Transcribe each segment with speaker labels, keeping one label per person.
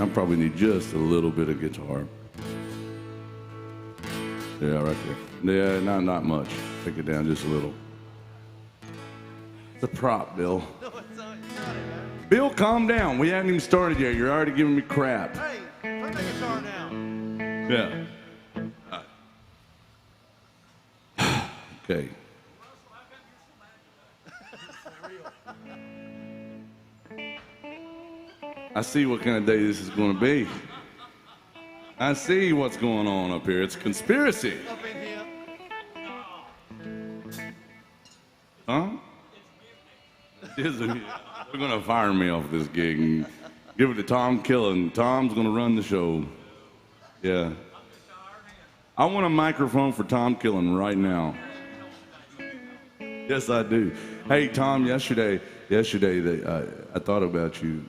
Speaker 1: I probably need just a little bit of guitar. Yeah, right there. Yeah, not much. Take it down just a little. It's a prop, Bill.
Speaker 2: No, it's not, man.
Speaker 1: Bill, calm down. We haven't even started yet. You're already giving me crap.
Speaker 2: Hey, put the guitar down.
Speaker 1: Yeah. Okay. I see what kind of day this is going to be. I see what's going on up here. It's a conspiracy.
Speaker 2: Up in here.
Speaker 1: Huh? They're going to fire me off this gig and give it to Tom Killen. Tom's going to run the show. Yeah. I want a microphone for Tom Killen right now. Yes, I do. Hey, Tom, yesterday I thought about you.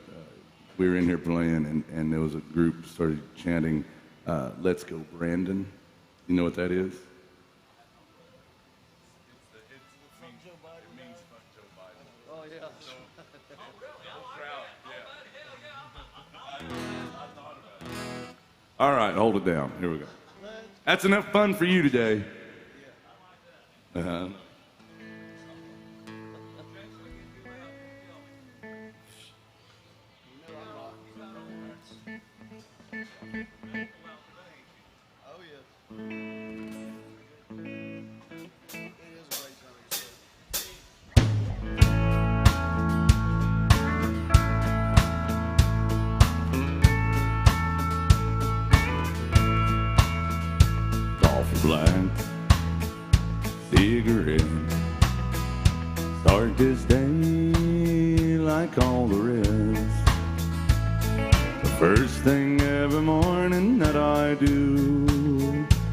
Speaker 1: We were in here playing, and there was a group started chanting, "Let's go, Brandon." You know what that is?
Speaker 2: Oh, yeah.
Speaker 1: All right, hold it down. Here we go. That's enough fun for you today. Uh-huh.
Speaker 2: Oh, yeah. It is a great time.
Speaker 1: Coffee black, cigarette. Start this day like all the rest. The first thing every morning that I do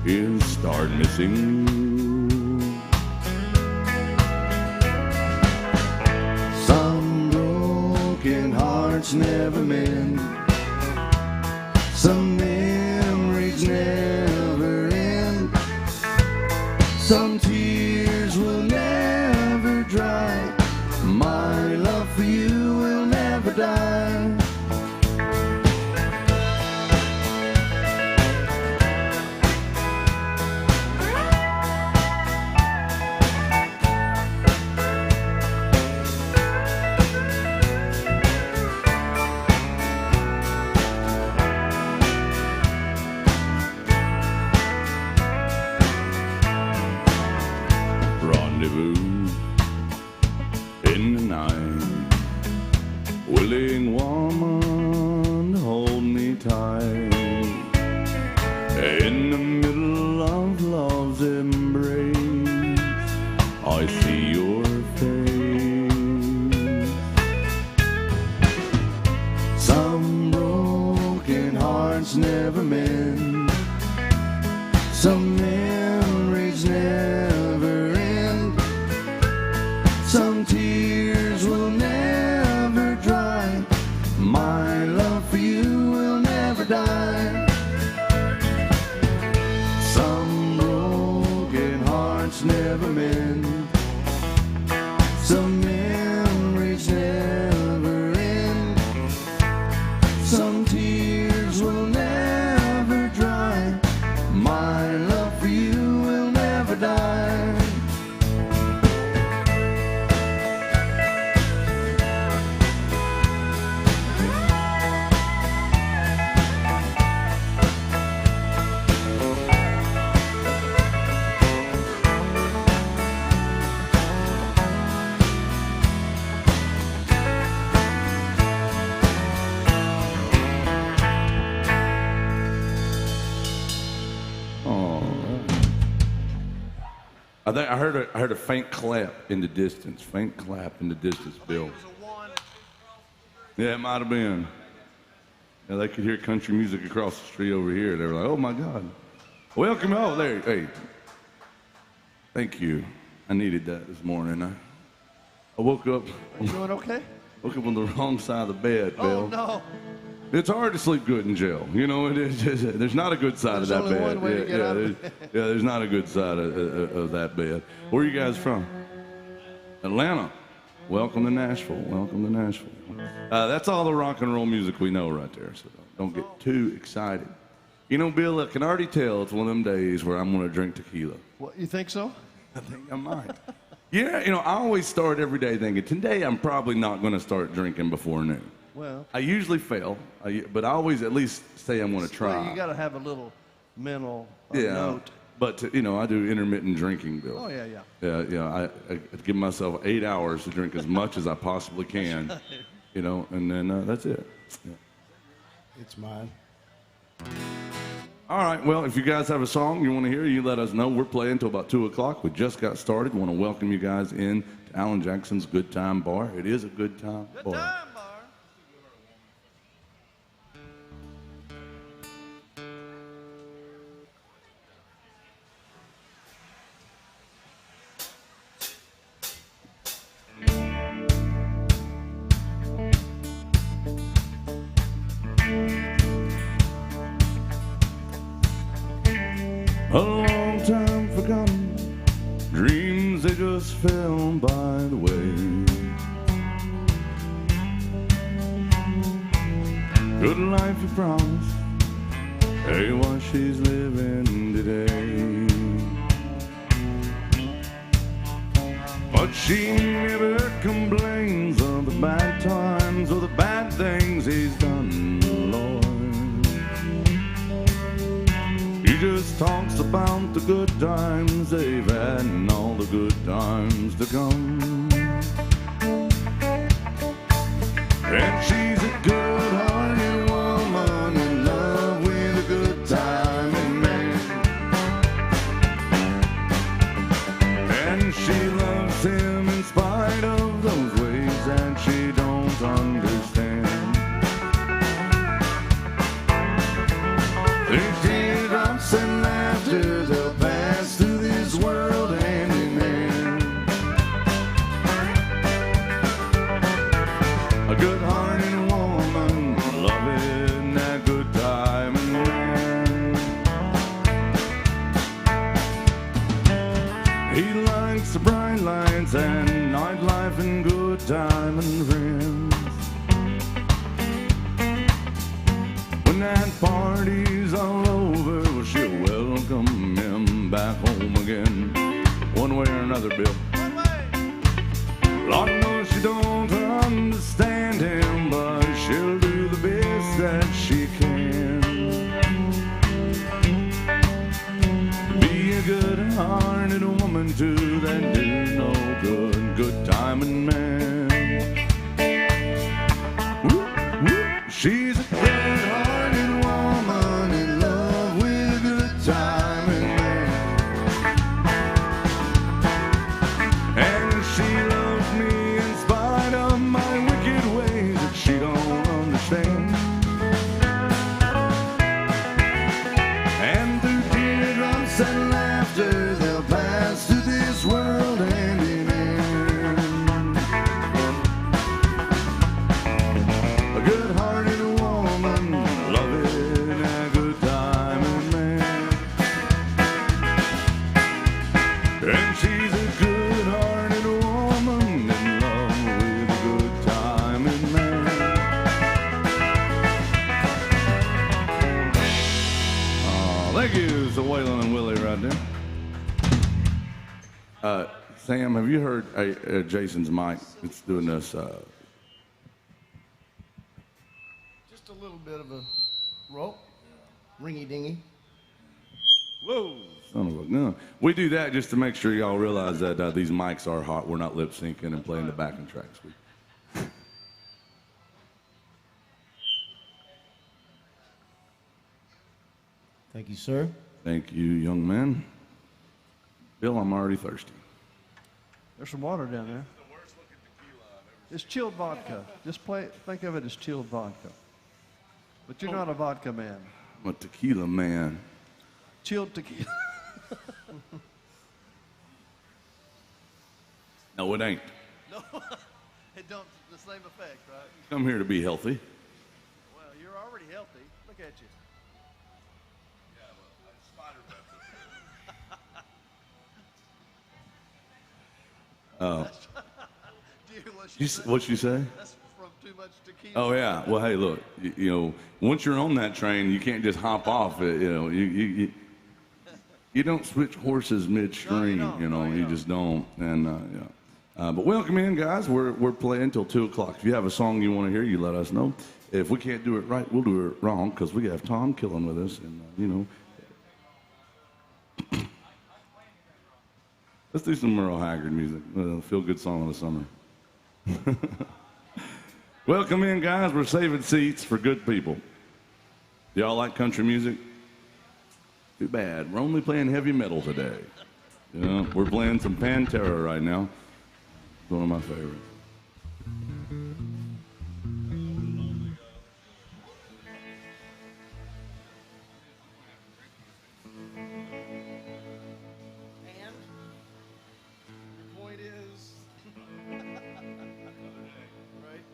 Speaker 1: is start missing you. Some broken hearts never mend. Some memories never end. Some tears will never dry. My love for you will never die. Rendezvous in the night, willing woman, hold me tight. In the middle of love's embrace, I see your face. Some broken hearts never mend. Some memories never end. Some tears will never dry. My love for you will never die. Some broken hearts never mend. Some memories never end. Some tears will never dry. My love for you will never die. I heard a faint clap in the distance. Faint clap in the distance, Bill.
Speaker 2: It was a one.
Speaker 1: Yeah, it might have been. Yeah, they could hear country music across the street over here. They were like, oh my God. Welcome. Oh, there. Hey. Thank you. I needed that this morning. I woke up.
Speaker 2: Are you doing okay?
Speaker 1: Woke up on the wrong side of the bed, Bill.
Speaker 2: Oh, no.
Speaker 1: It's hard to sleep good in jail. You know, it is. There's not a good side
Speaker 2: There's
Speaker 1: of that
Speaker 2: only
Speaker 1: bed.
Speaker 2: one way to get out of
Speaker 1: yeah, there's not a good side of that bed. Where are you guys from? Atlanta. Welcome to Nashville. Welcome to Nashville. That's all the rock and roll music we know right there, so don't get too excited. You know, Bill, I can already tell it's one of them days where I'm going to drink tequila.
Speaker 2: What, you think so?
Speaker 1: I think I might. Yeah, you know, I always start every day thinking, today I'm probably not going to start drinking before noon.
Speaker 2: Well,
Speaker 1: I usually fail, but I always at least say I'm going to try.
Speaker 2: well, you got to have a little mental
Speaker 1: Yeah,
Speaker 2: note.
Speaker 1: but you know, I do intermittent drinking, Bill.
Speaker 2: Oh, yeah, yeah.
Speaker 1: I give myself 8 hours to drink as much as I possibly can, you know, and then that's it. Yeah.
Speaker 3: It's mine.
Speaker 1: All right, well, if you guys have a song you want to hear, you let us know. We're playing until about 2 o'clock. We just got started. Want to welcome you guys in to Alan Jackson's Good Time Bar. It is a good time
Speaker 2: Good
Speaker 1: bar.
Speaker 2: time, Bar.
Speaker 1: A long time forgotten, dreams they just fell by the way. Good life you promised, hey, what she's living today. But she never complains of the bad times or the bad things he's done, Lord. He just talks about the good times they've had and all the good times to come. And she's a good-hearted woman in love with a good-timing man. And she loves him in spite of those ways that she don't understand. Teardrops and laughter, they'll pass through this world hand in hand. A good-hearted woman, loving that good time and man. He likes the bright lights and nightlife and good time and friends. When that party's all over, well, she'll welcome him back home again. One way or another, Bill.
Speaker 2: One way.
Speaker 1: Lord knows she don't understand him, but she'll do the best that she can. Be a good-hearted woman too, that do no good, good-timing man. Whoop, whoop. She's a good-hearted woman in love with a good-timing man. And she loves me in spite of my wicked ways that she don't understand. And through teardrops and laughter, they'll pass through this world hand in hand. A good-hearted woman, loving a good-timing man. And she's a good-hearted woman in love with a good-timing man. Oh, thank you, so Waylon and Willie right there. Sam, have you heard Jason's mic? It's doing this.
Speaker 3: Just a little bit of a rope, ringy dingy.
Speaker 1: Whoa. Son of a gun. We do that just to make sure y'all realize that these mics are hot. We're not lip syncing and playing the backing tracks.
Speaker 3: Thank you, sir.
Speaker 1: Thank you, young man. Bill, I'm already thirsty.
Speaker 2: There's some water down there.
Speaker 1: The worst looking tequila I've ever
Speaker 3: It's chilled vodka. Just think of it as chilled vodka. But you're not a vodka man.
Speaker 1: I'm a tequila man.
Speaker 3: Chilled tequila.
Speaker 1: No, it ain't.
Speaker 3: No, it don't the same effect, right?
Speaker 1: Come here to be healthy.
Speaker 3: Well, you're already healthy. Look at you. Dear,
Speaker 1: What'd she say?
Speaker 3: That's from too much tequila.
Speaker 1: Oh yeah. Well, hey, look. You know, once you're on that train, you can't just hop off. You know, you don't switch horses midstream.
Speaker 3: No,
Speaker 1: you know,
Speaker 3: you
Speaker 1: you
Speaker 3: don't.
Speaker 1: just don't. And yeah. But welcome in, guys. We're playing till 2 o'clock. If you have a song you want to hear, you let us know. If we can't do it right, we'll do it wrong because we have Tom Killen with us, and you know. Let's do some Merle Haggard music. Feel good song of the summer. Welcome in, guys. We're saving seats for good people. Y'all like country music? Too bad. We're only playing heavy metal today. Yeah, we're playing some Pantera right now. It's one of my favorites.
Speaker 3: And your point is, right?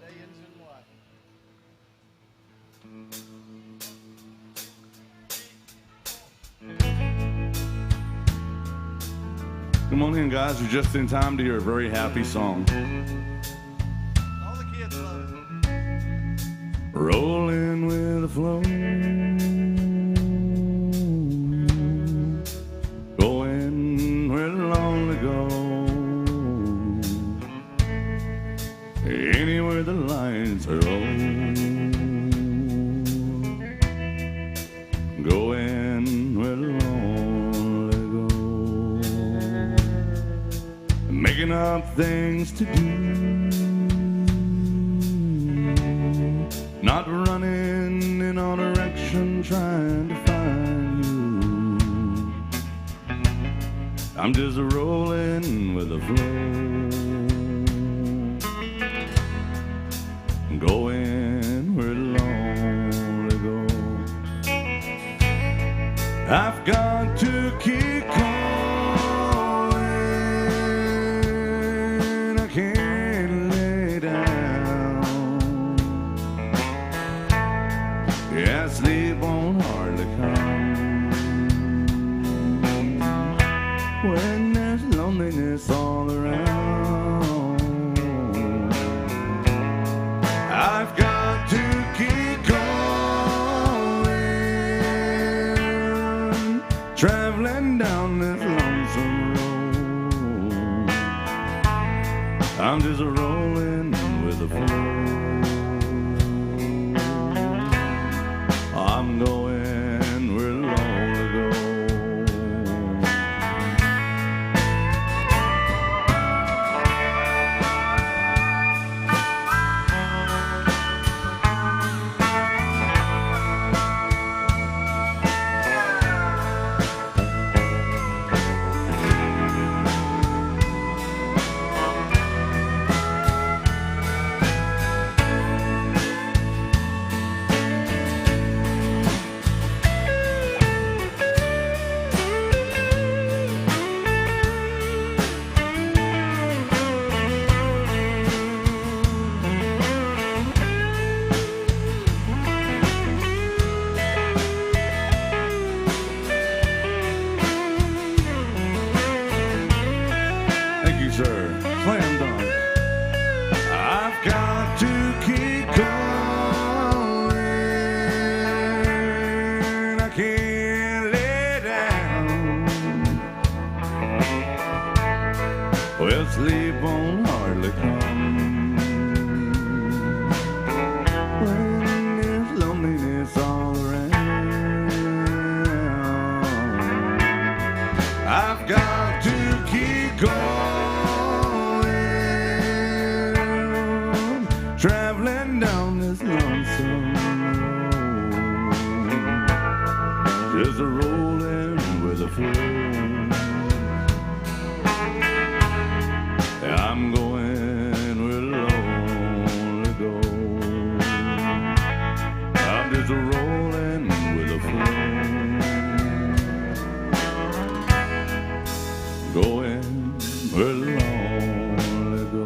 Speaker 3: The day ends in what?
Speaker 1: Come on in, guys. You're just in time to hear a very happy song.
Speaker 3: All the kids love it.
Speaker 1: Rolling with the flow, going where the lonely go, anywhere the lights are low, going where the lonely go, making up things to do. Not running in all directions trying to find you. I'm just rolling with the flow, going where the lonely go. I've got to keep going. I can't lay down. Yeah, sleep won't hardly come when there's loneliness all around. I've got to keep going, traveling down this lonesome road. I'm just rolling with the flow. I'm going where the lonely go. Thank you, sir. Slam dunk. I've got to keep going. I can't lay down. Well, sleep won't hardly come when there's loneliness all around. I've got to keep going, traveling down this lonesome road, just a rolling with the flow. I'm going where I'm just rolling with the flow. Going where the lonely go.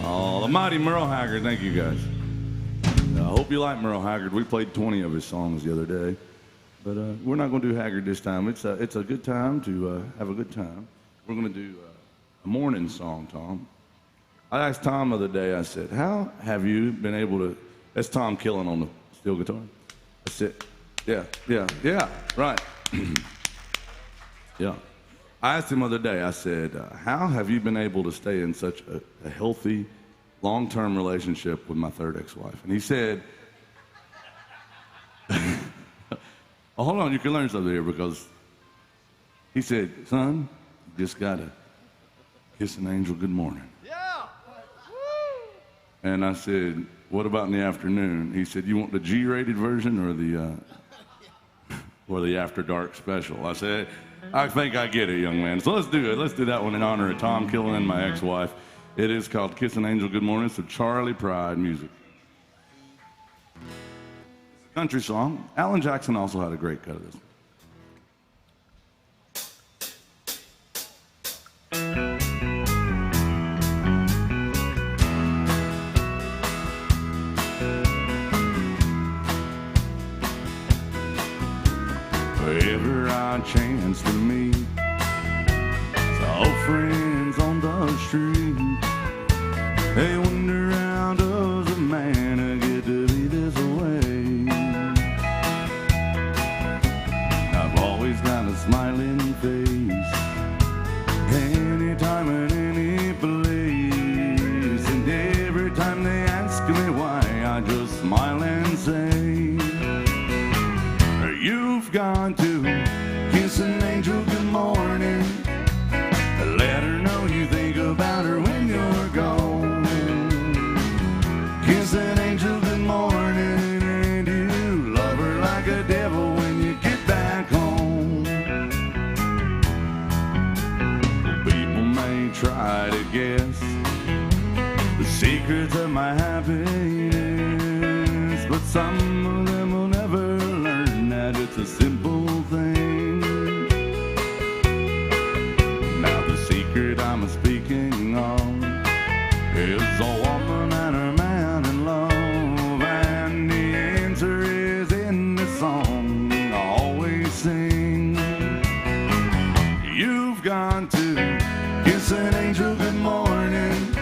Speaker 1: Oh, the mighty Merle Haggard. Thank you, guys. I hope you like Merle Haggard. We played 20 of his songs the other day. But we're not going to do Haggard this time. It's a good time to have a good time. We're going to do a morning song, Tom. I asked Tom the other day, I said, how have you been able to... That's Tom Killen on the steel guitar. I said, yeah, right. Yeah. I asked him the other day, I said, how have you been able to stay in such a healthy, long-term relationship with my third ex-wife? And he said... Oh, hold on, you can learn something here because he said, son, you just gotta kiss an angel good morning.
Speaker 2: Yeah.
Speaker 1: And I said, what about in the afternoon? He said, you want the G-rated version or the After Dark special? I said, I think I get it, young man. So let's do it. Let's do that one in honor of Tom Killen and my ex-wife. It is called Kiss an Angel Good Morning. It's a Charlie Pride music. Country song. Alan Jackson also had a great cut of this. Wherever I chance to meet old friends on the street, they wonder how does a man get to be this way. I've always got a smiling face, anytime and any place, and every time they ask me why, I just smile and say, you've got to kiss an angel good morning, let her know you think about her when you're gone. Kiss an angel good morning, and you love her like a devil when you get back home. People may try to guess the secrets of my happiness, but some of them will never learn that it's a simple thing. Now the secret I'm speaking of is a woman and her man in love, and the answer is in the song I always sing. You've got to kiss an angel good morning,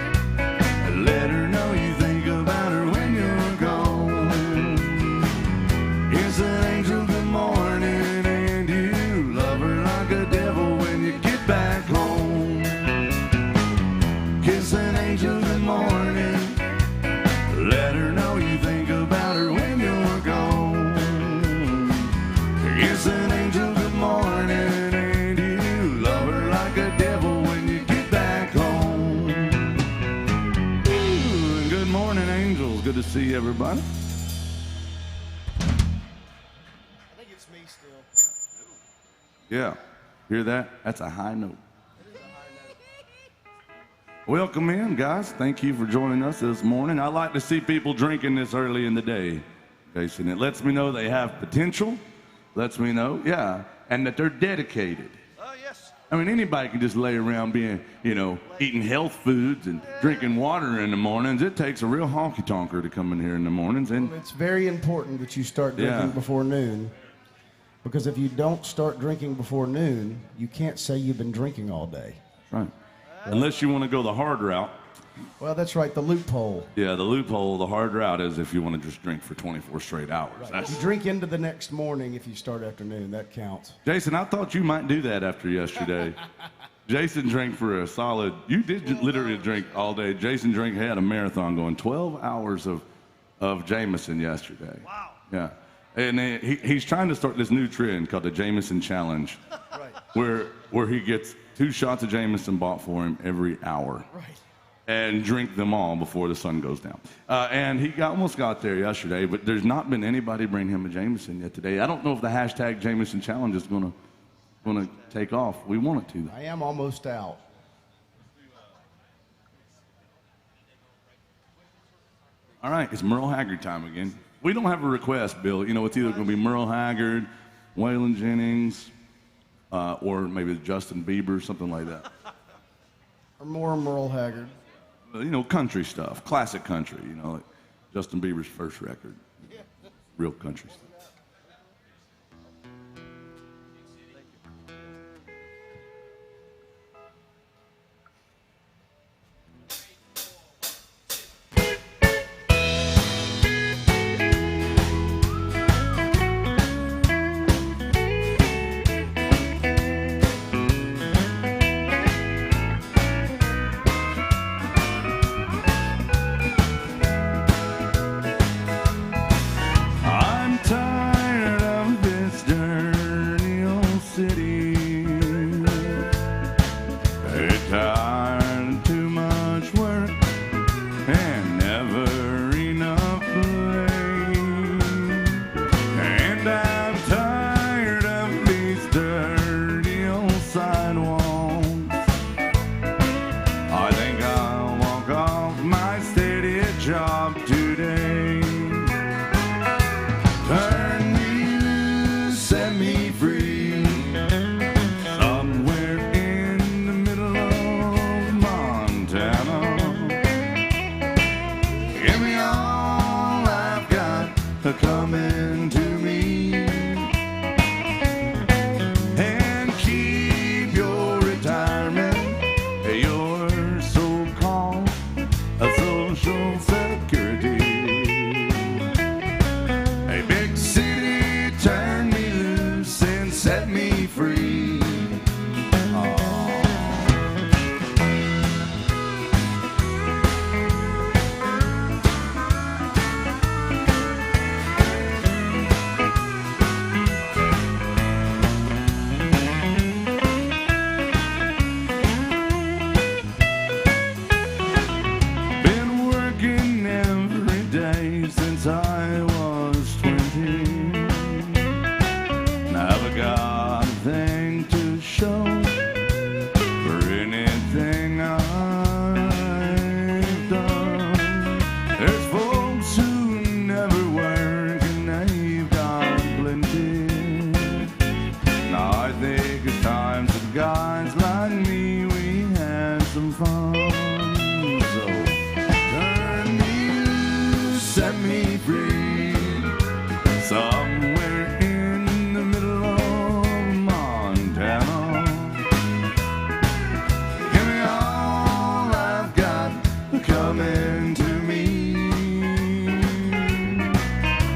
Speaker 1: let her know you think about her when you're gone. Kiss an angel good morning, and you love her like a devil when you get back home. Kiss an angel good morning, let her know you think about her when you're gone. Kiss an angel good morning, and you love her like a devil when you get back home. Ooh, and good morning, angels. Good to see everybody.
Speaker 2: I think it's me still.
Speaker 1: Yeah, hear that? That's a high note.
Speaker 2: It is a high note.
Speaker 1: Welcome in, guys. Thank you for joining us this morning. I like to see people drinking this early in the day, Jason. It lets me know they have potential, lets me know, yeah, and that they're dedicated.
Speaker 2: Oh, yes.
Speaker 1: I mean, anybody can just lay around being, eating health foods and drinking water in the mornings. It takes a real honky-tonker to come in here in the mornings. And
Speaker 4: It's very important that you start drinking
Speaker 1: Yeah.
Speaker 4: before noon, because if you don't start drinking before noon, you can't say you've been drinking all day.
Speaker 1: right, unless you want to go the hard route.
Speaker 4: Well, that's right, the loophole.
Speaker 1: Yeah, the loophole, the hard route is if you want to just drink for 24 straight hours.
Speaker 4: You
Speaker 1: That's,
Speaker 4: drink into the next morning if you start after noon. That counts.
Speaker 1: Jason, I thought you might do that after yesterday. Jason drank for a solid, you did literally drink all day. Jason had a marathon going, 12 hours of Jameson yesterday.
Speaker 2: Wow.
Speaker 1: Yeah. And he's trying to start this new trend called the Jameson Challenge,
Speaker 2: Right.
Speaker 1: where he gets 2 shots of Jameson bought for him every hour.
Speaker 2: Right.
Speaker 1: And drink them all before the sun goes down. And he almost got there yesterday, but there's not been anybody bring him a Jameson yet today. I don't know if the hashtag Jameson Challenge is gonna take off. We want it to.
Speaker 4: I am almost out.
Speaker 1: All right, it's Merle Haggard time again. We don't have a request, Bill. You know, it's either going to be Merle Haggard, Waylon Jennings, or maybe Justin Bieber, something like that.
Speaker 4: Or more Merle Haggard.
Speaker 1: You know, country stuff, classic country. You know, like Justin Bieber's first record, real country stuff. I'm tired of this dirty old city. Tired of too much work and never enough play. And I'm tired of these dirty old sidewalks. I think I'll walk off my steady job today. Turn me loose, set me free, somewhere in the middle of Montana. Give me all I've got coming to me, and keep your retirement, your so-called social security. A big city, turn me loose and set me free. Been working every day since I was 20. Never got a thing to show for anything I've done. There's folks who never work and they've got plenty. Now I think it's time for guys like me, we had some fun. So turn me loose, set me free, somewhere in the middle of Montana. Give me all I've got coming to me,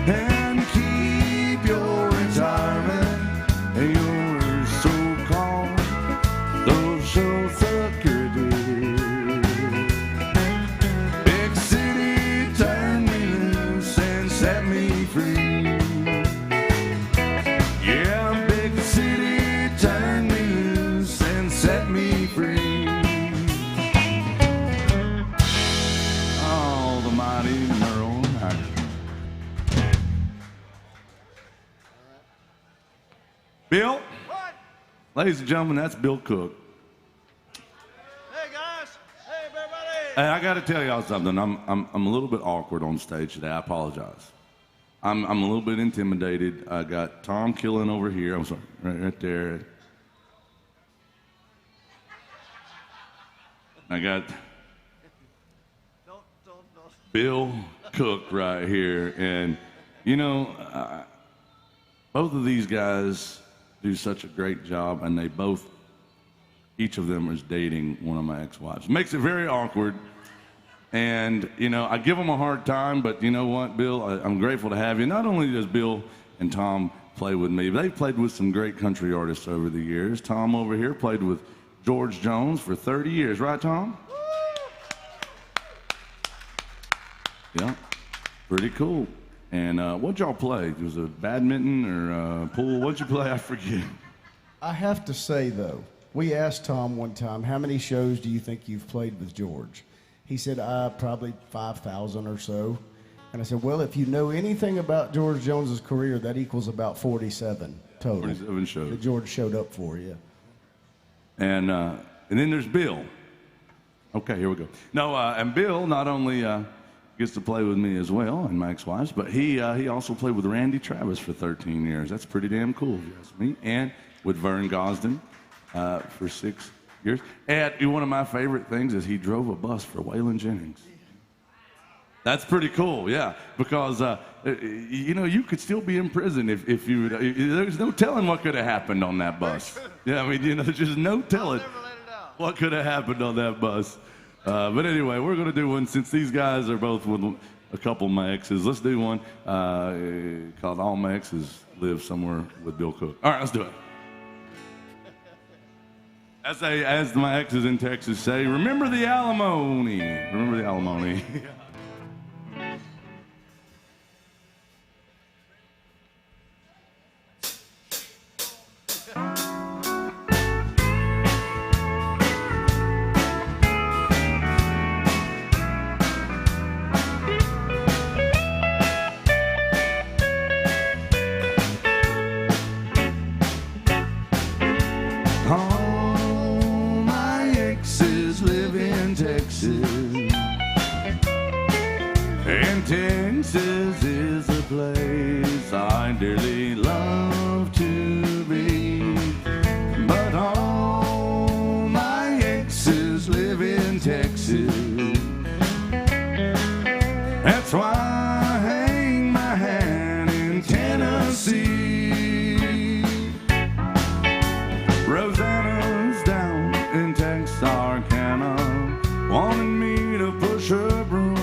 Speaker 1: and keep your retirement, your so-called social security. Big city, turn me loose and set me free. Yeah, big city, turn me loose and set me free. Oh, the mighty Merle Haggard. Bill?
Speaker 2: What?
Speaker 1: Ladies and gentlemen, that's Bill Cook.
Speaker 2: Hey, guys. Hey, everybody.
Speaker 1: Hey, I got to tell y'all something. I'm a little bit awkward on stage today. I apologize. I'm a little bit intimidated. I got Tom Killen over here. I'm sorry, right there. I got
Speaker 2: Don't.
Speaker 1: Bill Cook right here, and you know, both of these guys do such a great job, and each of them is dating one of my ex-wives. Makes it very awkward. And, you know, I give them a hard time, but you know what, Bill? I'm grateful to have you. Not only does Bill and Tom play with me, but they've played with some great country artists over the years. Tom over here played with George Jones for 30 years. Right, Tom? Yeah, pretty cool. And what'd y'all play? Was it badminton or pool? What'd you play? I forget.
Speaker 4: I have to say, though, we asked Tom one time, how many shows do you think you've played with George? He said, probably 5,000 or so. And I said, well, if you know anything about George Jones's career, that equals about 47 total.
Speaker 1: 47 shows.
Speaker 4: That George showed up for, yeah.
Speaker 1: And then there's Bill. Okay, here we go. No, and Bill not only gets to play with me as well and my ex-wives. But he also played with Randy Travis for 13 years. That's pretty damn cool, if you ask me. And with Vern Gosdin for 6 years. And one of my favorite things is he drove a bus for Waylon Jennings. That's pretty cool, yeah, because you could still be in prison if you. There's no telling what could have happened on that bus. Yeah, I mean, there's just no telling what could have happened on that bus. But anyway, we're gonna do one since these guys are both with a couple of my exes. Let's do one called "All My Exes Live Somewhere with Bill Cook." All right, let's do it. As my exes in Texas say, remember the alimony. Remember the alimony. And Texas is a place I dearly love to be. But all my exes live in Texas. That's why I hang my hat in Tennessee. Rosanna's down in Texarkana, wanted me to push her broom.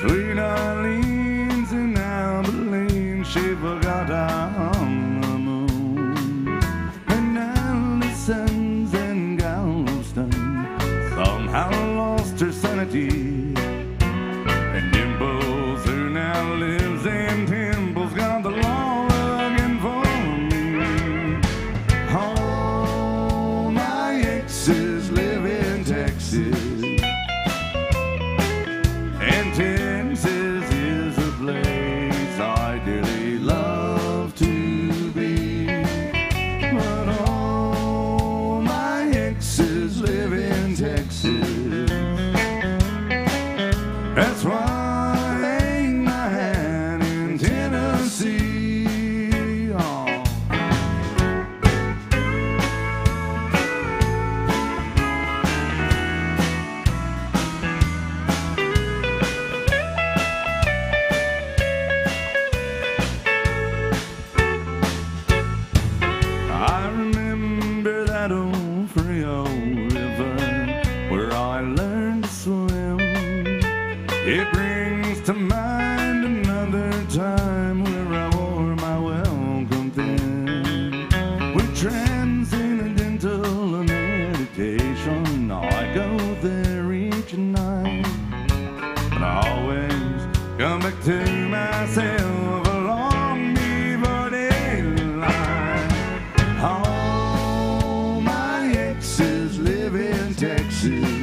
Speaker 1: Sweet Orleans and Abilene, she forgot I'm the moon. And Allison's and Galveston somehow lost her sanity. And Dimples, who now lives in Temple's, got the law looking for me. All my exes live in Texas. And Texas is a place I dearly love to be. But all my exes live in Texas. That's why I hang my hat in Tennessee. Oh. I remember that old Frio River where I learned to swim. It brings to mind another time where I wore my welcome thin. With transcendental meditation, I go there each night. But I always come back to myself along before daylight. All my exes live in Texas.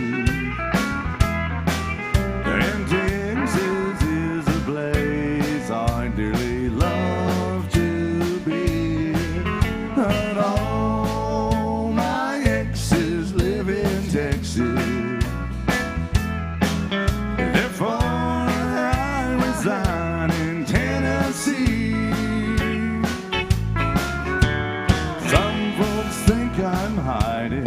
Speaker 1: And Texas is a place I dearly love to be. But all my exes live in Texas. Therefore I reside in Tennessee. Some folks think I'm hiding.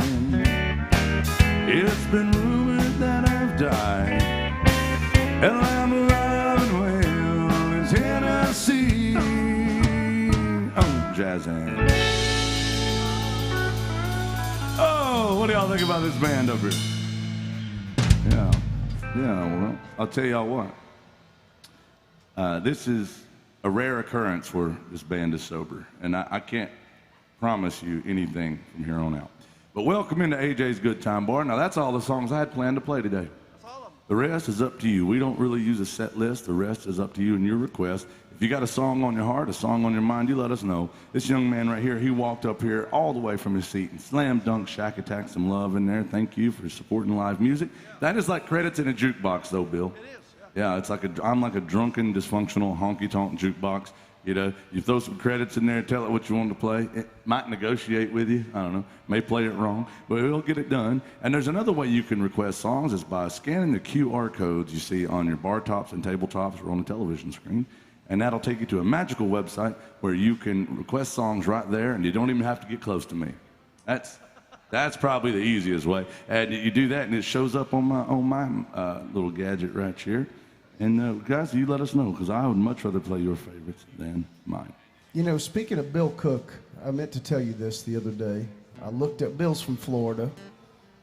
Speaker 1: It's been rumored that I've died. And I'm alive and well in Tennessee. Oh, jazz hands. Oh, what do y'all think about this band up here? Yeah, well, I'll tell y'all what. This is a rare occurrence where this band is sober. And I can't promise you anything from here on out. But welcome into AJ's Good Time Bar. Now, that's all the songs I had planned to play today. The rest is up to you. We don't really use a set list. The rest is up to you and your request. If you got a song on your heart, a song on your mind, you let us know. This young man right here, he walked up here all the way from his seat and slam dunk Shack Attack some love in there. Thank you for supporting live music. That is like credits in a jukebox, though, Bill.
Speaker 2: It is,
Speaker 1: Yeah, it's like I'm like a drunken, dysfunctional, honky-tonk jukebox. You know, you throw some credits in there, tell it what you want to play. It might negotiate with you. I don't know. May play it wrong, but it'll get it done. And there's another way you can request songs is by scanning the QR codes you see on your bar tops and tabletops or on the television screen. And that'll take you to a magical website where you can request songs right there, and you don't even have to get close to me. That's probably the easiest way. And you do that, and it shows up on my little gadget right here. And guys, you let us know, because I would much rather play your favorites than mine.
Speaker 4: You know, speaking of Bill Cook, I meant to tell you this the other day. I looked up, Bill's from Florida,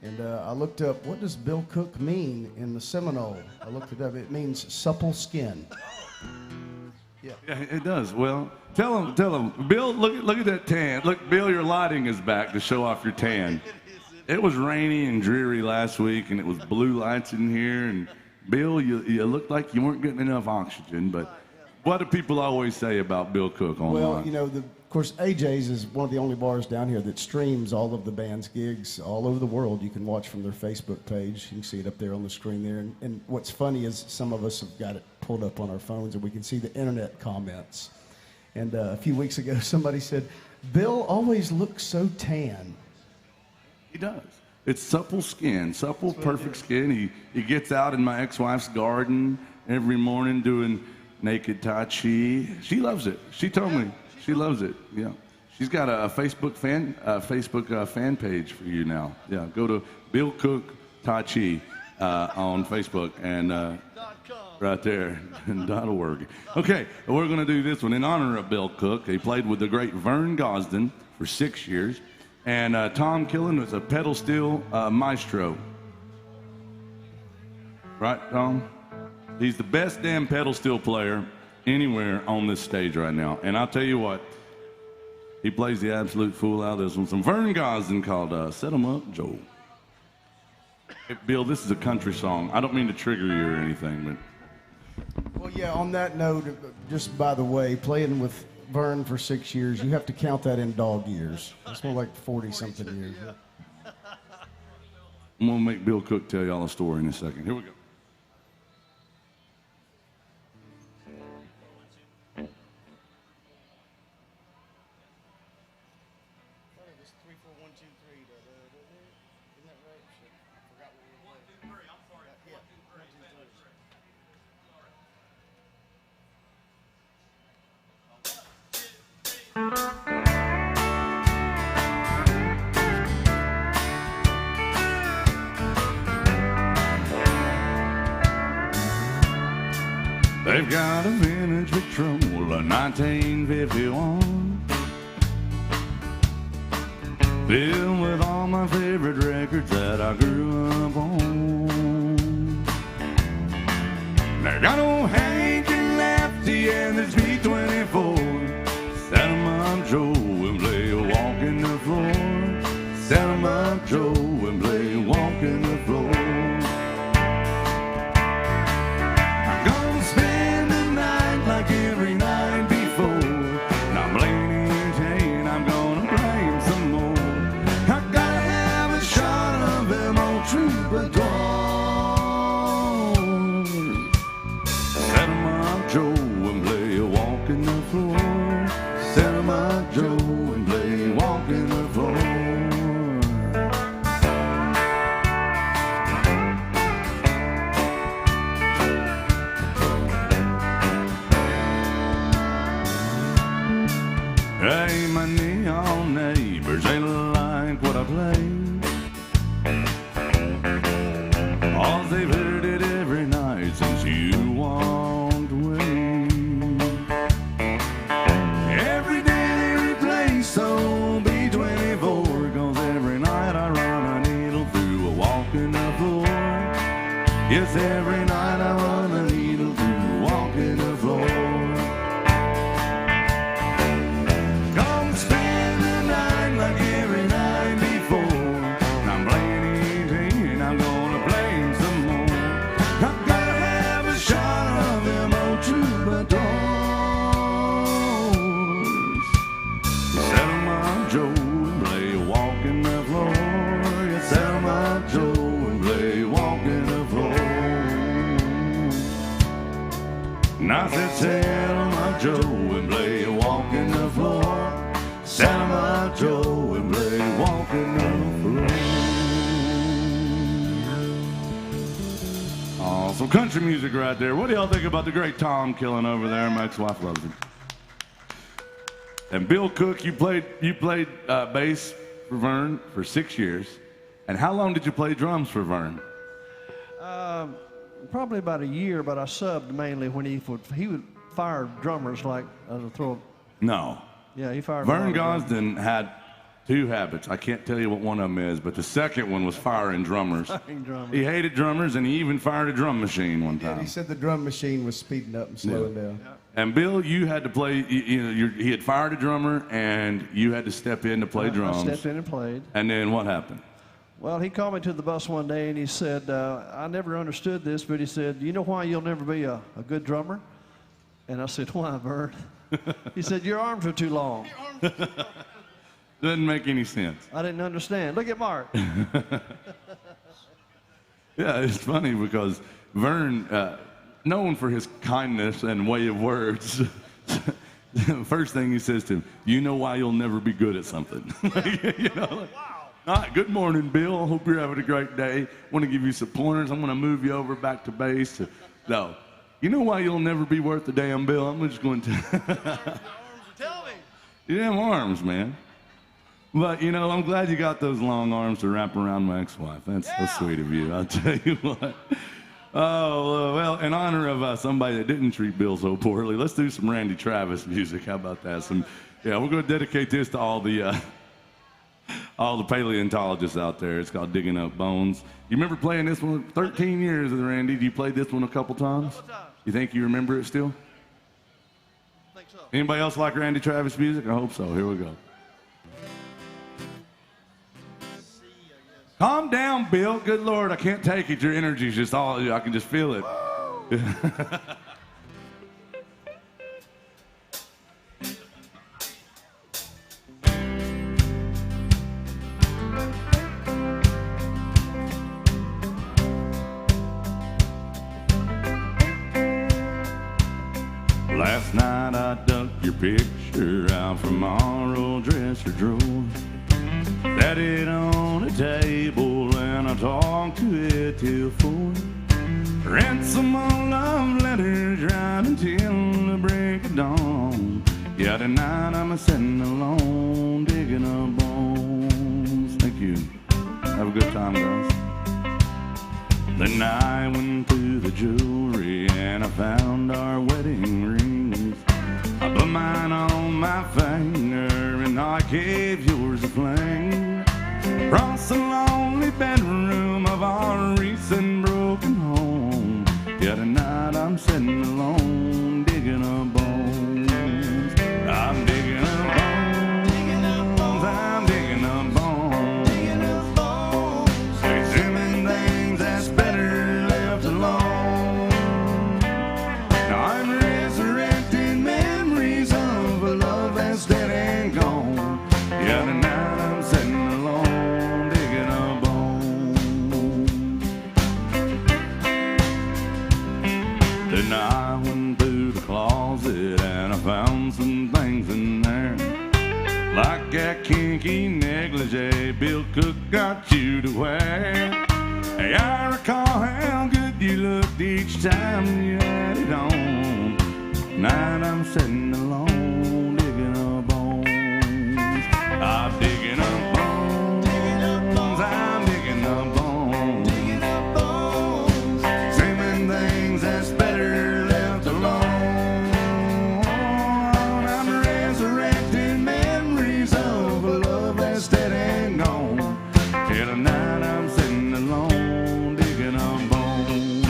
Speaker 4: and I looked up, what does Bill Cook mean in the Seminole? I looked it up. It means supple skin.
Speaker 1: Yeah, it does. Well, tell him, Bill, look at that tan. Look, Bill, your lighting is back to show off your tan. It was rainy and dreary last week, and it was blue lights in here, and Bill, you looked like you weren't getting enough oxygen, but what do people always say about Bill Cook online?
Speaker 4: Well, you know, of course, AJ's is one of the only bars down here that streams all of the band's gigs all over the world. You can watch from their Facebook page. You can see it up there on the screen there. And what's funny is some of us have got it pulled up on our phones, and we can see the internet comments. And a few weeks ago, somebody said, Bill always looks so tan.
Speaker 1: He does. It's supple skin, supple, perfect skin. He gets out in my ex-wife's garden every morning doing naked Tai Chi. She loves it. She told me she loves it. Yeah, she's got a Facebook fan page for you now. Yeah, go to Bill Cook Tai Chi on Facebook and right there .org. Okay, we're gonna do this one in honor of Bill Cook. He played with the great Vern Gosdin for 6 years. And Tom Killen was a pedal steel maestro. Right, Tom? He's the best damn pedal steel player anywhere on this stage right now. And I'll tell you what, he plays the absolute fool out of this one. Some Vern Gosdin called Set 'Em Up Joe. Hey, Bill, this is a country song. I don't mean to trigger you or anything, but...
Speaker 4: Well, yeah, on that note, just by the way, playing with Vern for 6 years, you have to count that in dog years. It's more like 40-something years.
Speaker 1: I'm going to make Bill Cook tell y'all a story in a second. Here we go. They've got a vintage Victrola, 1951, filled with all my favorite records that I grew up on. They got old Hank and Lefty and there's B-24. Set 'em up Joe and play a walk in the floor. Set 'em up Joe and play a walk in the floor. Like every night before, now Blaney and Jane, I'm gonna play him some more. I gotta have a shot of them old troubadours. Set 'em up Joe and play a walk in the floor. Set 'em up Joe and play a walk in the floor. Hey, my neon neighbors, they like what I play. All they've heard it every night since you walked away. Every day they replay so B-24, 'cause every night I run a needle through a walk in the floor. Yes, every night I run a needle through a walk in the floor. Like every night before, I'm playing and I'm gonna play him some more. I've gotta have a shot of them old troubadours. Set 'em up Joe and play a walk in the floor. Yeah, set 'em up Joe and play a walk in the floor. And I said set 'em up Joe and play some country music right there. What do y'all think about the great Tom Killen over there? My ex-wife loves him. And Bill Cook, you played bass for Vern for 6 years. And how long did you play drums for Vern?
Speaker 3: Probably about a year, but I subbed mainly when he would fire drummers like throw.
Speaker 1: No.
Speaker 3: Yeah, he fired.
Speaker 1: Vern Gosden had 2 habits. I can't tell you what one of them is, but the second one was firing drummers. He hated drummers, and he even fired a drum machine one time.
Speaker 4: Yeah, he said the drum machine was speeding up and slowing down.
Speaker 1: And Bill, you had to play. He had fired a drummer, and you had to step in to play drums.
Speaker 3: I stepped in and played.
Speaker 1: And then what happened?
Speaker 3: Well, he called me to the bus one day and he said, I never understood this, but he said, you know why you'll never be a good drummer? And I said, why, Vern? He said, your arms are too long.
Speaker 1: Doesn't make any sense.
Speaker 3: I didn't understand. Look at Mark.
Speaker 1: Yeah, it's funny because Vern, known for his kindness and way of words, the first thing he says to him, you know why you'll never be good at something. Good morning, Bill. Hope you're having a great day. Want to give you some pointers. I'm going to move you over back to bass. No. You know why you'll never be worth a damn, Bill? I'm just going to
Speaker 2: Tell me.
Speaker 1: You damn arms, man. But, I'm glad you got those long arms to wrap around my ex-wife. That's so sweet of you, I'll tell you what. Oh, well, in honor of somebody that didn't treat Bill so poorly, let's do some Randy Travis music. How about that? We're going to dedicate this to all the paleontologists out there. It's called Digging Up Bones. You remember playing this one? 13 years, Randy. You played this one a couple times? You think you remember it still?
Speaker 2: I think so.
Speaker 1: Anybody else like Randy Travis music? I hope so. Here we go. Calm down, Bill. Good Lord, I can't take it. Your energy's just all, I can just feel it. Last night I dug your picture out from our old dresser drawer. Set it on a table and I talked to it till 4. Read some more love letters right until the break of dawn. Yeah, tonight I'm sitting alone digging up bones. Thank you. Have a good time, guys. Then I went through the jewelry and I found our wedding rings. I put mine on my finger and I gave yours a fling. Across the lonely bedroom of our recent broken home. Yeah, tonight I'm sitting alone digging up bones. I'm digging up bones. I'm digging up bones. Examining things that's better left alone. Now I'm resurrecting memories of a love that's dead and gone. Yeah, tonight I'm sitting alone digging up bones. Then I went through the closet and I found some things in there. Like that kinky negligee Bill Cook got you to wear. Hey, I recall how good you looked each time you had it on. Tonight I'm sitting alone digging up bones. I'm digging up bones. I'm digging up bones. Examining things that's better left alone. I'm resurrecting memories of a love that's dead and gone. Yeah, tonight I'm sitting alone digging up bones.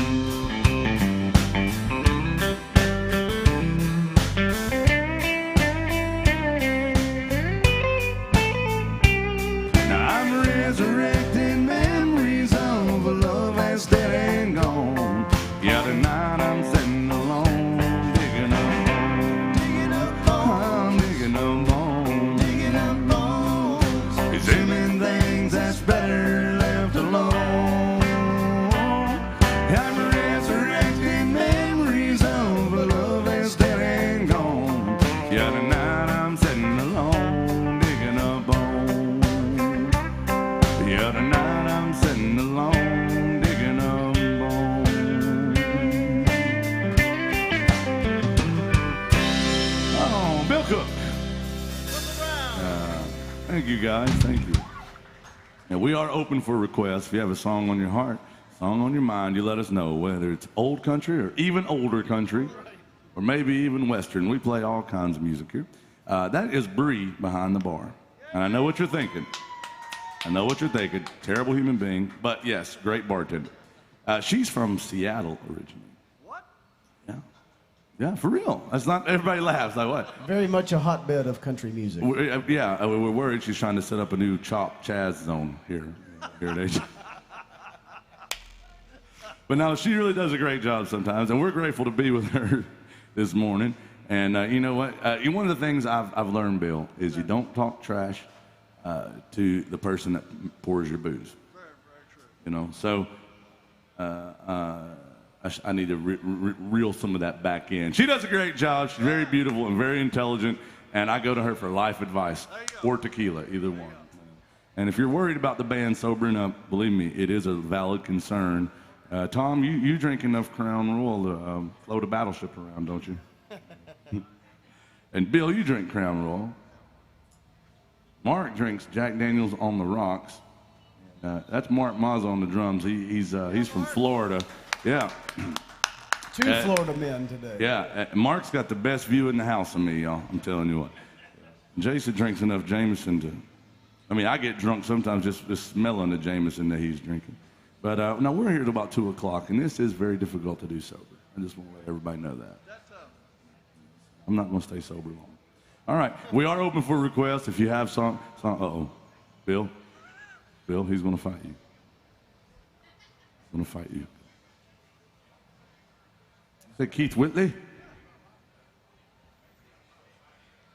Speaker 1: Thank you, guys. Thank you. And we are open for requests. If you have a song on your heart, song on your mind, you let us know, whether it's old country or even older country, or maybe even Western. We play all kinds of music here. That is Bree behind the bar. And I know what you're thinking. I know what you're thinking. Terrible human being, but yes, great bartender. She's from Seattle originally.
Speaker 2: What?
Speaker 1: Yeah. Yeah, for real. That's not, everybody laughs. Like, what?
Speaker 4: Very much a hotbed of country music.
Speaker 1: We're worried she's trying to set up a new Chop Chaz zone here at AJ. But no, she really does a great job sometimes, and we're grateful to be with her this morning. And you know what? One of the things I've learned, Bill, is you don't talk trash to the person that pours your booze.
Speaker 2: Very, very true.
Speaker 1: You know, so I need to reel some of that back in. She does a great job. She's very beautiful and very intelligent, and I go to her for life advice or tequila, either one. And if you're worried about the band sobering up, believe me, it is a valid concern. Tom, you drink enough Crown Royal to float a battleship around, don't you? And Bill, you drink Crown Royal. Mark drinks Jack Daniels on the rocks. That's Mark Mazza on the drums. He's from Florida. Yeah.
Speaker 4: Two Florida men today.
Speaker 1: Yeah. Mark's got the best view in the house of me, y'all. I'm telling you what. Jason drinks enough Jameson to. I mean, I get drunk sometimes just smelling the Jameson that he's drinking. But now we're here till about 2 o'clock, and this is very difficult to do sober. I just want to let everybody know that. I'm not going to stay sober long. All right, we are open for requests. If you have song, Bill, he's going to fight you. He's going to fight you. Say Keith Whitley.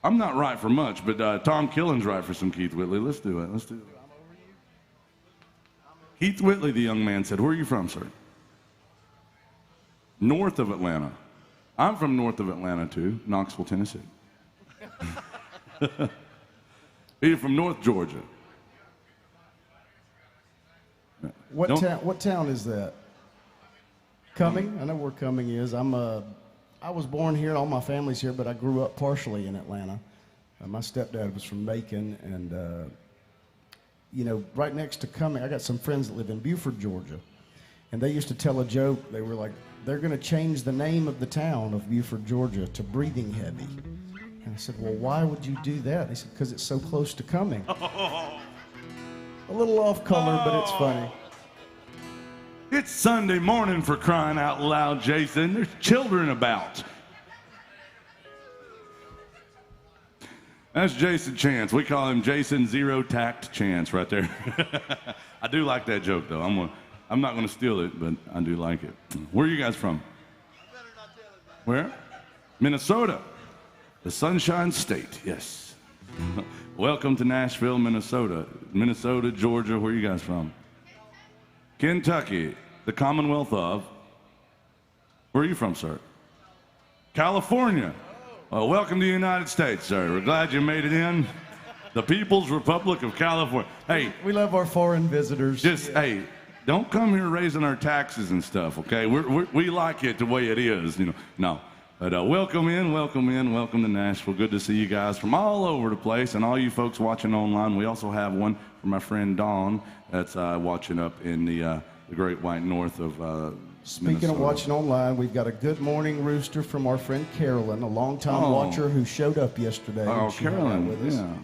Speaker 1: I'm not right for much, but Tom Killen's right for some Keith Whitley. Let's do it. Let's do it. Keith Whitley, the young man said, "Where are you from, sir?" North of Atlanta. I'm from north of Atlanta, too, Knoxville, Tennessee. You're from North Georgia.
Speaker 4: What town is that? Cumming? I know where Cumming is. I was born here, all my family's here, but I grew up partially in Atlanta. My stepdad was from Macon, and you know, right next to Cumming, I got some friends that live in Buford, Georgia, and they used to tell a joke. They were like, they're going to change the name of the town of Buford, Georgia to Breathing Heavy. And I said, well, why would you do that? They said, because it's so close to Cumming. A little off color, but it's funny.
Speaker 1: It's Sunday morning, for crying out loud, Jason. There's children about. That's Jason Chance. We call him Jason Zero Tact Chance right there. I do like that joke, though. I'm not going to steal it, but I do like it. Where are you guys from? Where? Minnesota. The Sunshine State, yes. Welcome to Nashville, Minnesota. Minnesota, Georgia, where are you guys from? Kentucky, the Commonwealth of. Where are you from, sir? California. Well, welcome to the United States, sir. We're glad you made it in. The People's Republic of California. Hey,
Speaker 4: We love our foreign visitors.
Speaker 1: hey, don't come here raising our taxes and stuff, okay? We like it the way it is, you know. No. But welcome to Nashville. Good to see you guys from all over the place, and all you folks watching online. We also have one from my friend Dawn that's watching up in the Great White North of
Speaker 4: Speaking
Speaker 1: Minnesota.
Speaker 4: of watching online, we've got a good morning rooster from our friend Carolyn, a longtime watcher who showed up yesterday.
Speaker 1: Oh,
Speaker 4: and she hung out
Speaker 1: Carolyn,
Speaker 4: with us.
Speaker 1: yeah.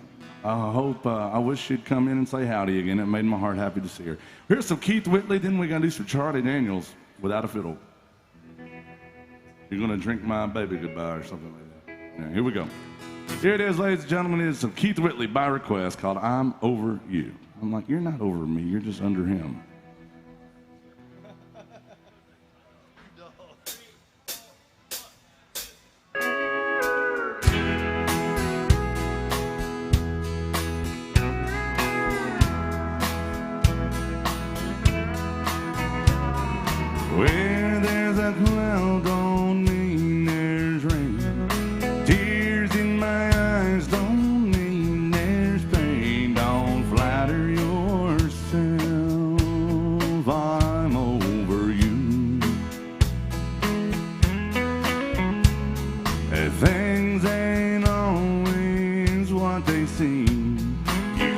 Speaker 1: I wish she'd come in and say howdy again. It made my heart happy to see her. Here's some Keith Whitley, then we're going to do some Charlie Daniels without a fiddle. You're going to drink my baby goodbye or something like that. Yeah, here we go. Here it is, ladies and gentlemen. It is some Keith Whitley by request called I'm Over You. I'm like, you're not over me. You're just under him. Where there's a cloud don't mean there's rain. Tears in my eyes don't mean there's pain. Don't flatter yourself. I'm over you. Things ain't always what they seem. You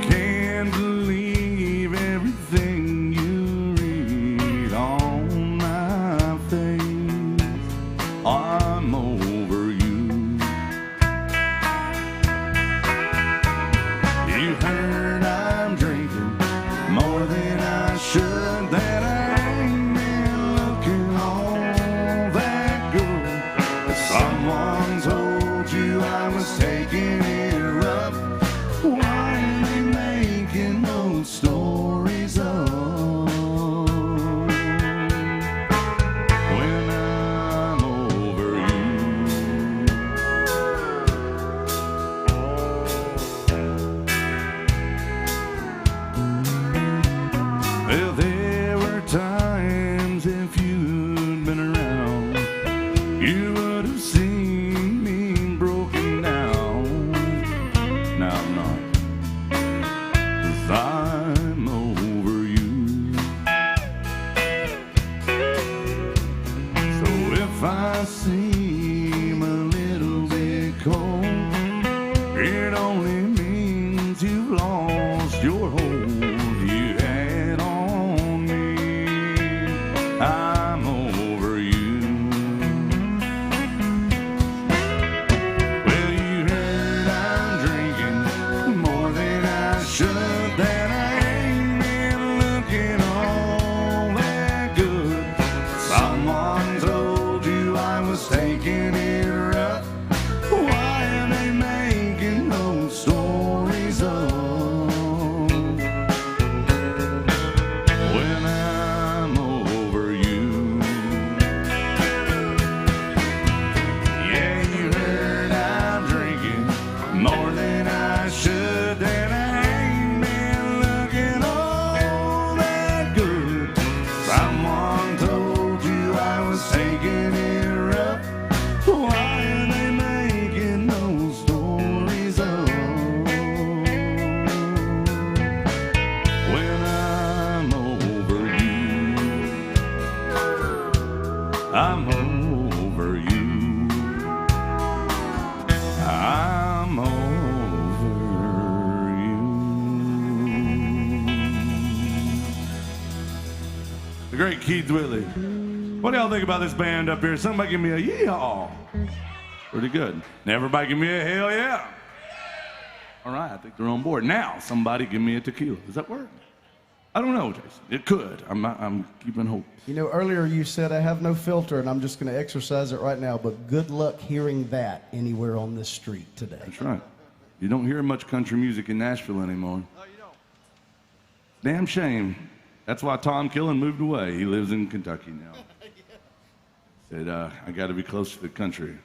Speaker 1: if I seem a little bit cold, it only means you've lost your hold you had on me. I'm over you. Well, you heard I'm drinking more than I should, that I ain't been looking all that good. Someone told you I was taking it rough. Why are they making those stories up when I'm over you? Yeah, you heard I'm drinking more than I should, and I ain't been looking all that good. Someone told you I was taking it rough. Why are they making those stories up when I'm over you? I'm over you. I'm over you. The great Keith Whitley. What do y'all think about this band up here? Somebody give me a yeehaw. Pretty good. And everybody give me a hell yeah. All right, I think they're on board. Now, somebody give me a tequila. Does that work? I don't know, Jason. It could. I'm keeping hope.
Speaker 4: You know, earlier you said I have no filter, and I'm just going to exercise it right now, but good luck hearing that anywhere on this street today.
Speaker 1: That's right. You don't hear much country music in Nashville anymore.
Speaker 3: No, you don't.
Speaker 1: Damn shame. That's why Tom Killen moved away. He lives in Kentucky now. Said, I got to be close to the country.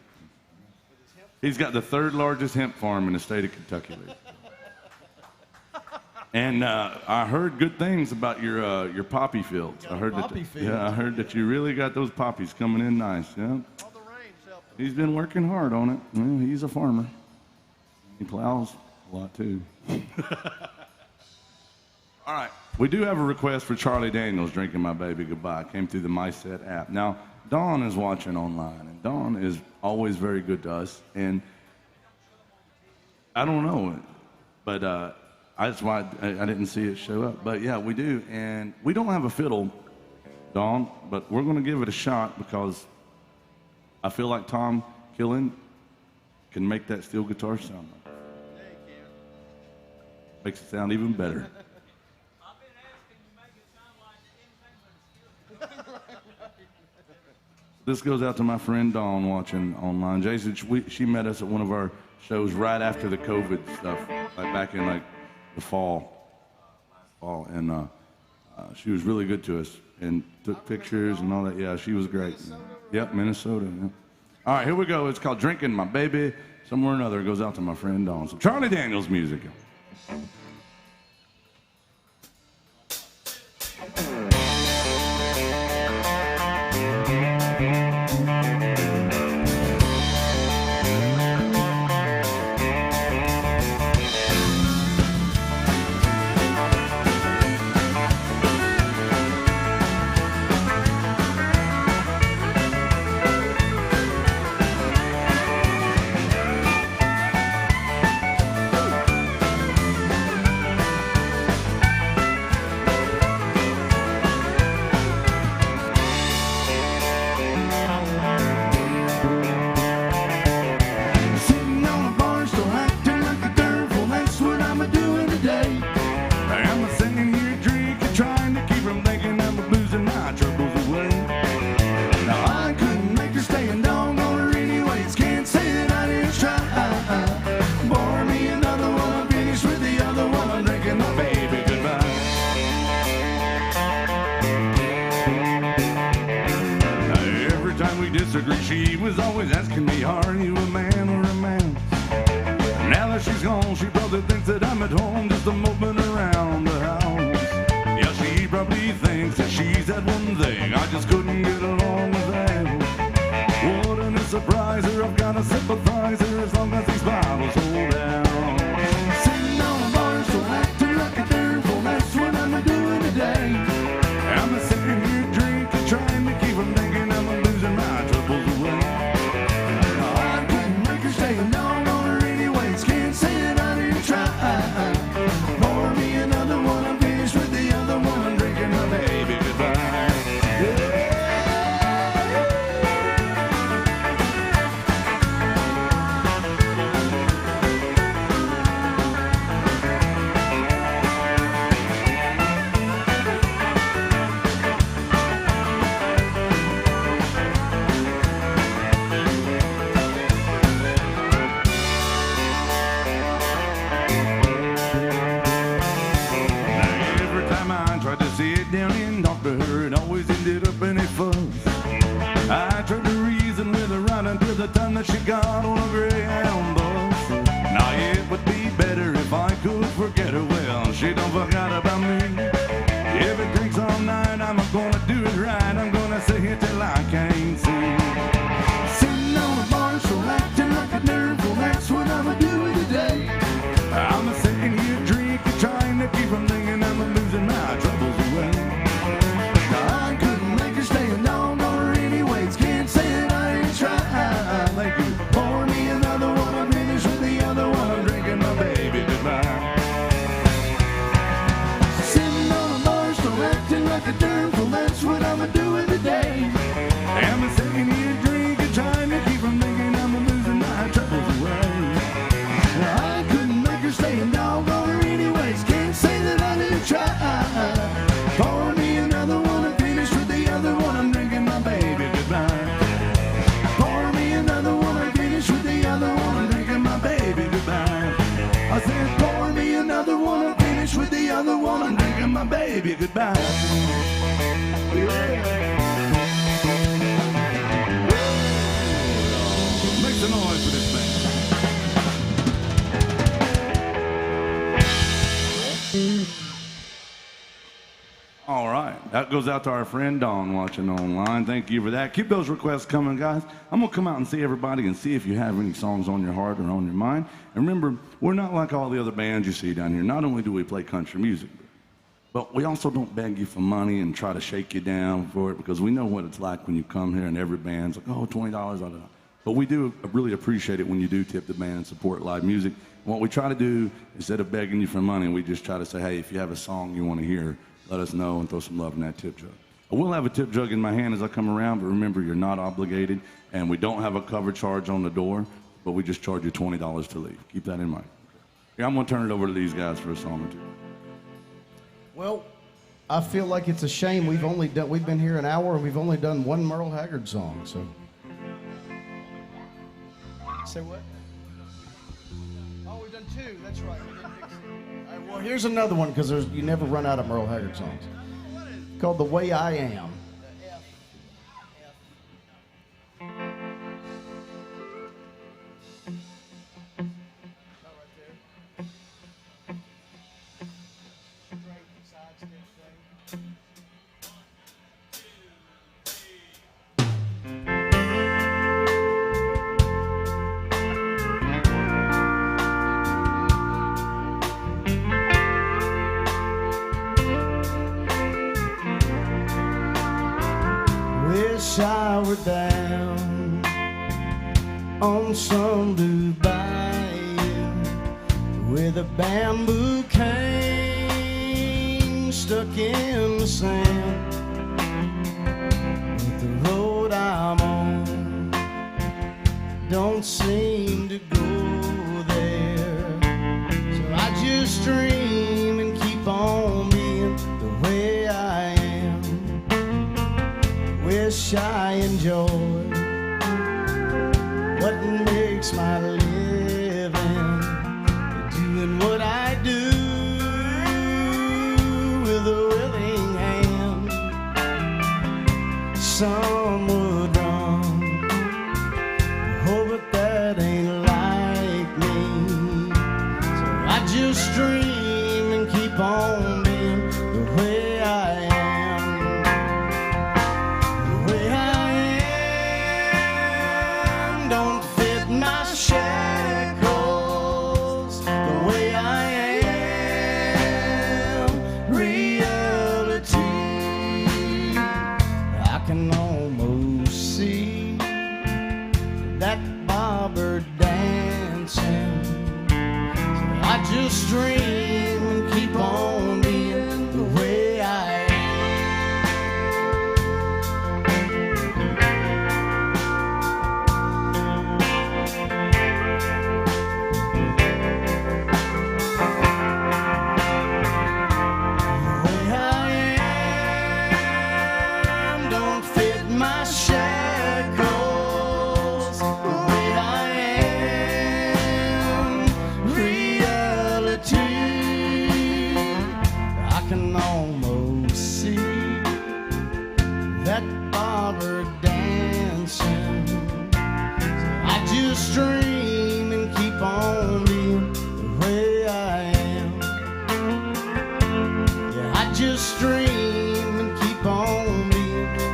Speaker 1: He's got the third largest hemp farm in the state of Kentucky. And I heard good things about your poppy fields. I heard
Speaker 4: Poppy
Speaker 1: that.
Speaker 4: fields.
Speaker 1: Yeah, I heard that you really got those poppies coming in nice. Yeah,
Speaker 3: All the rain's helping.
Speaker 1: he's been working hard on it. Well, he's a farmer. He plows a lot too. All right, we do have a request for Charlie Daniels, "Drinking My Baby Goodbye." Came through the MySet app. Now, Dawn is watching online, and Dawn is always very good to us. And I don't know, but that's why I didn't see it show up. But yeah, we do, and we don't have a fiddle, Dawn, but we're going to give it a shot because I feel like Tom Killen can make that steel guitar sound. Makes it sound even better. This goes out to my friend Dawn watching online. Jason, she met us at one of our shows right after the COVID stuff, like back in like the fall, and she was really good to us and took pictures and all that. Yeah, she was great. Yep, Minnesota. Yeah. All right, here we go. It's called "Drinking My Baby." Somewhere or another, it goes out to my friend Dawn. So Charlie Daniels music. Sitting on a bar stool, acting like a girl. Well, that's what I'm doing today. I'm sitting here drinking, trying to keep from thinking I'm losing my troubles away. Now I couldn't make her stay and doggone her anyways. Can't say that I didn't try. Pour me another one, finish with the other one. I'm drinking my baby goodbye. Every time we disagree, she was always asking me, "Are you a man or a man?" Now that she's gone, she probably thinks that I'm at home just a moping around the house. Yeah, she probably thinks that she's that one thing I just couldn't get along with that. Wouldn't it surprise her? I've got a sympathizer as long as these Bibles hold down. Sitting on a bar stool, acting like a devil, that's what I'm doing today. I'm sitting here drinking, trying to keep from thinking I'm losing my troubles alright, I'm gonna say it till I can't see. Sitting on a bar stool, acting like a nerd, well, that's what I'ma do today. I'm sitting here drinking, trying to keep from thinking I'm losing my troubles away. I couldn't make her stay a dog on her anyways. Can't say that I ain't tried. Thank you. Pour me another one. I'm finished with the other one. I'm drinking my baby goodbye. Sitting on a bar stool, acting like a dirt fool. That's what I'm doing today. I'm sitting here drinking, trying to keep from thinking I'm losing my troubles away. I couldn't make her stay a dog on her anyways. Can't say that I didn't try. Pour me another one. I'm finished with the other one. I'm drinking my baby goodbye. Pour me another one. I'm finished with the other one. I'm drinking my baby goodbye. I said, pour me another one. I'm finished with the other one. I'm drinking my baby goodbye. Yeah. Make some noise for this man. All right, that goes out to our friend Dawn watching online. Thank you for that. Keep those requests coming, guys. I'm going to come out and see everybody and see if you have any songs on your heart or on your mind. And remember, we're not like all the other bands you see down here. Not only do we play country music, but we also don't beg you for money and try to shake you down for it, because we know what it's like when you come here and every band's like, oh, $20, I don't know. But we do really appreciate it when you do tip the band and support live music. What we try to do, instead of begging you for money, we just try to say, hey, if you have a song you want to hear, let us know and throw some love in that tip jug. I will have a tip jug in my hand as I come around, but remember, you're not obligated, and we don't have a cover charge on the door, but we just charge you $20 to leave. Keep that in mind. Here, I'm going to turn it over to these guys for a song or two.
Speaker 4: Well, I feel like it's a shame we've been here an hour and we've only done one Merle Haggard song. So, say what? Oh, we've done two. That's right. We didn't fix it. All right, well, here's another one because you never run out of Merle Haggard songs. Called "The Way I Am." Wish I were down on some blue bayou with a bamboo cane stuck in the sand. But the road I'm on don't seem to go there, so I just dream and keep on being the way I am. Wish I enjoyed what makes my living, doing what I do with a willing hand. Some would run, oh, but that ain't like me. So I just dream and keep on being the way I am. Shackles, the way I am, reality. I can almost see that bobber dancing. So I just dream and keep on being the way I am. Dream and keep on being the way I am. Yeah, I just dream and keep on being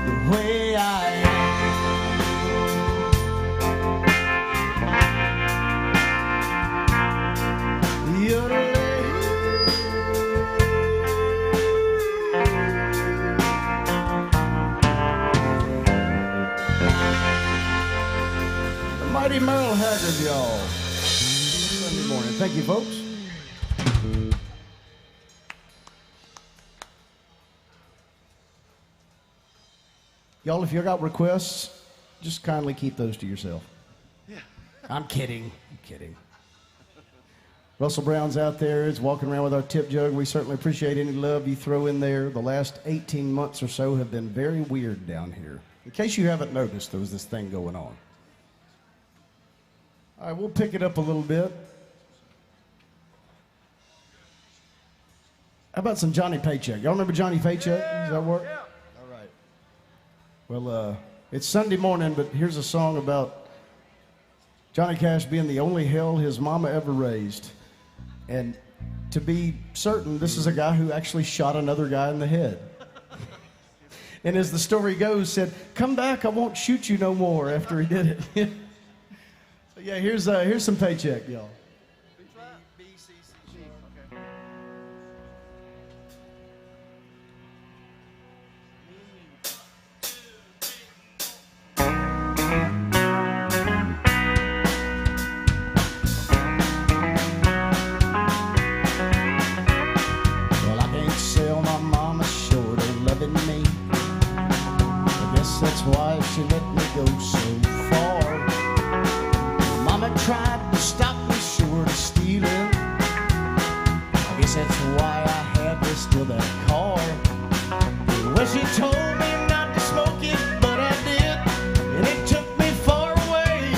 Speaker 4: Freddie Merle Haggard, y'all. Sunday morning. Thank you, folks. Y'all, if you got requests, just kindly keep those to yourself. Yeah. I'm kidding. I'm kidding. Russell Brown's out there. Is walking around with our tip jug. We certainly appreciate any love you throw in there. The last 18 months or so have been very weird down here. In case you haven't noticed, there was this thing going on. All right, we'll pick it up a little bit. How about some Johnny Paycheck? Y'all remember Johnny Paycheck? Does that work? Yeah. All right. Well, it's Sunday morning, but here's a song about Johnny Cash being the only hell his mama ever raised. And to be certain, this is a guy who actually shot another guy in the head. And as the story goes, said, "Come back, I won't shoot you no more," after he did it. So yeah, here's some Paycheck, y'all.
Speaker 2: B flat, B, C, C, G. Okay.
Speaker 4: Well, I can't sell my mama short of loving me. I guess that's why she let me go so far. Mama tried to stop me short of stealing. I guess that's why I had to steal that car. Well, she told me not to smoke it, but I did, and it took me far away.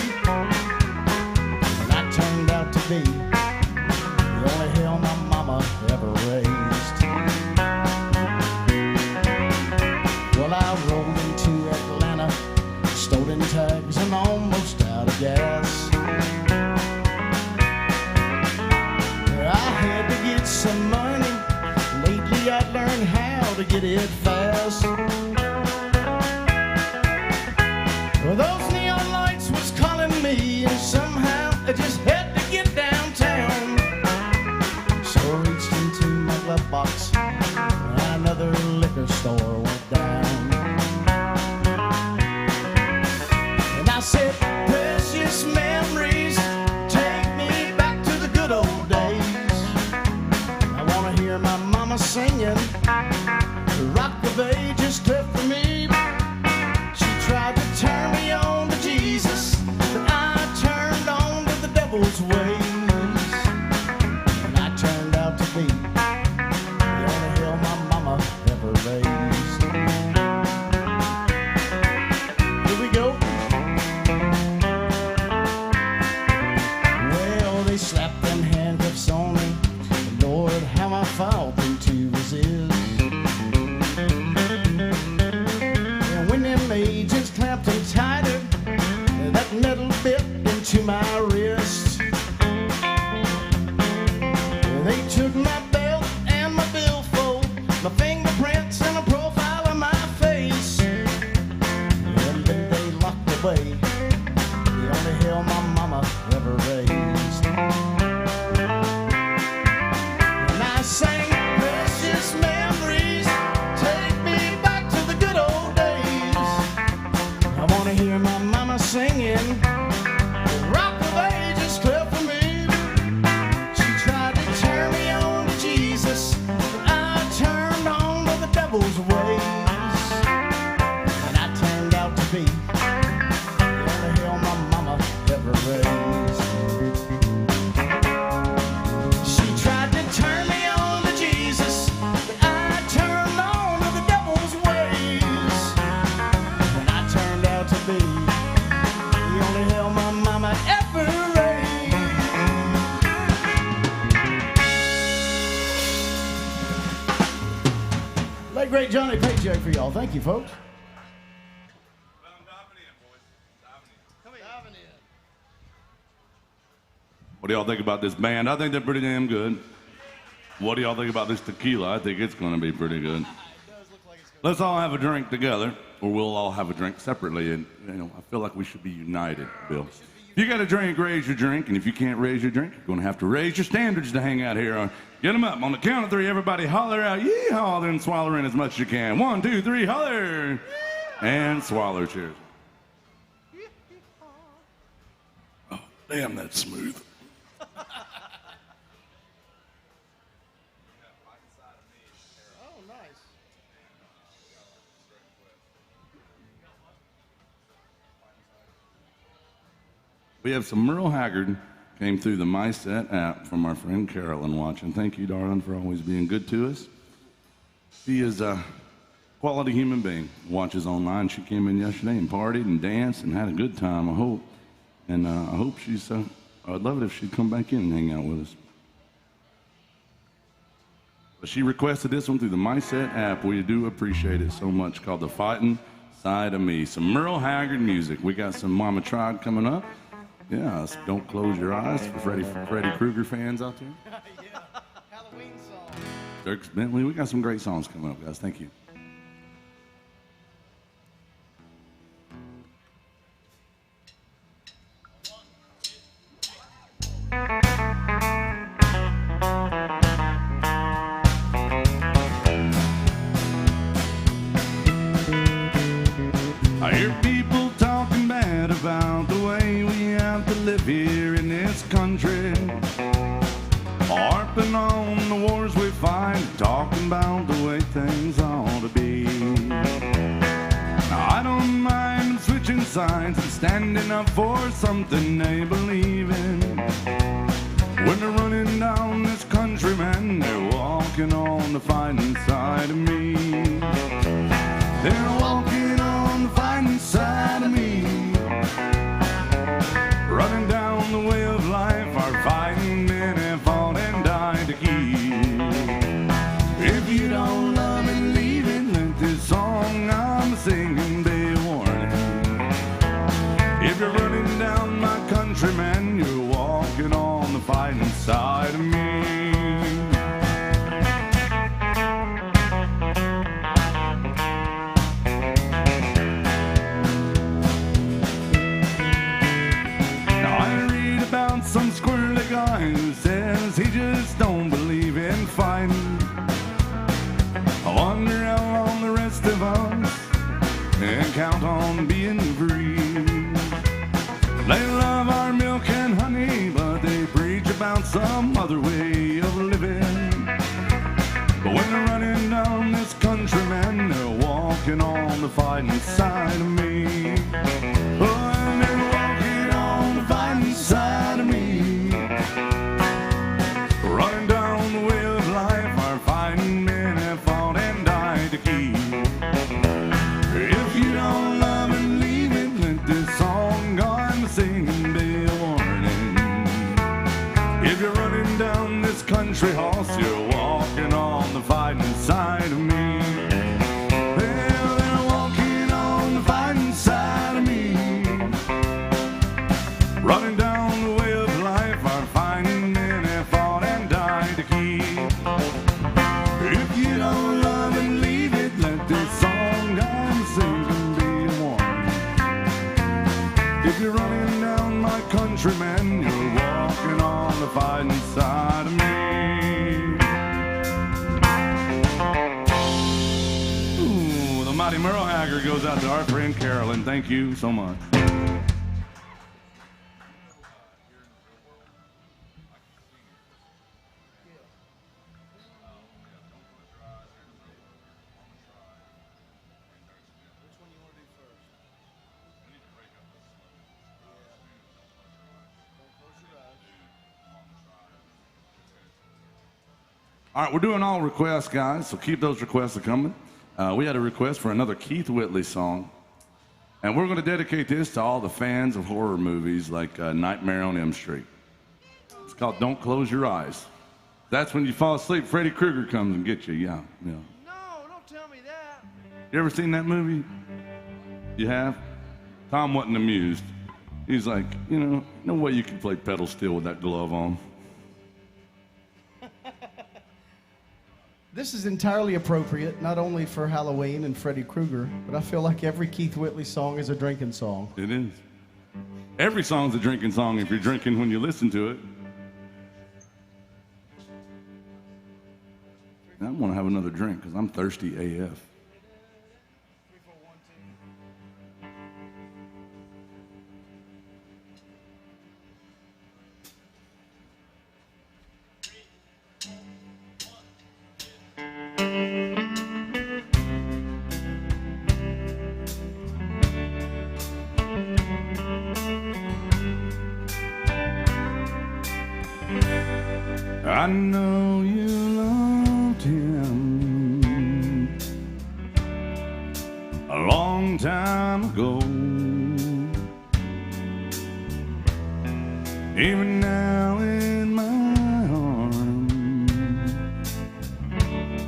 Speaker 4: And I turned out to be the only hell my mama ever raised. Well, I rolled into Atlanta, stolen tags and almost out of gas. I had to get some money. Lately I learned how to get it fast. Well, those neon lights was calling me, and somehow I just had to get downtown. So I reached into my glove box, and another liquor store went down. And I said, "Precious memories, take me back to the good old days. I want to hear my mama singing, the Rock of Ages cleft for me. She tried to turn me on to Jesus, but I turned on to the devil's ways. And I turned out to be the only hell my mama ever raised." Here we go. Well, they slapped them handcuffs on me. Lord, how I fought them to resist. And when them agents clamped them tighter, that metal bit into my wrist. They took my belt and my billfold, my fingerprints and a profile of my face. And then they locked away the only hell my mama ever raised. And I sang, "Precious memories, take me back to the good old days. I want to hear my mama singing, the Rock of Ages cleft for me. She tried to turn me on to Jesus, but I turned on to the devil's ways. And I turned out to be the only hell my mama ever raised. She tried to turn me on to Jesus, but I turned on to the devil's ways. And I turned out to be the only hell my mama ever raised." Late great Johnny Paycheck for y'all. Thank you, folks.
Speaker 1: What do y'all think about this band? I think they're pretty damn good. What do y'all think about this tequila? I think it's going to be pretty good. Let's all have a drink together, or we'll all have a drink separately. And I feel like we should be united, Bill. If you got a drink, raise your drink. And if you can't raise your drink, you're going to have to raise your standards to hang out here. Get them up. On the count of three, everybody holler out, "Yeehaw!" Then swallow in as much as you can. 1, 2, 3, holler! And swallow. Cheers. Damn, that's smooth.
Speaker 2: Oh, nice.
Speaker 1: We have some Merle Haggard came through the MySet app from our friend Carolyn watching. Thank you, darling, for always being good to us. She is a quality human being. Watches online. She came in yesterday and partied and danced and had a good time, I hope. And I hope she's, I'd love it if she'd come back in and hang out with us. But she requested this one through the MySet app. We do appreciate it so much, called The Fighting Side of Me. Some Merle Haggard music. We got some Mama Tried coming up. Yeah, Don't Close Your Eyes for Freddy Krueger fans out there.
Speaker 2: Yeah. Halloween song.
Speaker 1: Dirk Bentley. We got some great songs coming up, guys. Thank you. I hear people talking bad about the way we have to live here in this country, harping on the wars we fight, talking about the way things ought to be. Now, I don't mind them switching sides and standing up for something they believe in. When they're running down this country, man, they're walking on the fighting side of me. They're walking on the fighting side of me. Running down the way of life, our fighting men have fought and died to keep. If you don't love it, leave it. Let this song I'm singing be a warning. If you're running down my country, man, you're walking on the fighting side of me. Some squirrely guy who says he just don't believe in fighting. I wonder how long the rest of us can count on being free. They love our milk and honey, but they preach about some other way of living. But when they're running down this country, man, they're walking on the fighting side of me. Oh, and they're walking on the fighting side of me. Running down the way of life, our fighting men have fought and died to keep. If you don't love it, leave it. Let this song I'm singing be a warning. If you're running down this country horse, you're walking on the fighting side of me. Well, they're walking on the fighting side of me. Running down the way of life, our fighting men have fought and died to keep. If you don't love it, leave it. Let this song I'm singing be a warning. If you're running down my country, man, you're walking on the fighting side of me. Ooh, the mighty Merle Haggard goes out to our friend Carolyn. Thank you so much. All right, we're doing all requests, guys, so keep those requests coming. We had a request for another Keith Whitley song, and we're going to dedicate this to all the fans of horror movies like Nightmare on Elm Street. It's called Don't Close Your Eyes. That's when you fall asleep, Freddy Krueger comes and gets you, yeah.
Speaker 2: No, don't tell me that.
Speaker 1: You ever seen that movie? You have? Tom wasn't amused. He's like, no way you can play pedal steel with that glove on.
Speaker 4: This is entirely appropriate, not only for Halloween and Freddy Krueger, but I feel like every Keith Whitley song is a drinking song.
Speaker 1: It is. Every song's a drinking song if you're drinking when you listen to it. I want to have another drink because I'm thirsty AF. I know you loved him a long time ago. Even now in my arms,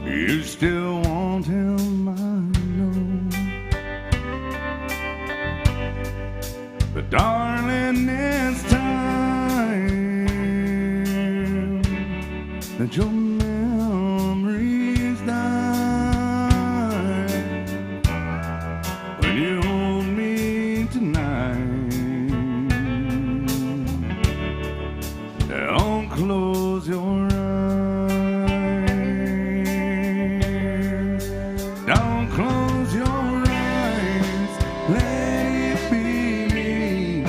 Speaker 1: you still want him, I know. But darling, it's time that your memories die. When you hold me tonight, don't close your eyes. Don't close your eyes. Let it be me.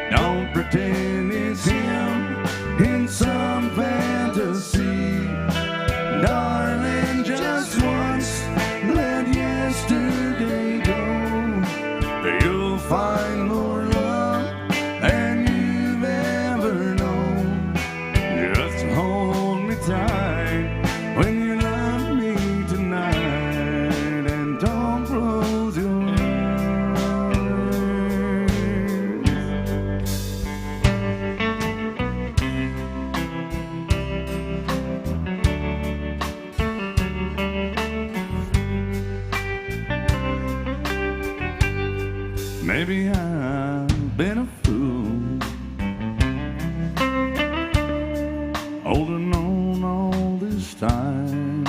Speaker 1: Don't pretend it's him in some fantasy. Darling, just once, let yesterday go. You'll find more love than you've ever known. Just hold me tight when you love me tonight, and don't close your eyes. Maybe I've been a fool, holding on all this time,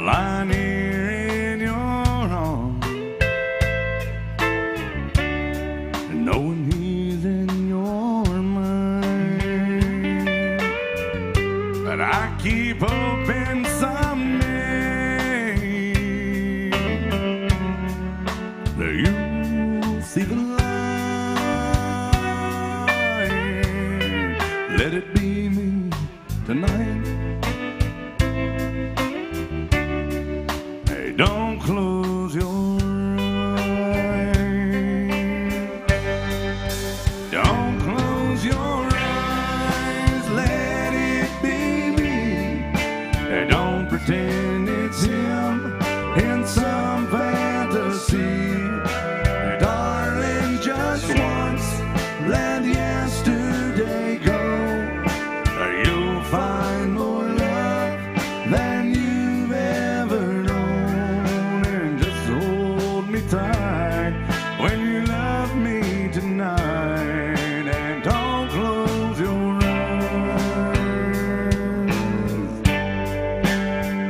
Speaker 1: lying here in your arms, and knowing he's in your mind. But I keep hoping someday that you'll see the light. Let it be me tonight. Hey, don't close your eyes. Don't close your eyes. Let it be me. Hey, don't pretend it's him in some fantasy. Hey, darling, just once, let yesterday go. You'll find more love than you've ever known. And just hold me tight when you love me tonight, and don't close your eyes.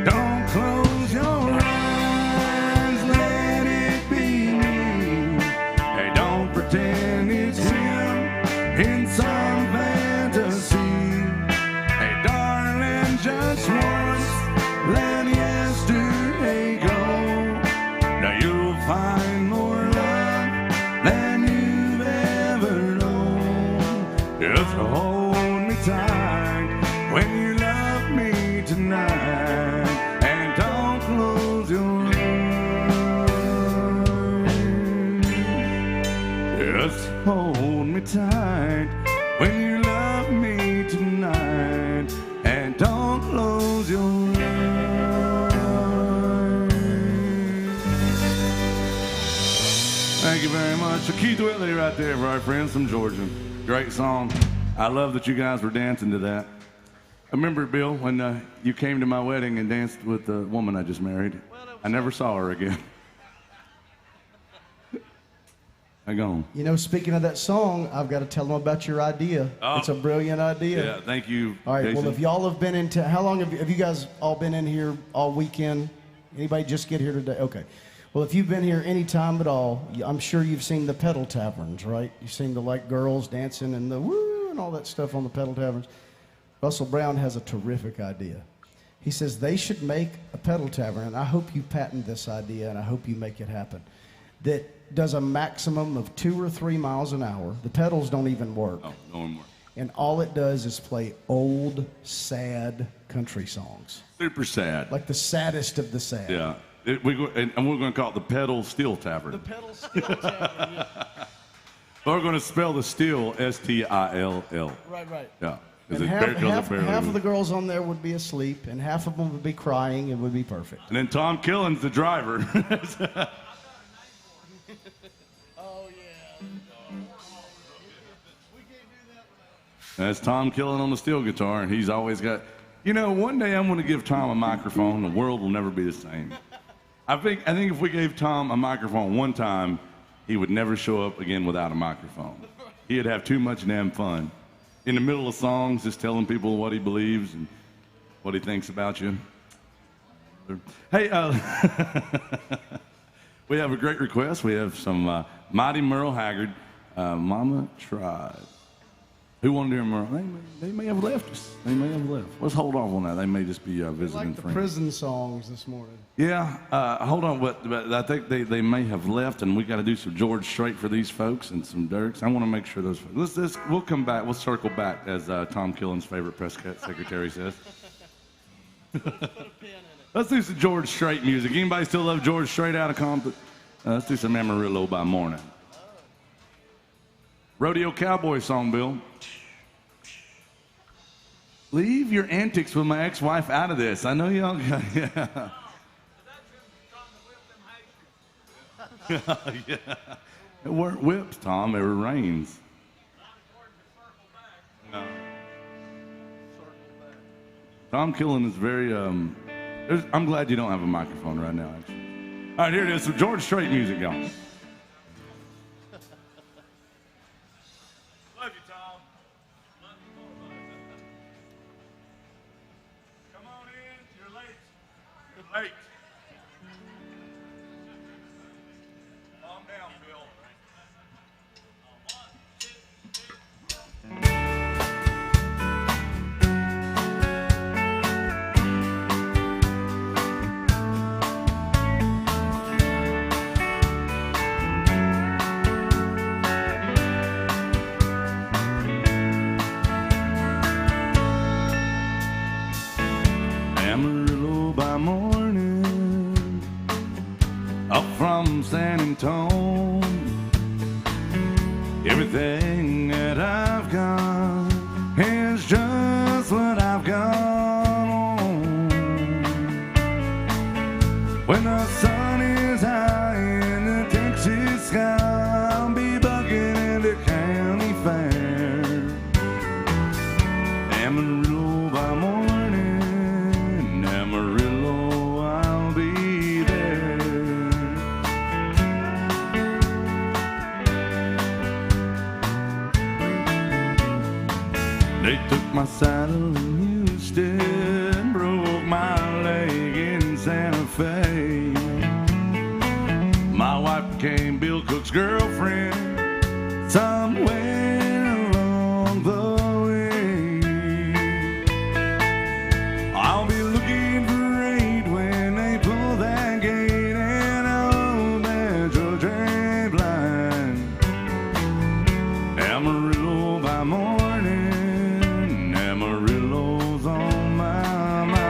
Speaker 1: Don't close your eyes. Let it be me. Hey, don't pretend it's him in some fantasy. Hey, darling, just once, let yesterday go. Now you'll find more love than you've ever known. Just hold me tight when you love me tonight, and don't close your eyes. Just hold me tight when you love me tonight, and don't close your eyes. Thank you very much. So Keith Whitley right there for our friends from Georgia. Great song. I love that you guys were dancing to that. I remember, Bill, when you came to my wedding and danced with the woman I just married. I never saw her again. Hang on.
Speaker 4: You know, speaking of that song, I've got to tell them about your idea.
Speaker 1: Oh.
Speaker 4: It's a brilliant idea.
Speaker 1: Yeah, thank you,
Speaker 4: All right,
Speaker 1: Jason.
Speaker 4: well, if y'all have been into, how long have you guys all been in here all weekend? Anybody just get here today? Okay. Well, if you've been here any time at all, I'm sure you've seen the pedal taverns, right? You've seen the girls dancing and the woo and all that stuff on the pedal taverns. Russell Brown has a terrific idea. He says they should make a pedal tavern, and I hope you patent this idea, and I hope you make it happen, that does a maximum of 2 or 3 miles an hour. The pedals don't even work.
Speaker 1: Oh, no more.
Speaker 4: And all it does is play old, sad country songs.
Speaker 1: Super sad.
Speaker 4: Like the saddest of the sad.
Speaker 1: Yeah. And we're going to call it the Pedal Steel Tavern.
Speaker 3: The pedal steel tavern, yeah.
Speaker 1: We're going to spell the still S-T-I-L-L.
Speaker 4: Right.
Speaker 1: Yeah.
Speaker 4: And half of the girls on there would be asleep, and half of them would be crying. It would be perfect.
Speaker 1: And then Tom Killen's the driver. That's Tom Killen on the steel guitar, and he's always got. You know, one day I'm going to give Tom a microphone. The world will never be the same. I think if we gave Tom a microphone one time, he would never show up again without a microphone. He'd have too much damn fun. In the middle of songs, just telling people what he believes and what he thinks about you. Hey, we have a great request. We have some Mighty Merle Haggard, Mama Tried. Who wanted to hear Merle? They may have left us. They may have left. Let's hold off on that. They may just be visiting
Speaker 4: Like the
Speaker 1: friends.
Speaker 4: prison songs this morning.
Speaker 1: Yeah, hold on, but I think they may have left, and we got to do some George Strait for these folks and some Dirks. I want to make sure those folks. We'll come back. We'll circle back, as Tom Killen's favorite press secretary says. Let's do some George Strait music. Anybody still love George Strait out of Compton? Let's do some Amarillo by Morning. Rodeo Cowboy song, Bill. Leave your antics with my ex-wife out of this. I know y'all got, yeah. Yeah. It weren't whips, Tom. They were reins. No. Tom Killen is very, I'm glad you don't have a microphone right now, actually. All right, here it is. Some George Strait music, y'all. Love you, Tom. Love you. Come on in. You're late. You're late. Calm down, Bill. Amarillo by morning, up from San Antonio. Everything that I've got is just what I've got on. When the sun is high in the Texas sky, I'll be bucking at the county fair. Amarillo by morning, Amarillo, I'll be there. They took my saddle in Houston, broke my leg in Santa Fe. My wife became Bill Cook's girlfriend somewhere along the way. I'll be looking for aid when they pull that gate, and I hope that George ain't blind. Amarillo by morning, Amarillo's on my mind.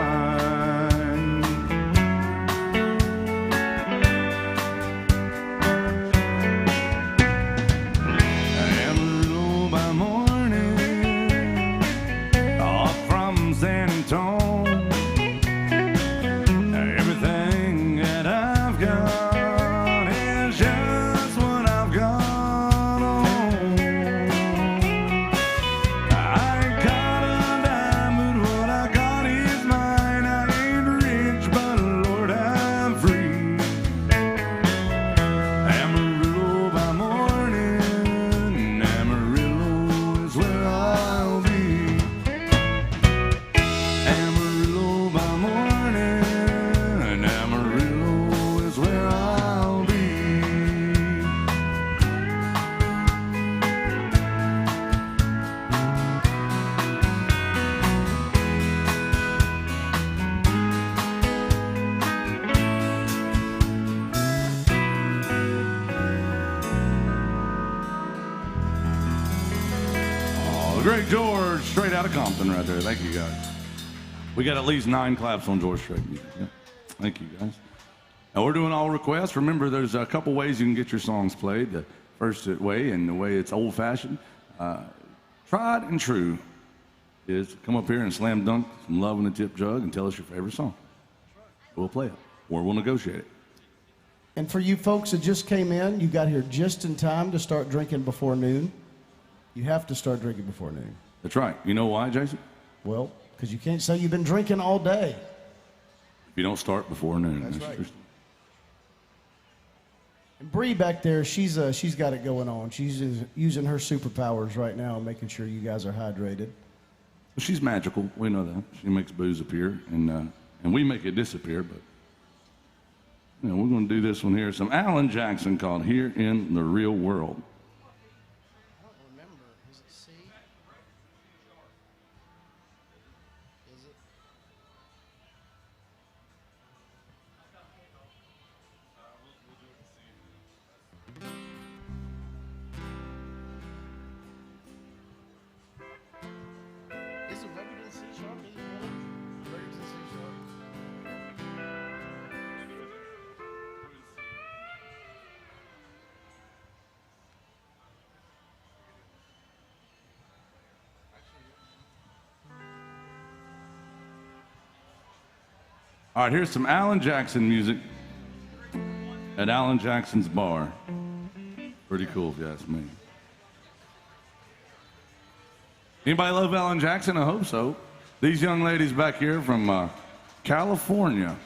Speaker 1: Amarillo by morning, off from San Antonio. Everything that I've got is just what I've got on. I ain't got a dime, but what I got is mine. I ain't rich, but Lord, I'm free. Amarillo by morning, Amarillo is where I'll be. Amarillo by morning, Amarillo is where I'll be. Oh, the great George, straight out of Compton right there. Thank you, guys. We got at least 9 claps on George Strait music. Yeah. Thank you, guys. Now, we're doing all requests. Remember, there's a couple ways you can get your songs played. The first way, and the way it's old-fashioned, tried and true, is to come up here and slam dunk some Love in a Tip Jug and tell us your favorite song. We'll play it, or we'll negotiate it.
Speaker 4: And for you folks that just came in, you got here just in time to start drinking before noon. You have to start drinking before noon.
Speaker 1: That's right. You know why, Jason?
Speaker 4: Well, because you can't say you've been drinking all day.
Speaker 1: If you don't start before noon.
Speaker 4: That's right.
Speaker 1: true.
Speaker 4: And Bree back there, she's got it going on. She's using her superpowers right now, making sure you guys are hydrated.
Speaker 1: She's magical. We know that. She makes booze appear, and we make it disappear. But you know, we're going to do this one here. Some Alan Jackson called "Here in the Real World."
Speaker 2: I don't remember. Is it C? Is it? Isn't Weber in C sharp? Isn't it? Weber's in C sharp.
Speaker 1: All right, here's some Alan Jackson music at Alan Jackson's bar. Pretty cool, if you ask me. Anybody love Alan Jackson? I hope so. These young ladies back here from California.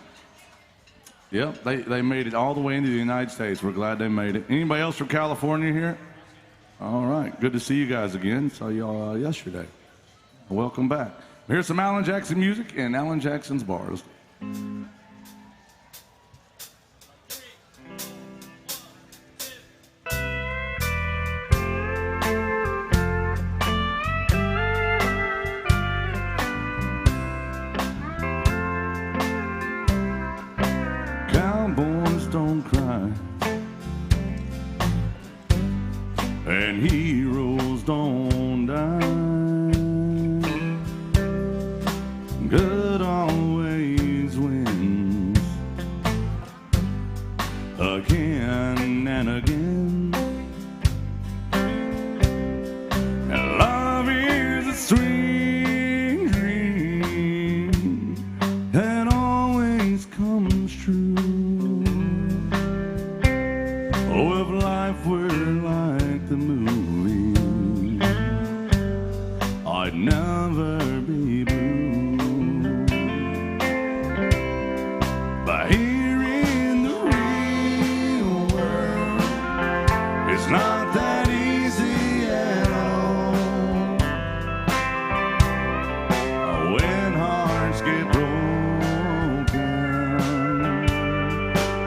Speaker 1: Yep, they made it all the way into the United States. We're glad they made it. Anybody else from California here? All right, good to see you guys again. Saw y'all yesterday. Welcome back. Here's some Alan Jackson music and Alan Jackson's bars. Cowboys don't cry, and heroes don't die. Good always wins, again and again. And love is a sweet dream that always comes true. Oh, if life were like the movie, I'd never be blue. But here in the real world, it's not that easy at all. When hearts get broken,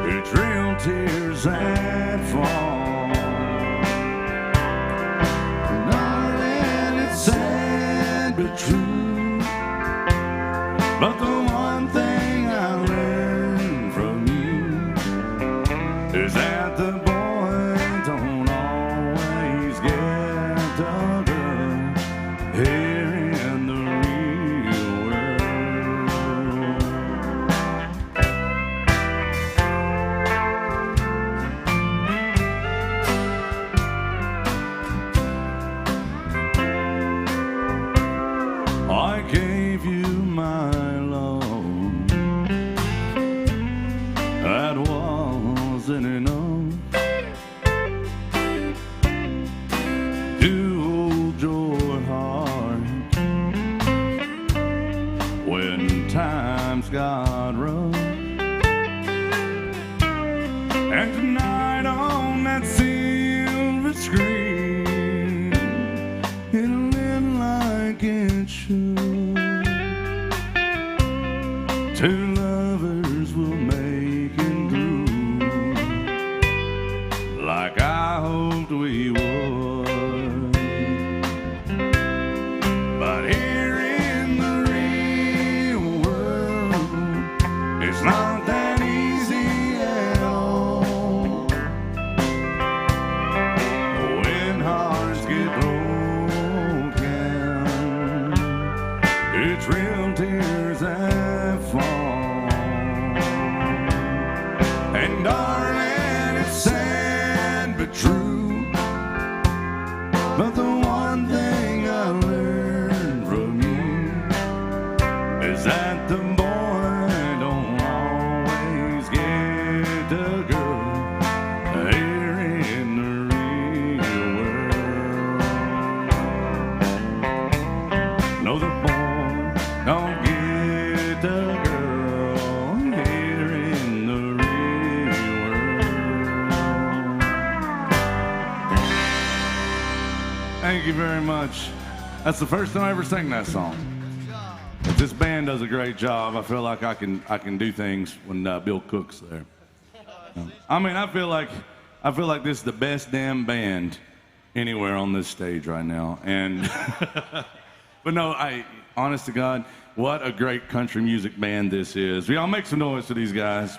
Speaker 1: it's real tears that fall. Darling, it's sad but true. But the one thing I learned from you is that the boy don't always get the girl here in the real world. I gave you my love, that wasn't enough to hold your heart when times got rough. And tonight on that silver screen, it'll end like it should. Two lovers will make it through, like I hoped we would. But here in the real world, it's not that easy at all. When hearts get broken, it's real tears that fall. And darling, it's sad but true. you very much. That's the first time I ever sang that song. But this band does a great job. I feel like I can do things when Bill Cook's there. I mean, I feel like this is the best damn band anywhere on this stage right now. And but no, honest to God, what a great country music band this is. Y'all make some noise for these guys.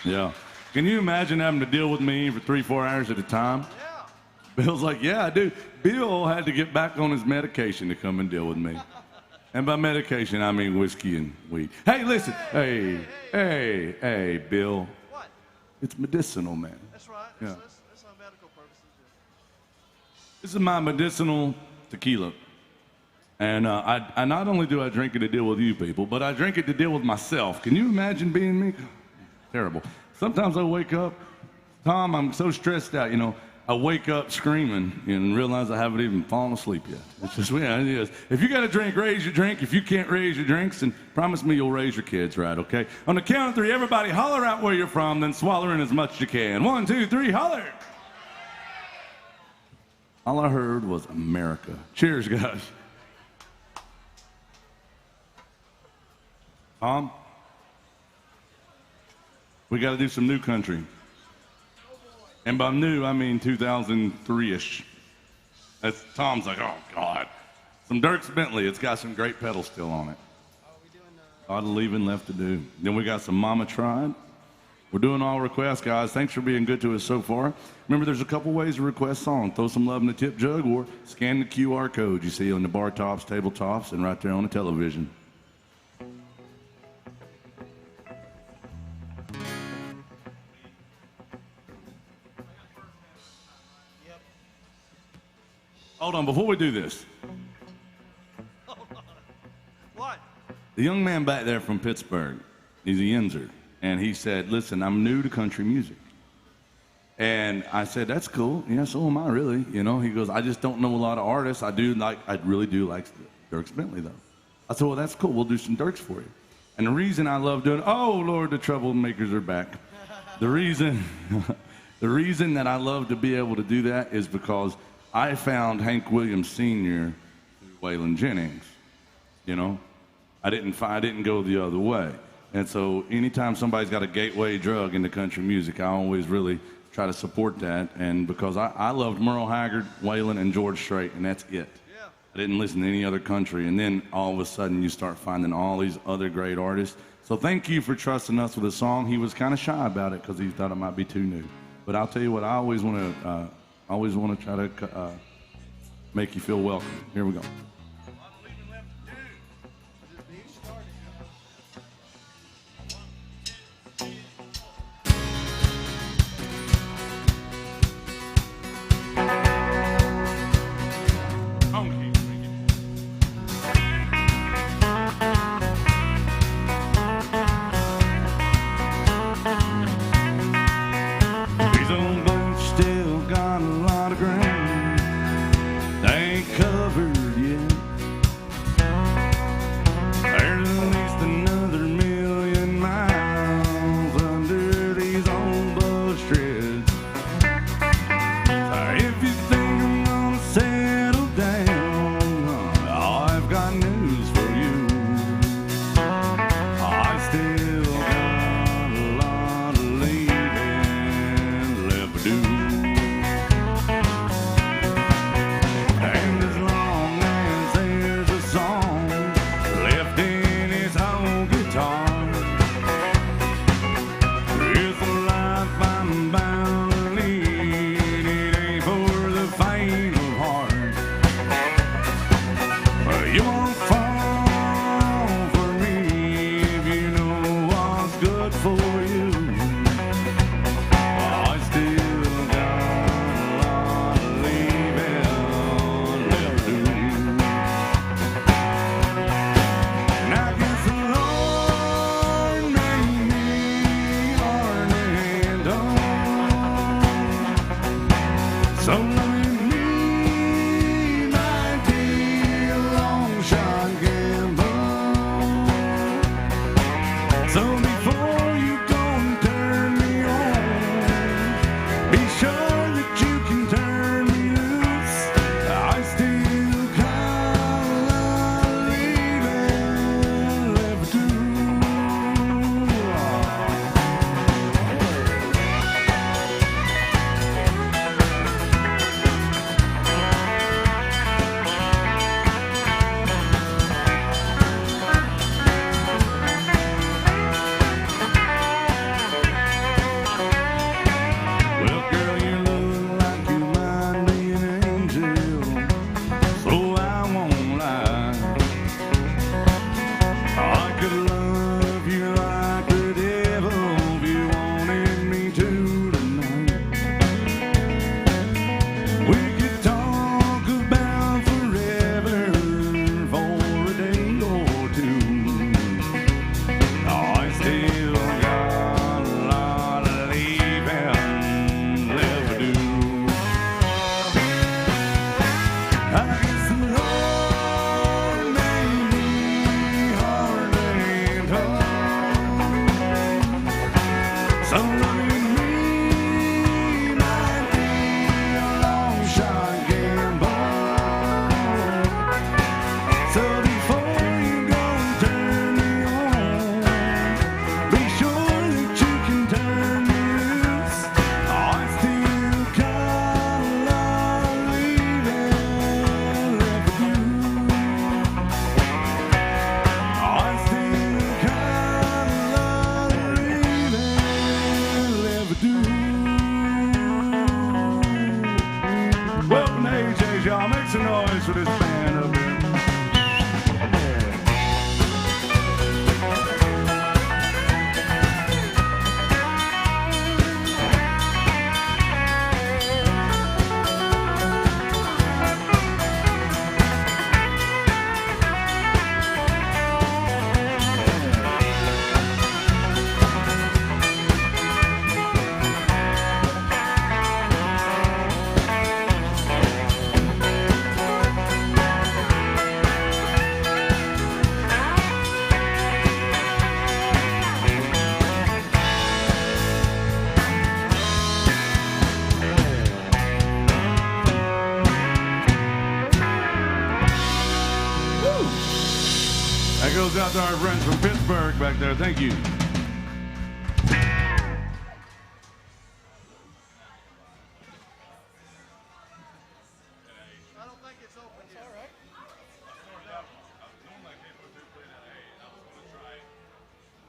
Speaker 1: Yeah. Can you imagine having to deal with me for 3-4 hours at a time? Yeah. Bill's like, yeah, I do. Bill had to get back on his medication to come and deal with me. And by medication, I mean whiskey and weed. Hey, listen. Hey, Bill.
Speaker 3: What?
Speaker 1: It's medicinal, man.
Speaker 3: That's right.
Speaker 1: Yeah.
Speaker 3: That's on medical purposes.
Speaker 1: This is my medicinal tequila. And I not only do I drink it to deal with you people, but I drink it to deal with myself. Can you imagine being me? Terrible. Sometimes I wake up, Tom, I'm so stressed out, you know. I wake up screaming and realize I haven't even fallen asleep yet. It's just, yeah, it is. If you got a drink, raise your drink. If you can't raise your drinks, then promise me you'll raise your kids, right, okay? On the count of 3, everybody holler out where you're from, then swallow in as much as you can. 1, 2, 3, holler. All I heard was America. Cheers, guys. Tom, we got to do some new country. And by new, I mean 2003-ish. That's Tom's like, oh, God. Some Dierks Bentley. It's got some great pedals still on it. A lot of leaving left to do. Then we got some Mama Tried. We're doing all requests, guys. Thanks for being good to us so far. Remember, there's a couple ways to request songs. Throw some love in the tip jug or scan the QR code you see on the bar tops, tabletops, and right there on the television. Hold on, before we do this.
Speaker 3: What?
Speaker 1: The young man back there from Pittsburgh, he's a Yinzer, and he said, listen, I'm new to country music. And I said, that's cool. Yeah, so am I, really. You know, he goes, I just don't know a lot of artists. I really do like Dierks Bentley, though. I said, well, that's cool. We'll do some Dierks for you. And the reason I love doing, oh, Lord, the troublemakers are back. The reason that I love to be able to do that is because I found Hank Williams Sr. through Waylon Jennings. You know, I didn't go the other way. And so anytime somebody's got a gateway drug into country music, I always really try to support that. And because I loved Merle Haggard, Waylon, and George Strait, and that's it. Yeah. I didn't listen to any other country. And then all of a sudden you start finding all these other great artists. So thank you for trusting us with a song. He was kind of shy about it because he thought it might be too new. But I'll tell you what, I always want to try to make you feel welcome. Here we go.
Speaker 5: Be sure that you can turn me loose. I still
Speaker 1: y'all. Make some noise for this band up here. That goes out to our friends from Pittsburgh back there. Thank you.
Speaker 2: I don't think it's open yet. All right.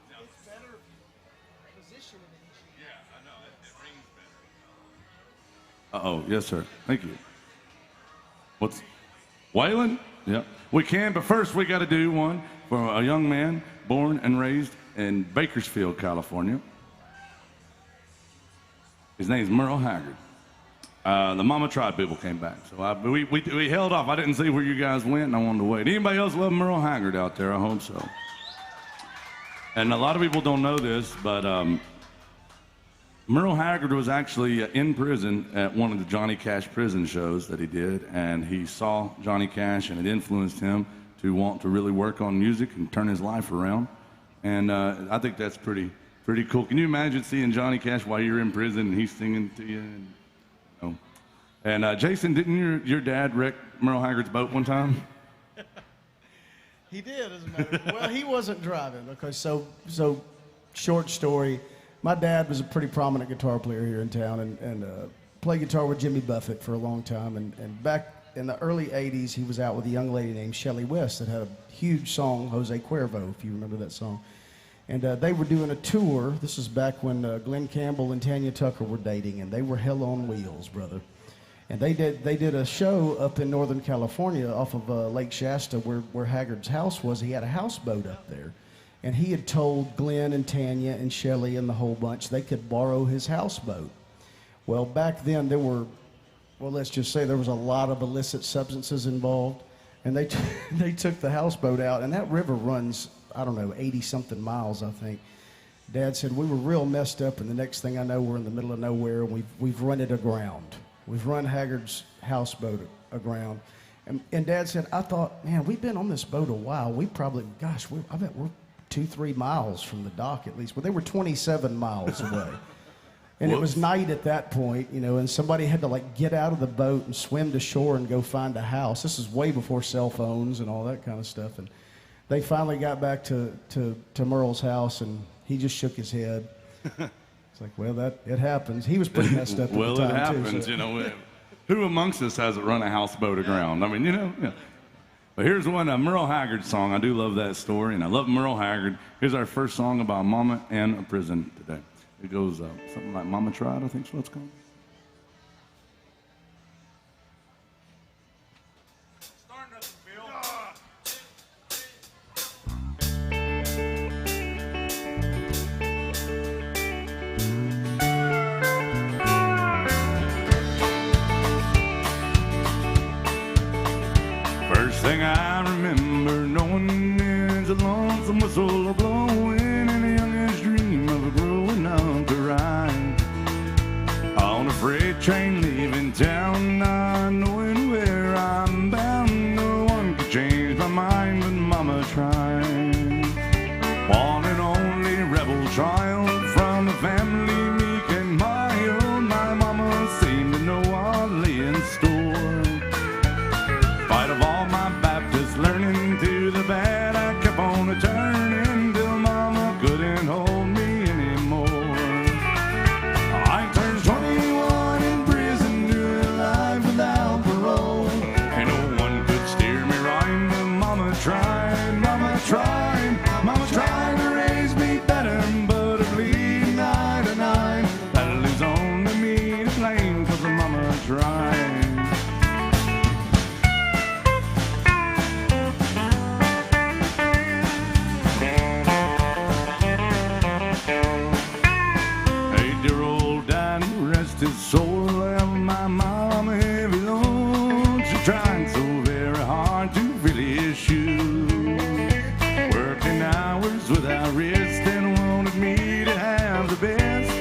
Speaker 2: It's better positioned in each.
Speaker 1: Yeah, I know. It rings better. Uh-oh. Yes, sir. Thank you. What's... Waylon? Yeah. We can, but first we got to do one for a young man born and raised in Bakersfield, California. His name's Merle Haggard. The Mama Tried people came back, so we held off. I didn't see where you guys went, and I wanted to wait. Anybody else love Merle Haggard out there? I hope so. And a lot of people don't know this, but Merle Haggard was actually in prison at one of the Johnny Cash prison shows that he did, and he saw Johnny Cash, and it influenced him to want to really work on music and turn his life around. And I think that's pretty cool. Can you imagine seeing Johnny Cash while you're in prison and he's singing to you? And Jason, didn't your dad wreck Merle Haggard's boat one time?
Speaker 4: He did, as a matter of fact. Well, he wasn't driving because so short story. My dad was a pretty prominent guitar player here in town and played guitar with Jimmy Buffett for a long time. And back in the early 80s, he was out with a young lady named Shelley West that had a huge song, Jose Cuervo, if you remember that song. And they were doing a tour. This is back when Glenn Campbell and Tanya Tucker were dating, and they were hell on wheels, brother. And they did a show up in Northern California off of Lake Shasta where Haggard's house was. He had a houseboat up there. And he had told Glenn and Tanya and Shelley and the whole bunch they could borrow his houseboat. Well, back then let's just say there was a lot of illicit substances involved. And they took the houseboat out, and that river runs, I don't know, 80-something miles, I think. Dad said, we were real messed up, and the next thing I know, we're in the middle of nowhere, and we've run it aground. We've run Haggard's houseboat aground. And Dad said, I thought, man, we've been on this boat a while. We probably, I bet we're 2-3 miles from the dock at least. But they were 27 miles away. And it was night at that point, and somebody had to get out of the boat and swim to shore and go find a house. This is way before cell phones and all that kind of stuff. And they finally got back to Merle's house, and he just shook his head. It's like, well, it happens. He was pretty messed up at the time,
Speaker 1: it happens,
Speaker 4: too. So.
Speaker 1: Who amongst us hasn't run a houseboat aground? I mean, Yeah. But here's one, a Merle Haggard song. I do love that story, and I love Merle Haggard. Here's our first song about Mama and a prison today. It goes something like Mama Tried, I think is what it's called. Starting up the bill. First thing I remember knowing is a lonesome whistle blowing in the youngest dream of a growing up to ride on a freight train leaving town, not knowing where I'm bound. No one could change my mind, but Mama tried. One and only rebel child from a family meek and mild. My mama seemed to know what lay in store. In spite of all my Baptist learning to the bad, I kept on a turning till Mama couldn't hold me anymore. I turned 21 in prison rest his soul. My mama heavy load. She tried so very hard to fill his shoes. Working hours without rest and wanted me to have the best.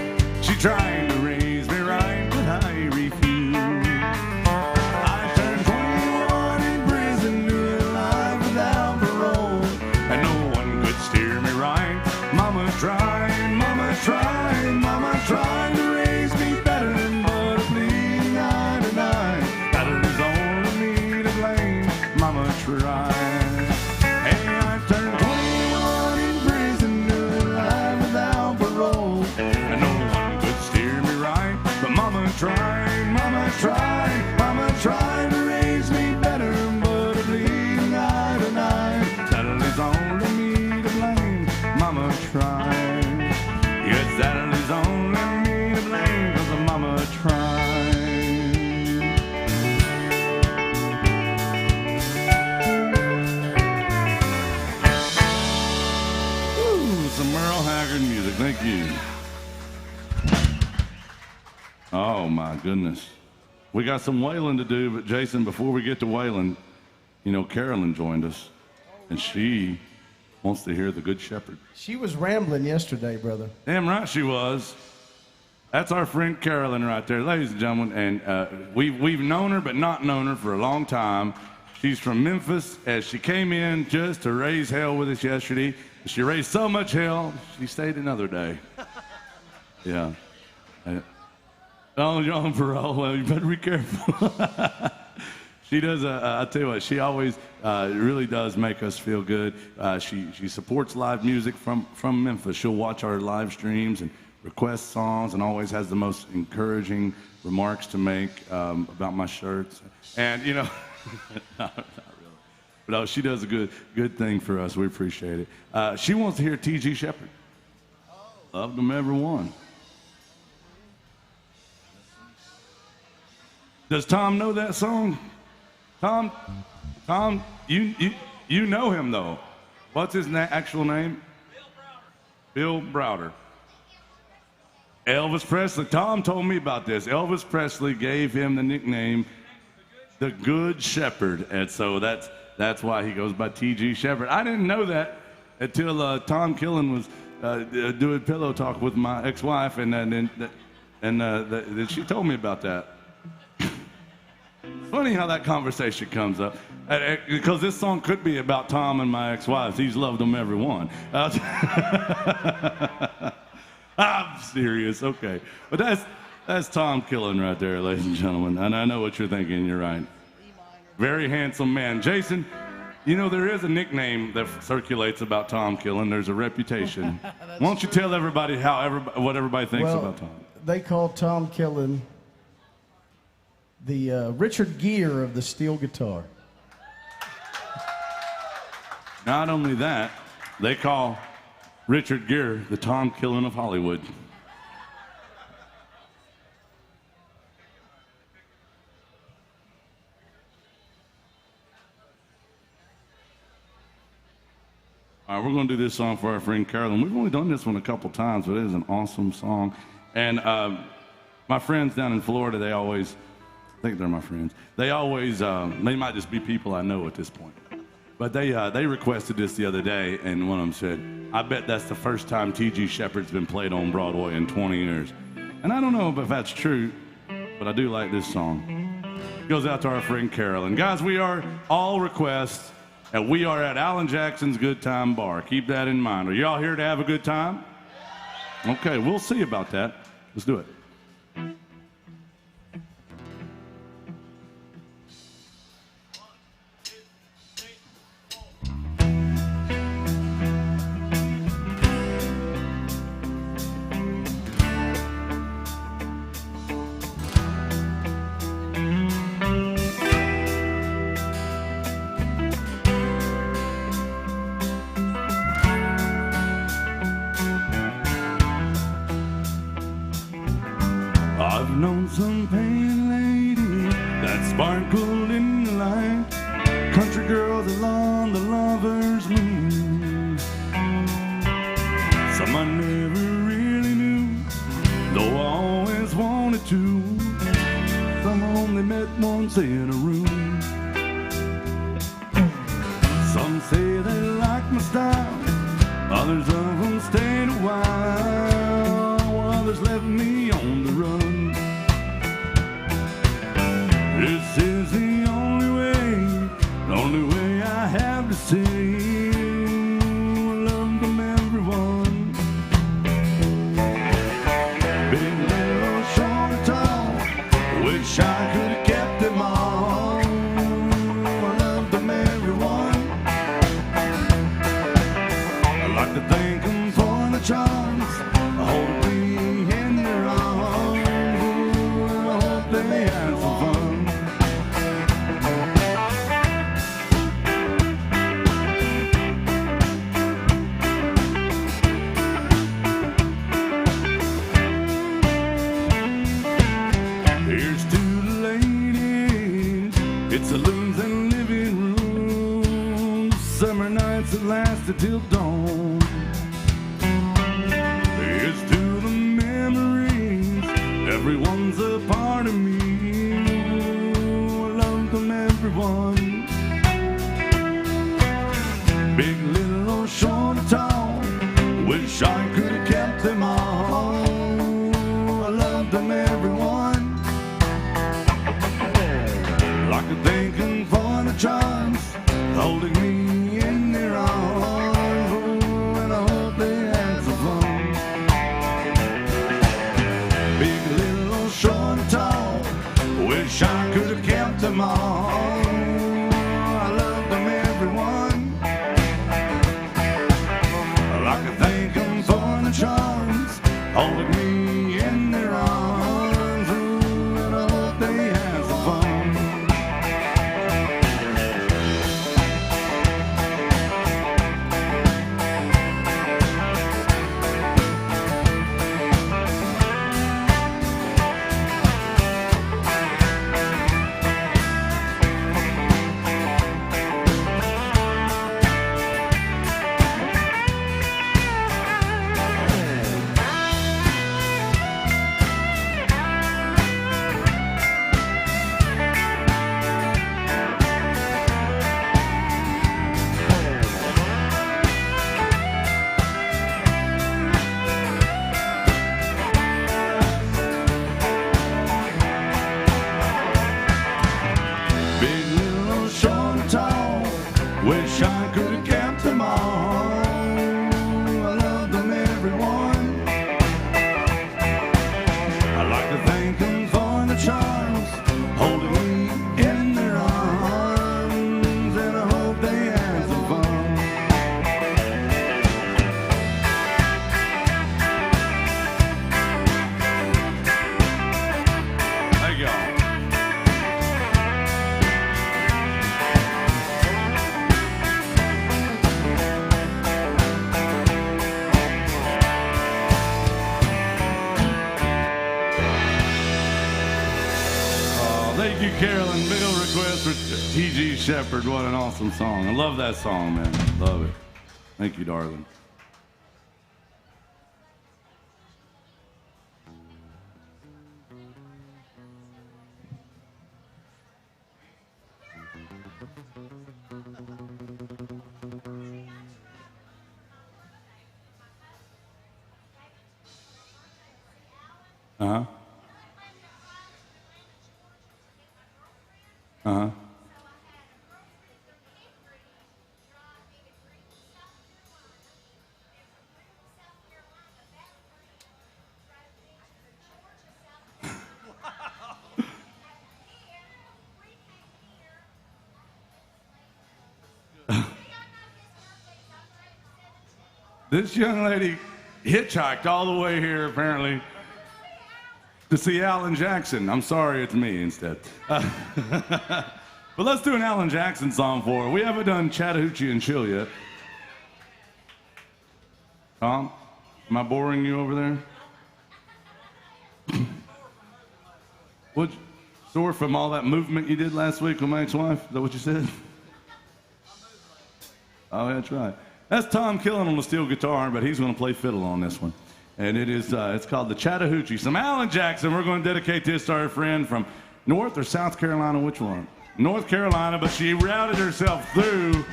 Speaker 1: She tried to raise me right, but I refused. I turned 21 in prison to a life without parole, and no one could steer me right. Mama tried, mama tried, mama tried to raise me better, but a bleeding eye tonight. That it is only me to blame. Mama tried. Hey, I turned 21 in prison to a life without parole, and no one could steer me right. But mama tried, mama tried, mama tried to raise me better, but a bleeding eye tonight. That it is only me to blame. Mama tried. Yes, that it is only me to blame, 'cause the mama tried. Ooh, some Merle Haggard music. Thank you. Oh my goodness. We got some wailing to do, but Jason, before we get to wailing, you know, Carolyn joined us, and she wants to hear the Good Shepherd.
Speaker 4: She was rambling yesterday, brother.
Speaker 1: Damn right she was. That's our friend Carolyn right there, ladies and gentlemen, and we've known her but not known her for a long time. She's from Memphis, as she came in just to raise hell with us yesterday. She raised so much hell, she stayed another day. Yeah. Oh, John Farrell, well, you better be careful. She does, I tell you what, she always really does make us feel good. She supports live music from Memphis. She'll watch our live streams and request songs, and always has the most encouraging remarks to make about my shirts. And, you know, not really. But no, she does a good thing for us. We appreciate it. She wants to hear T.G. Shepherd. Loved them every one. Does Tom know that song? Tom, you know him though. What's his actual name? Bill Browder. Elvis Presley. Tom told me about this. Elvis Presley gave him the nickname the Good Shepherd, and so that's why he goes by T.G. Shepherd. I didn't know that until Tom Killen was doing pillow talk with my ex-wife, and then she told me about that. Funny how that conversation comes up, because this song could be about Tom and my ex-wives. He's loved them every one. I'm serious, okay. But that's Tom Killen right there, ladies and gentlemen. And I know what you're thinking, you're right. Very handsome man. Jason, you know, there is a nickname that circulates about Tom Killen. There's a reputation. Why don't you tell everybody what everybody thinks about Tom?
Speaker 4: They call Tom Killen the Richard Gere of the steel guitar.
Speaker 1: Not only that, they call Richard Gere the Tom Killen of Hollywood. All right, we're going to do this song for our friend Carolyn. We've only done this one a couple times, but it is an awesome song. And my friends down in Florida, they always, I think they're my friends, they always, they might just be people I know at this point. But they requested this the other day, and one of them said, I bet that's the first time T.G. Shepherd's been played on Broadway in 20 years. And I don't know if that's true, but I do like this song. It goes out to our friend Carolyn. Guys, we are all requests, and we are at Alan Jackson's Good Time Bar. Keep that in mind. Are y'all here to have a good time? Okay, we'll see about that. Let's do it. I've known some painted lady that sparkled in the light, country girls along the lover's wing. Some I never really knew, though I always wanted two. Some only met once in a room. Some say they like my style, others of them stayed a while, while others left me on the run. This is the only way I have to say I love them everyone. Big, little, short, or tall, wish I could have kept them all. I love them everyone. I like to thank them for the charms, holding me in their arms. I hope they had some fun. Here's to the ladies, it's saloons and living rooms, summer nights that lasted till dawn. Here's to the memories, everyone's a part of me. I love them everyone. Big, little, or short, or tall, wish I could have kept them all. I love them everyone. Like to thank them for the charms, holding me in their arms. Oh, and I hope they had some fun. Big, little, or short, or tall, wish I could have kept them all. I love them everyone. I like to thank them for the charms, holding me in their arms. Oh, and I hope they had some fun. Big, little, or short, or tall, wish I could have kept them all. I love them everyone. I like to thank them for the charms, holding me in their arms, and I hope they had some fun. Thank y'all. Thank you, Carolyn. Big old request for T.G. Shepherd. What an awesome song. I love that song, man. Love it. Thank you, darling. Uh-huh. Uh-huh. This young lady hitchhiked all the way here, apparently, to see Alan Jackson. I'm sorry, it's me instead. But let's do an Alan Jackson song for her. We haven't done Chattahoochee and Chill yet. Tom, am I boring you over there? What, sore from all that movement you did last week with my ex-wife? Is that what you said? Oh, that's right. That's Tom Killen on the steel guitar, but he's going to play fiddle on this one. And it's called the Chattahoochee. Some Alan Jackson. We're going to dedicate this to our friend from North or South Carolina. Which one? North Carolina, but she routed herself through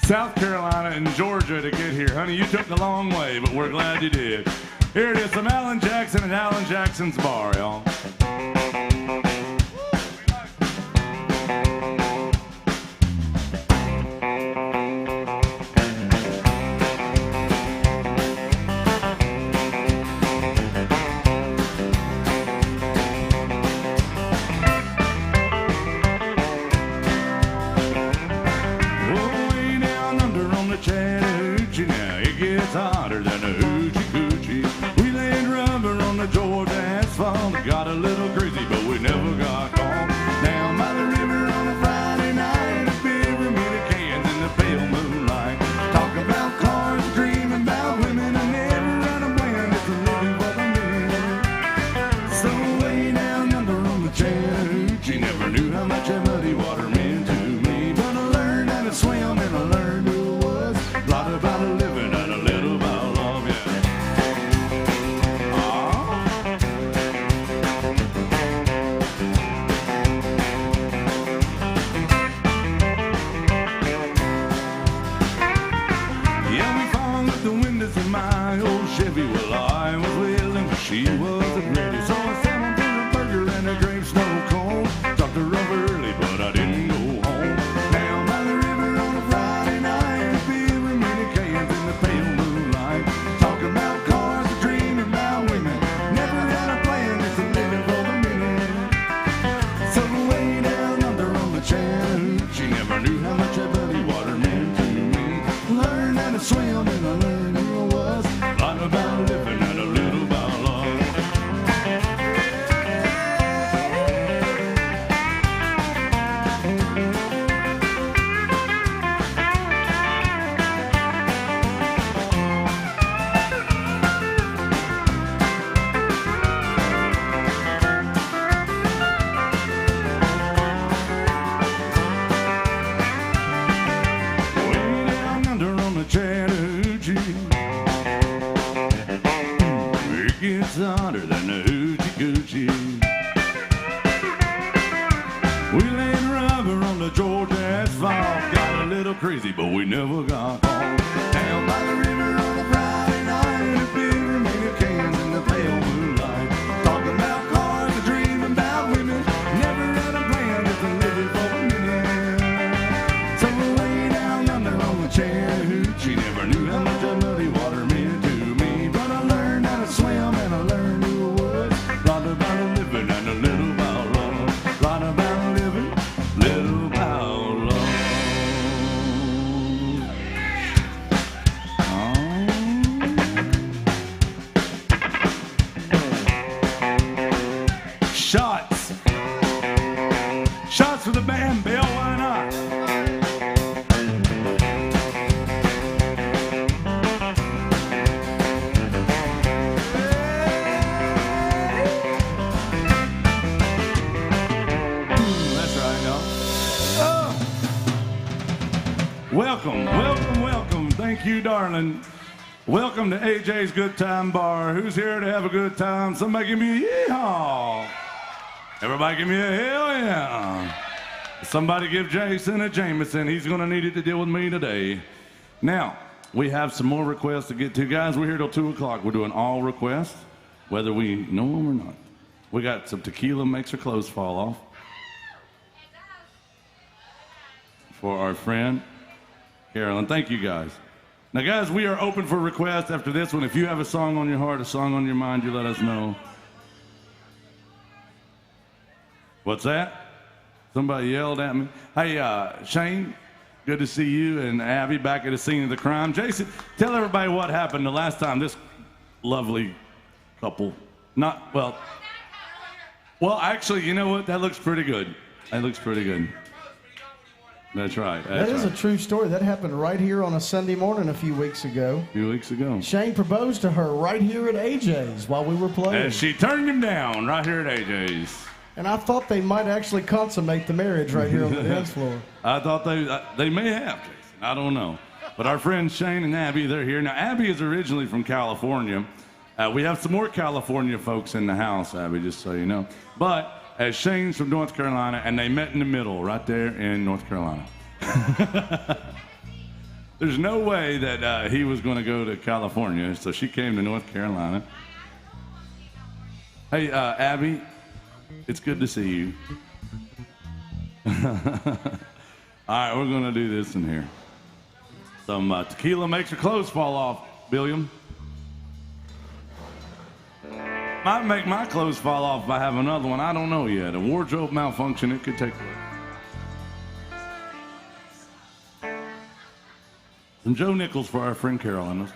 Speaker 1: South Carolina and Georgia to get here. Honey, you took the long way, but we're glad you did. Here it is, some Alan Jackson and Alan Jackson's Bar, y'all. Chattahoochee, now it gets hotter than a hoochie coochie. We laid rubber on the Georgia asphalt, got a little crazy, but we never got caught. Down by the river on a Friday night, a pyramid of cans in the pale moonlight. Talk about cars, dreaming about women, and never had a plan, it's a living for the minute. So way down under on the Chattahoochee, never knew how much that muddy water meant to me. But I learned how to swim and I learned who was. A lot about living and a little about love, yeah. Yeah, we fogged up the windows of my old Chevy. Well, I was willing, but she wasn't ready. So I sat on a burger and a grape snow cone. Talked her up early, but I didn't go home. Down by the river on a Friday night, a pyramid of cans in the pale moonlight. Talking about cars, dreaming about women. Never had a plan, just a living for the minute. So way down under on the Chattahoochee, never knew how much that muddy water meant to me. Learned how to swim and I learned who I was. A lot about living and a little about love. Way down under on the Chattahoochee, it gets hotter than the hoochie coochie. We laid rubber on the Georgia asphalt, got a little crazy, but we never got home. Down by the river on a Friday night, a pyramid of cans in the pale moonlight. Talking about cars, a dreaming about women. Never had a plan, just a living for a minute. So way down under on the Chattahoochee, never knew how much that muddy water meant to me. But I learned how to swim and I learned who I was. Lot about living and a little about love. Lot about living, little about love. Shots. Shots for the band, Bill, why not? That's right, y'all. Oh. Welcome, welcome, welcome. Thank you, darling. Welcome to AJ's Good Time Bar. Who's here to have a good time? Somebody give me a yeehaw. Everybody give me a hell yeah. Somebody give Jason a Jameson. He's going to need it to deal with me today. Now, we have some more requests to get to. Guys, we're here till 2 o'clock. We're doing all requests, whether we know them or not. We got some tequila makes her clothes fall off. For our friend, Carolyn. Thank you, guys. Now, guys, we are open for requests after this one. If you have a song on your heart, a song on your mind, you let us know. What's that? Somebody yelled at me. Hey, Shane, good to see you and Abby back at the scene of the crime. Jason, tell everybody what happened the last time this lovely couple, well, actually, you know what? That looks pretty good. That looks pretty good. That's right.
Speaker 4: That is a true story. That happened right here on a Sunday morning a few weeks ago.
Speaker 1: A few weeks ago.
Speaker 4: Shane proposed to her right here at AJ's while we were playing.
Speaker 1: And she turned him down right here at AJ's.
Speaker 4: And I thought they might actually consummate the marriage right here on the dance floor.
Speaker 1: I thought they may have, Jason. I don't know. But our friends Shane and Abby, they're here. Now, Abby is originally from California. We have some more California folks in the house, Abby, just so you know. But Shane's from North Carolina, and they met in the middle, right there in North Carolina. There's no way that he was going to go to California, so she came to North Carolina. Hey, Abby, it's good to see you. All right, we're going to do this in here. Some tequila makes your clothes fall off, William. Might make my clothes fall off if I have another one. I don't know yet. A wardrobe malfunction, it could take place. Some Joe Nichols for our friend Carolyn.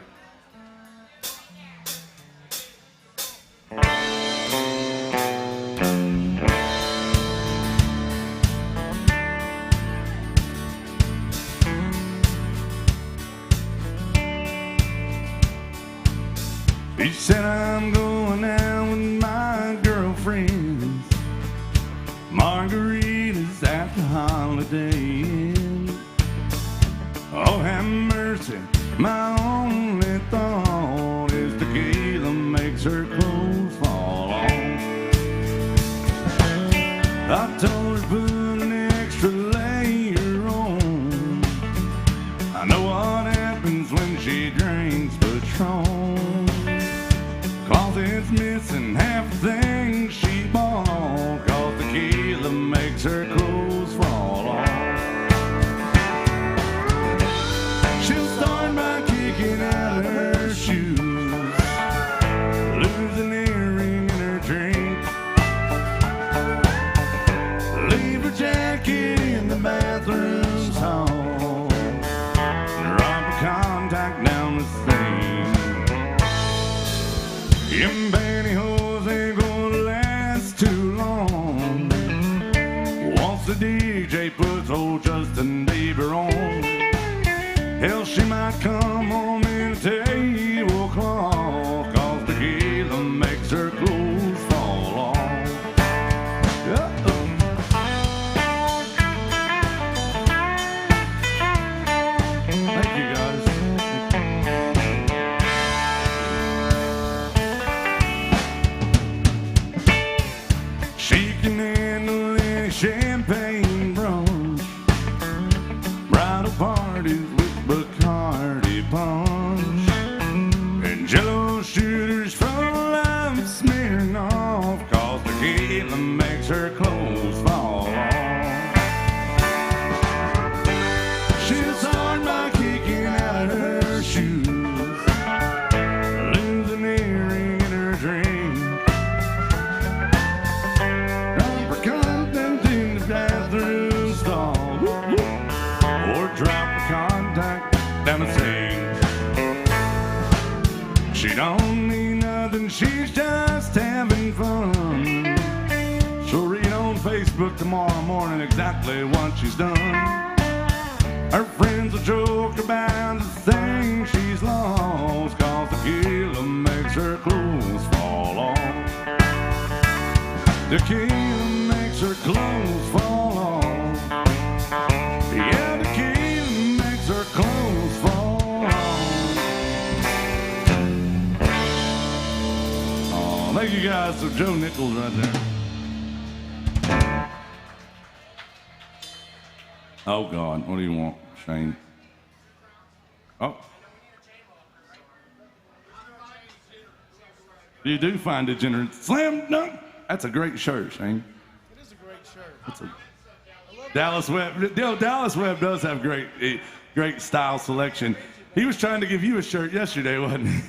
Speaker 1: He said, I'm going out with my girlfriends, margaritas at the Holiday Inn. Oh, have mercy, my only thought is tequila makes her clothes fall off. I told her put an extra layer on. I know what happens when she drinks Patron. Cause it's missing half the things she bought. Cause tequila makes her clothes fall off. She'll start by kicking out her shoes, lose an earring in her drink, leave her jacket in the bathroom stall, drop a contact down the sink. Them pantyhose ain't gonna last too long. Once the DJ puts old Justin Bieber on, hell, she might come home in a tablecloth. Cause tequila makes her clothes fall off. Thank you, guys. She can handle any champagne brunch, bridal parties with Bacardi punch, and Jello shooters full of Smirnoff. Cause tequila makes her clothes fall off. She'll start by kicking out her shoes, lose an earring in her drink, drop her content in the bathroom stall, or drop a contact down the sink. She don't need nothing, she's just having fun. She'll read on Facebook tomorrow morning exactly what she's done. Her friends will joke about the things she's lost. Cause tequila makes her clothes fall off. Tequila makes her clothes fall off. Yeah, tequila makes her clothes fall off. Oh, thank you guys. So Joe Nichols right there. Oh God, what do you want, Shane? Oh. You do find degenerate. Slam dunk. That's a great shirt, Shane.
Speaker 2: It is a great shirt.
Speaker 1: That's a Dallas Webb. You know, Dallas Webb does have great style selection. He was trying to give you a shirt yesterday, wasn't he?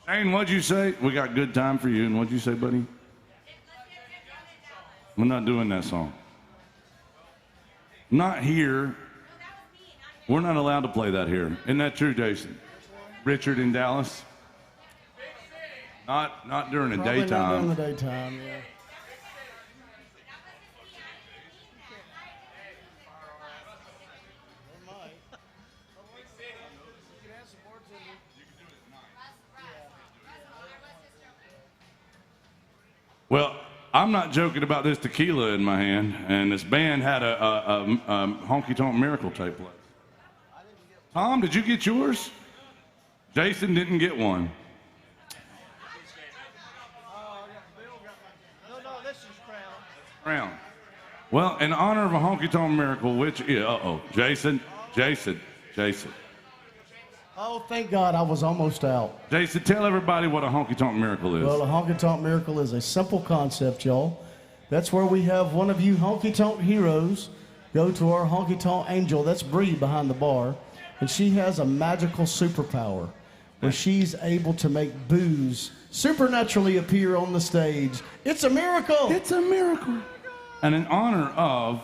Speaker 1: Shane, what'd you say? We got good time for you. And what'd you say, buddy? We're not doing that song. Not here. We're not allowed to play that here. Isn't that true, Jason? Richard in Dallas? Not during the
Speaker 4: Probably
Speaker 1: daytime.
Speaker 4: not during the daytime, yeah.
Speaker 1: I'm not joking about this tequila in my hand, and this band had a honky tonk miracle take place. Tom, did you get yours? Jason didn't get one.
Speaker 3: No, this is Crown.
Speaker 1: Crown. Well, in honor of a honky tonk miracle, which is, Jason.
Speaker 4: Oh, thank God I was almost out.
Speaker 1: Jason, tell everybody what a honky tonk miracle is.
Speaker 4: Well, a honky tonk miracle is a simple concept, y'all. That's where we have one of you honky tonk heroes go to our honky tonk angel. That's Bree behind the bar. And she has a magical superpower where she's able to make booze supernaturally appear on the stage. It's a miracle.
Speaker 1: It's a miracle. And in honor of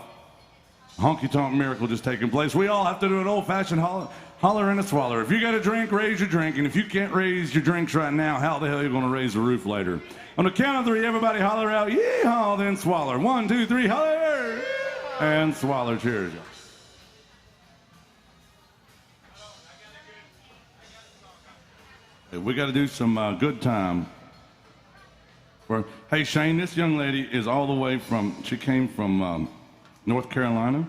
Speaker 1: honky tonk miracle just taking place, we all have to do an old fashioned holler and a swaller. If you got a drink, raise your drink. And if you can't raise your drinks right now, how the hell are you going to raise the roof later? On the count of three, everybody holler out, yeehaw, then swaller. 1, 2, 3, holler! And swaller. Cheers, y'all. Hey, we got to do some good time. Hey, Shane, this young lady is all the way she came from North Carolina.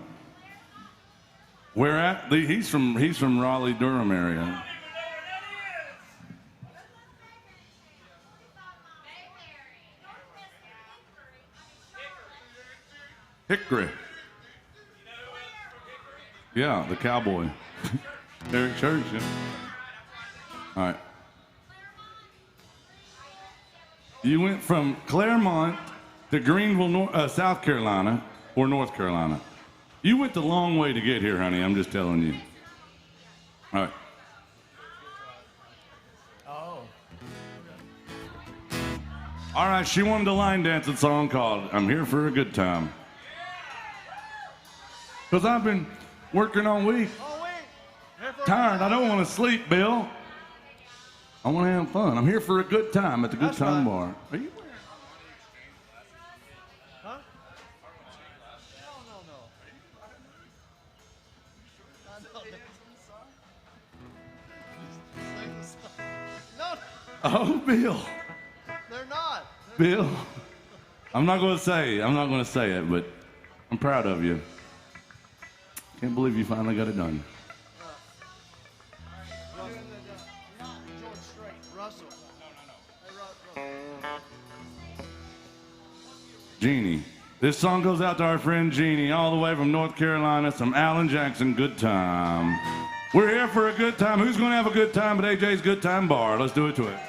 Speaker 1: Where at? He's from Raleigh, Durham area. Hickory. Yeah, the cowboy. Eric Church, yeah. All right. You went from Claremont to Greenville, South Carolina, or North Carolina. You went the long way to get here, honey. I'm just telling you. All right.
Speaker 2: Oh.
Speaker 1: All right, she wanted a line dancing song called I'm Here for a Good Time. Because I've been working all week.
Speaker 2: Oh, wait. Here for
Speaker 1: Tired. I don't want to sleep, Bill. I want to have fun. I'm here for a good time at the Good
Speaker 2: That's
Speaker 1: Time
Speaker 2: right.
Speaker 1: Bar. Are you?
Speaker 2: Huh? No.
Speaker 1: Oh, Bill.
Speaker 2: They're not.
Speaker 1: Bill. I'm not going to say it, but I'm proud of you. Can't believe you finally got it done.
Speaker 2: Russell.
Speaker 1: Jeannie. This song goes out to our friend Jeannie, all the way from North Carolina. Some Alan Jackson Good Time. We're here for a good time. Who's going to have a good time at AJ's Good Time Bar? Let's do it to it.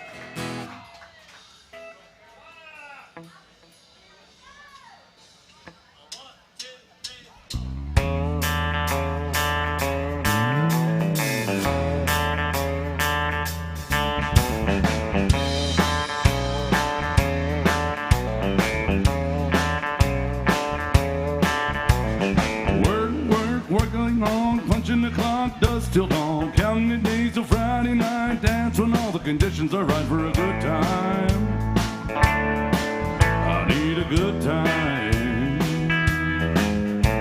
Speaker 1: Working on, punching the clock, dust till dawn, counting the days till Friday night, dance when all the conditions are right for a good time. I need a good time.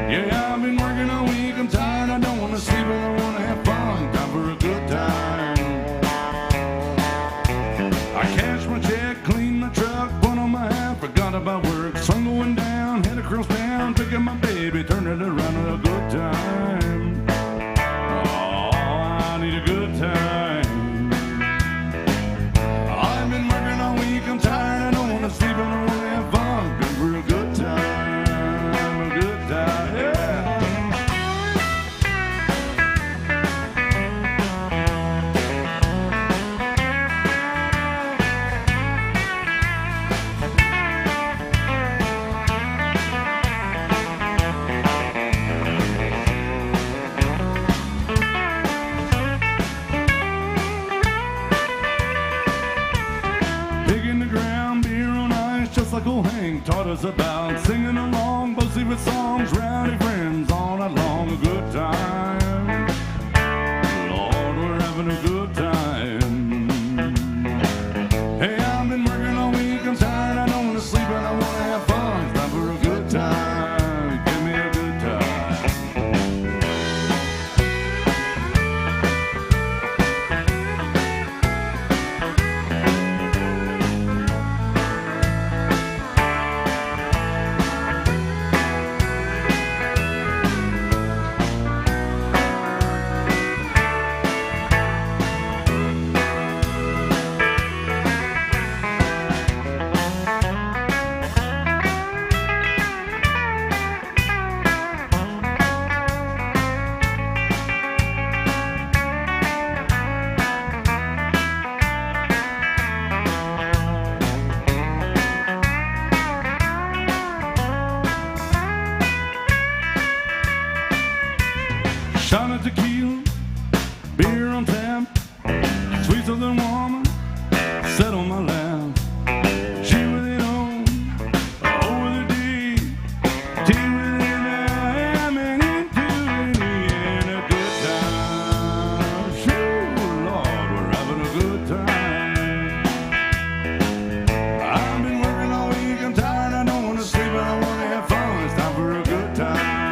Speaker 1: Yeah, I've been working all week, I'm tired, I don't want to sleep, I want to have fun, time for a good time. I cashed my check, cleaned my truck, put on my hat, forgot about work, sun going down, head across town, picking my baby, turn it around to a good time. Oh, I need a good time. I've been working all week, I'm tired, I don't want to sleep, I don't want to have fun, good for a good time, a good time, yeah. Digging the ground, beer on ice, just like old Hank taught us about. Singing along, both secret songs, rowdy friends all night long. A good time. Lord, we're having a good time. Hey, I've been working all week, I'm tired, I don't want to sleep, and I want to have fun. It's time for a good time. Give me a good time. Shot of tequila, beer on tap, sweet southern woman sat on my lap. She with it on, O with a D, T with an M, and into an E, and a good time. Sure, Lord, we're having a good time. I've been working all week, I'm tired, I don't want to sleep, but I want to have fun. It's time for a good time.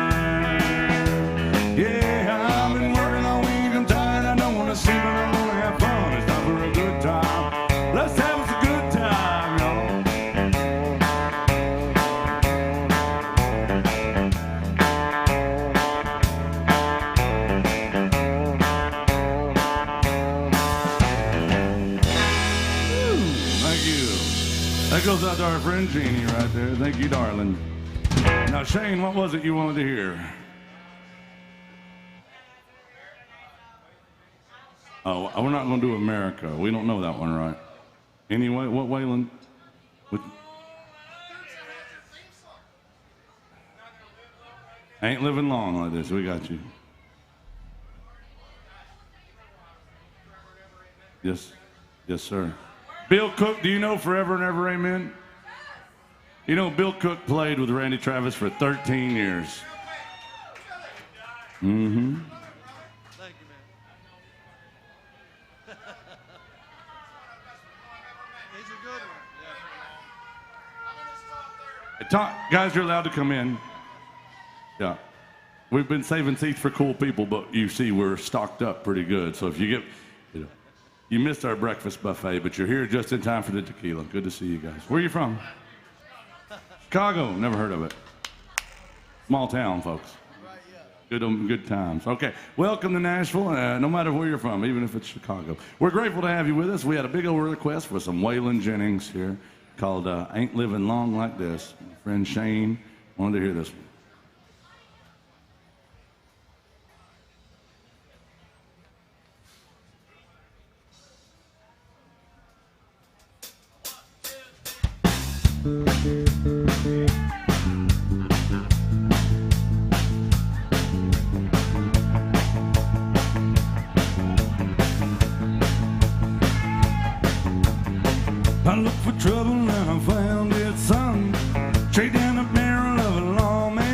Speaker 1: Yeah, I've been working all week, I'm tired, I don't want to sleep, but I want to have fun. It's time for a good time. Let's have us a good time, y'all. Thank you. That goes out to our friend Jeannie right there. Thank you, darling. Now, Shane, what was it you wanted to hear? Oh, we're not going to do America. We don't know that one, right? Anyway, what Waylon? What? Ain't living long like this. We got you. Yes. Yes, sir. Bill Cook, do you know Forever and Ever Amen? You know, Bill Cook played with Randy Travis for 13 years. Mm-hmm.
Speaker 3: Thank you, man. He's a good one. Yeah.
Speaker 1: Guys, you're allowed to come in. Yeah. We've been saving seats for cool people, but you see we're stocked up pretty good. So if you get, you missed our breakfast buffet, but you're here just in time for the tequila. Good to see you guys. Where are you from? Chicago. Never heard of it. Small town, folks. Good times. Okay, welcome to Nashville, no matter where you're from, even if it's Chicago. We're grateful to have you with us. We had a big old request for some Waylon Jennings here called Ain't Living Long Like This. My friend Shane wanted to hear this one. I looked for trouble and I found it, son. Straight down the barrel of a lawman.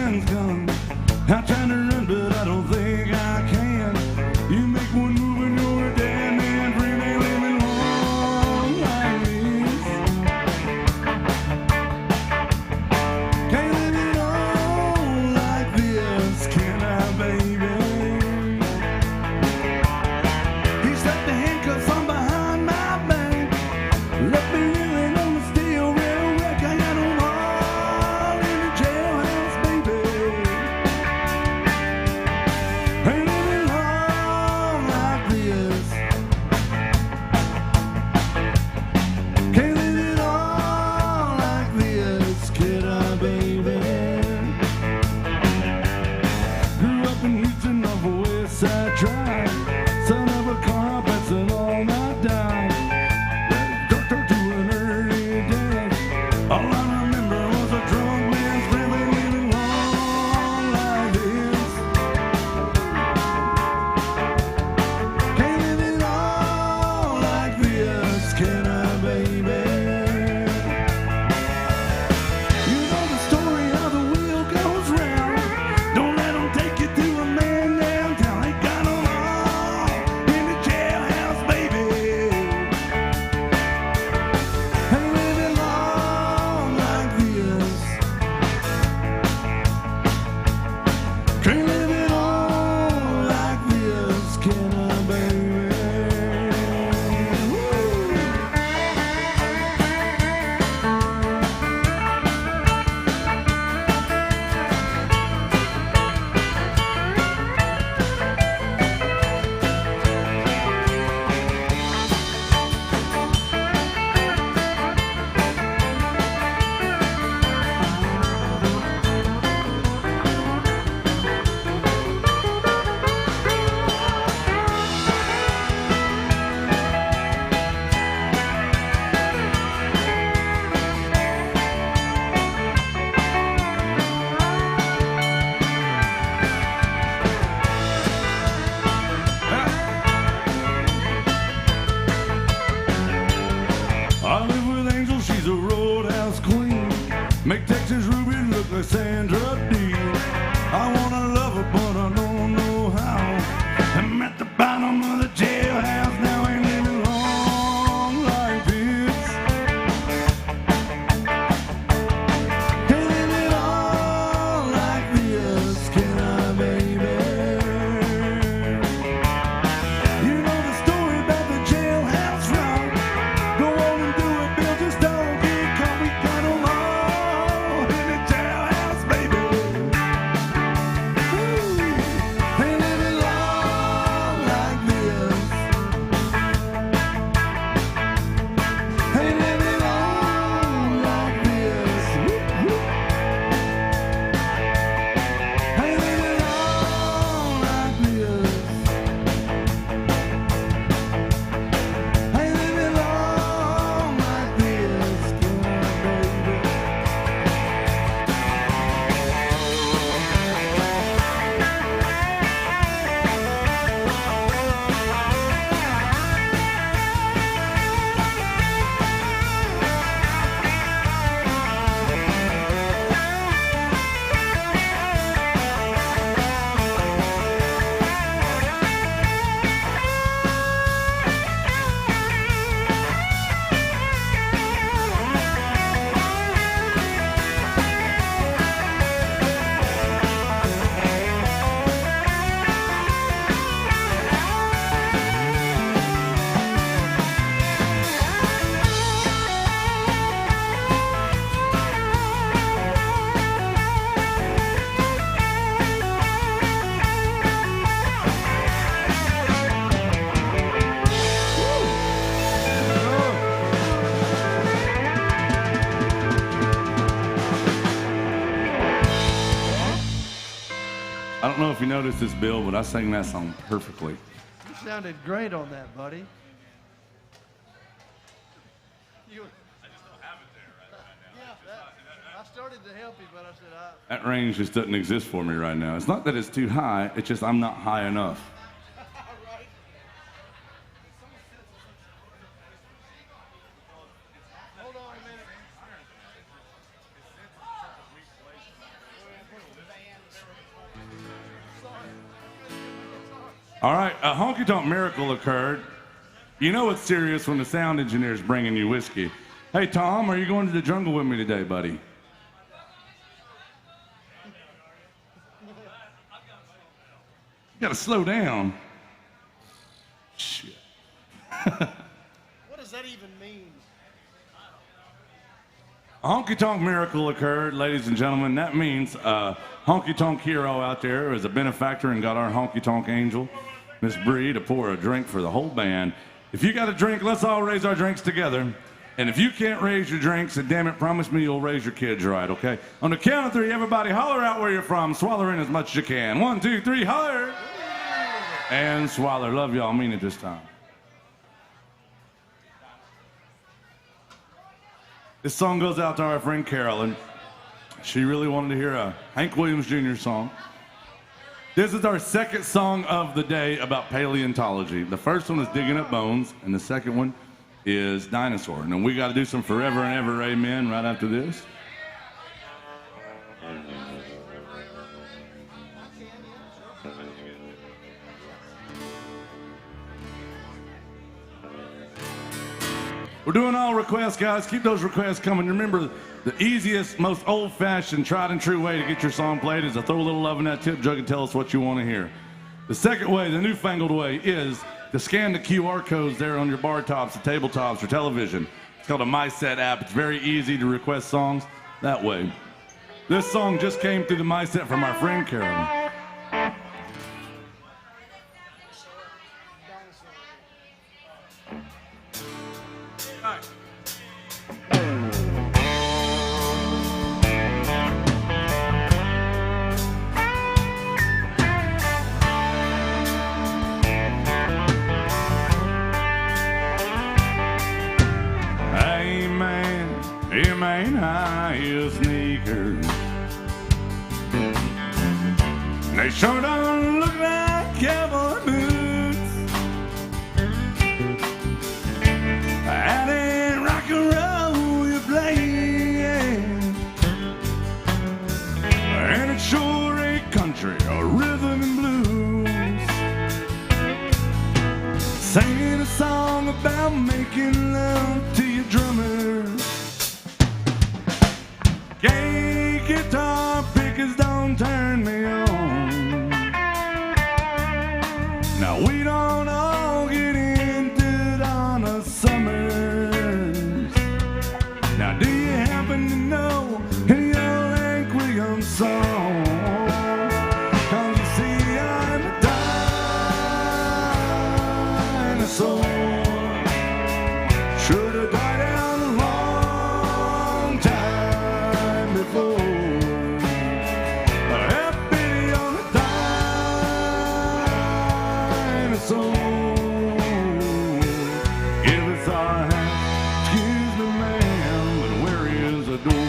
Speaker 1: Cassandra deal. I wanna love her, but I don't know how. I'm at the bottom of the jailhouse now, ain't living long like this. Ain't living long like this, can I, baby? You know the story about the jailhouse rock. Go on and do it, Bill, just don't get caught. We got 'em all in the jailhouse, baby. Ooh, ain't living long like this. Ain't living long like this. Whoop, whoop. Ain't living long like this. Ain't living long like this, can I, baby? I don't know if you noticed this, Bill, but I sang that song perfectly.
Speaker 3: You sounded great on that, buddy. You, yeah, I started to help you, but I said,
Speaker 1: That range just doesn't exist for me right now. It's not that it's too high, it's just I'm not high enough.
Speaker 3: hold on a minute.
Speaker 1: All right, a honky-tonk miracle occurred. You know it's serious when the sound engineer's bringing you whiskey. Hey, Tom, are you going to the jungle with me today, buddy? You gotta slow down. Shit.
Speaker 2: What does that even mean?
Speaker 1: A honky-tonk miracle occurred, ladies and gentlemen. That means a honky-tonk hero out there is a benefactor and got our honky-tonk angel, Miss Bree, to pour a drink for the whole band. If you got a drink, let's all raise our drinks together. And if you can't raise your drinks, then damn it, promise me you'll raise your kids right, okay? On the count of three, everybody holler out where you're from. Swallow in as much as you can. 1, 2, 3, holler! And swallow. Love y'all. Mean it this time. This song goes out to our friend Carolyn. She really wanted to hear a Hank Williams Jr. song. This is our second song of the day about paleontology. The first one is Digging Up Bones, and the second one is Dinosaur. And we got to do some Forever and Ever Amen right after this. We're doing all requests, guys. Keep those requests coming. Remember, the easiest, most old-fashioned, tried and true way to get your song played is to throw a little love in that tip jug and tell us what you want to hear. The second way, the newfangled way, is to scan the QR codes there on your bar tops, the tabletops, or television. It's called a MySet app. It's very easy to request songs that way. This song just came through the MySet from our friend Carolyn. Him ain't high heels sneakers. They sure don't look like cowboy boots. Out in rock and roll you play. sure ain't country or rhythm and blues. Singing a song about making love to your drummer. Gay guitar pickers don't turn me on. Now we don't all get into it on a summers. Now do you happen to know any old Hank Williams song? 'Cause you see I'm a dinosaur. Should have died out a long time before. Have pity on a dinosaur. Give us our hand. Excuse me, ma'am, but where is the door?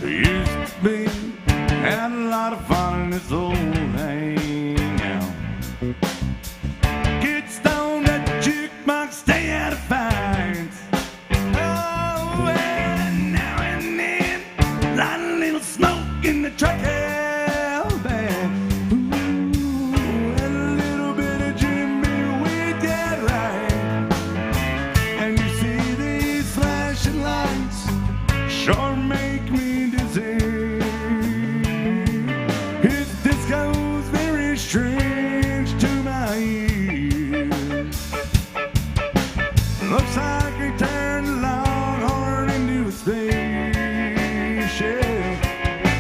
Speaker 1: Used to be, had a lot of fun in this old hangout. Get stoned at the jukebox, stay out of fights. Oh, and now and then, light a little smoke in the truck band. Ooh, and a little bit of Jimmy with that right. And you see these flashing lights sure make me dizzy. His disco's very strange to my ears. Looks like he turned a longhorn into a spaceship.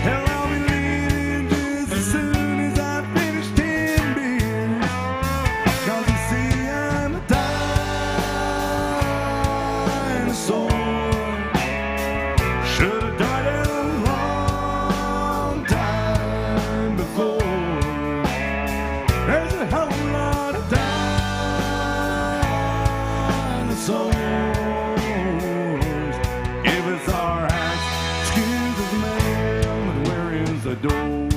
Speaker 1: Hell, I'll be leaving just as soon as I finish 10 beers. 'Cause you see I'm a dinosaur. Should have died a long time before. There's a whole lot of dinosaurs. Give us our hats. Excuse us, ma'am, but where is the door?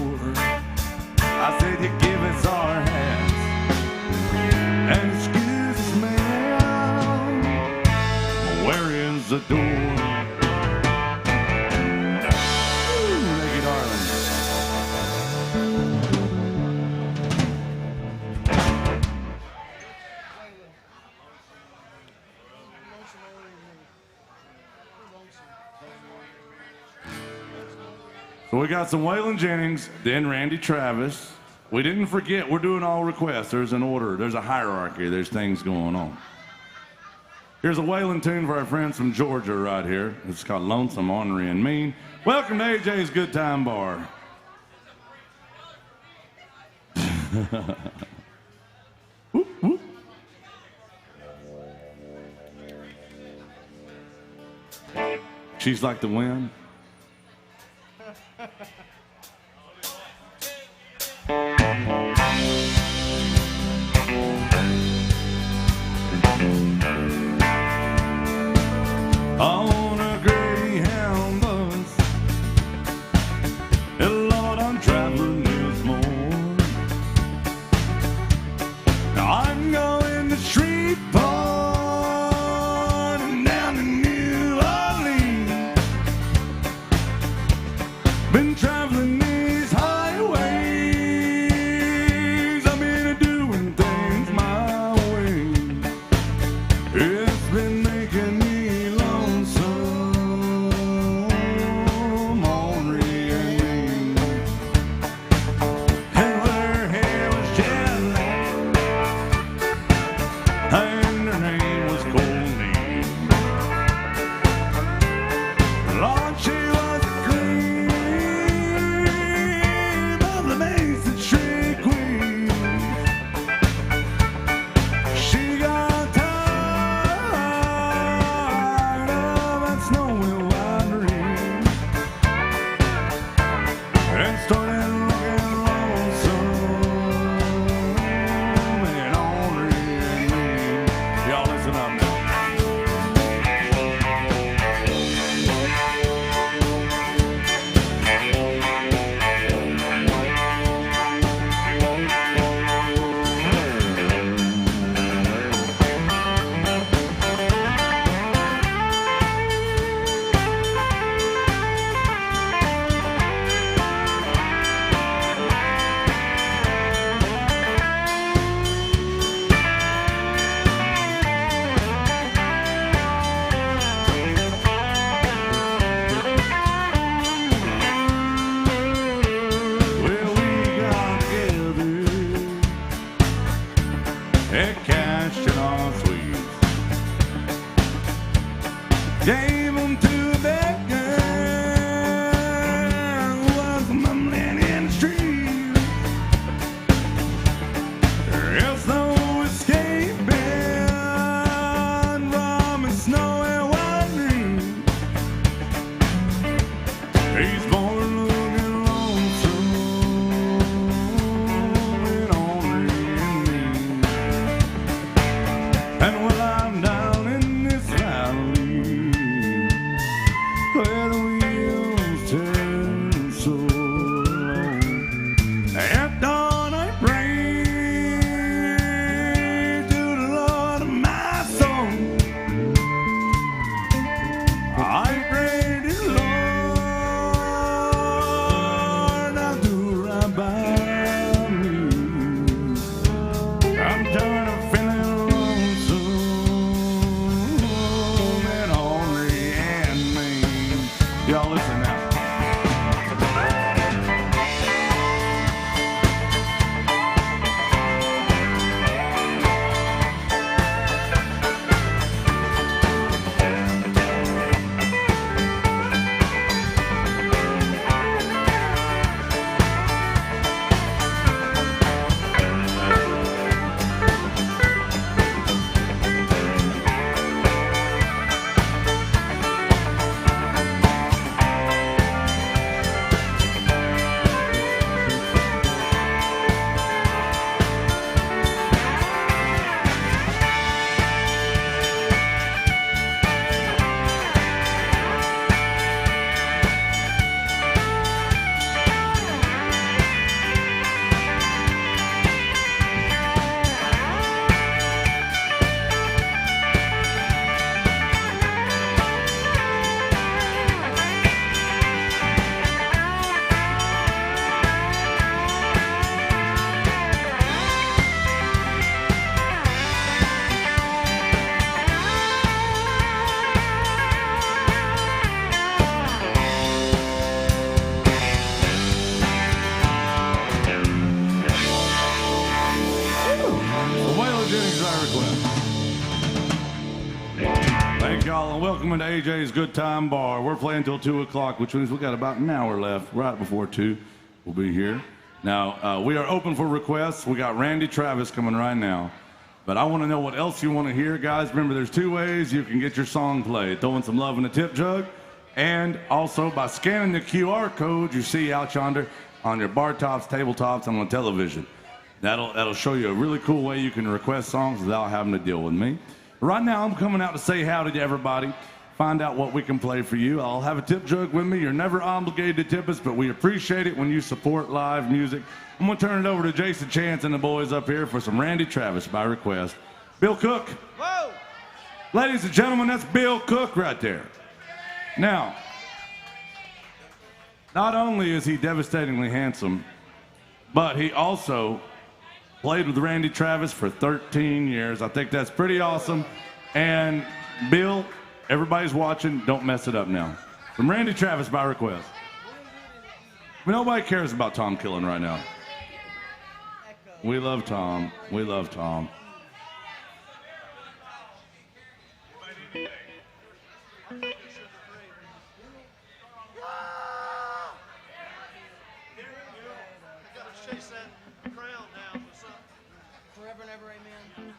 Speaker 1: I said you give us our hats. And excuse us, ma'am, but where is the door? Thank you, darling. So we got some Waylon Jennings, then Randy Travis. We didn't forget, we're doing all requests. There's an order, there's a hierarchy, there's things going on. Here's a Waylon tune for our friends from Georgia right here. It's called Lonesome, Ornery, and Mean. Welcome to AJ's Good Time Bar. Whoop, whoop. She's like the wind. On a Greyhound bus, and Lord, I'm traveling this morning. Now I'm going to Shreveport and down to New Orleans. They cashed in all sweets. Gave them to a beggar who was mumbling in the street. Else no escaping from his snowy white dream. He's born looking lonesome and only in me. And while I'm down in this valley where the wheels turn so low, at dawn I pray to the Lord of my soul. I pray to the Lord now do right by me. I'm tired of feeling lonesome and only in me. Y'all listen now. Waylon Jennings, our request. Thank y'all and welcome into AJ's Good Time Bar. We're playing until 2 o'clock, which means we got about an hour left. Right before 2, we'll be here. Now, we are open for requests. We got Randy Travis coming right now. But I want to know what else you want to hear, guys. Remember, there's 2 ways you can get your song played. Throwing some love in a tip jug, and also by scanning the QR code you see out yonder on your bar tops, tabletops, and on television. That'll show you a really cool way you can request songs without having to deal with me. Right now, I'm coming out to say howdy to everybody, find out what we can play for you. I'll have a tip jug with me. You're never obligated to tip us, but we appreciate it when you support live music. I'm going to turn it over to Jason Chance and the boys up here for some Randy Travis by request. Bill Cook.
Speaker 2: Whoa!
Speaker 1: Ladies and gentlemen, that's Bill Cook right there. Now, not only is he devastatingly handsome, but he also played with Randy Travis for 13 years. I think that's pretty awesome. And Bill, everybody's watching. Don't mess it up now. From Randy Travis by request. Nobody cares about Tom Killen right now. We love Tom. We love Tom.
Speaker 2: Chase that crown now for something.
Speaker 5: Forever and ever, amen.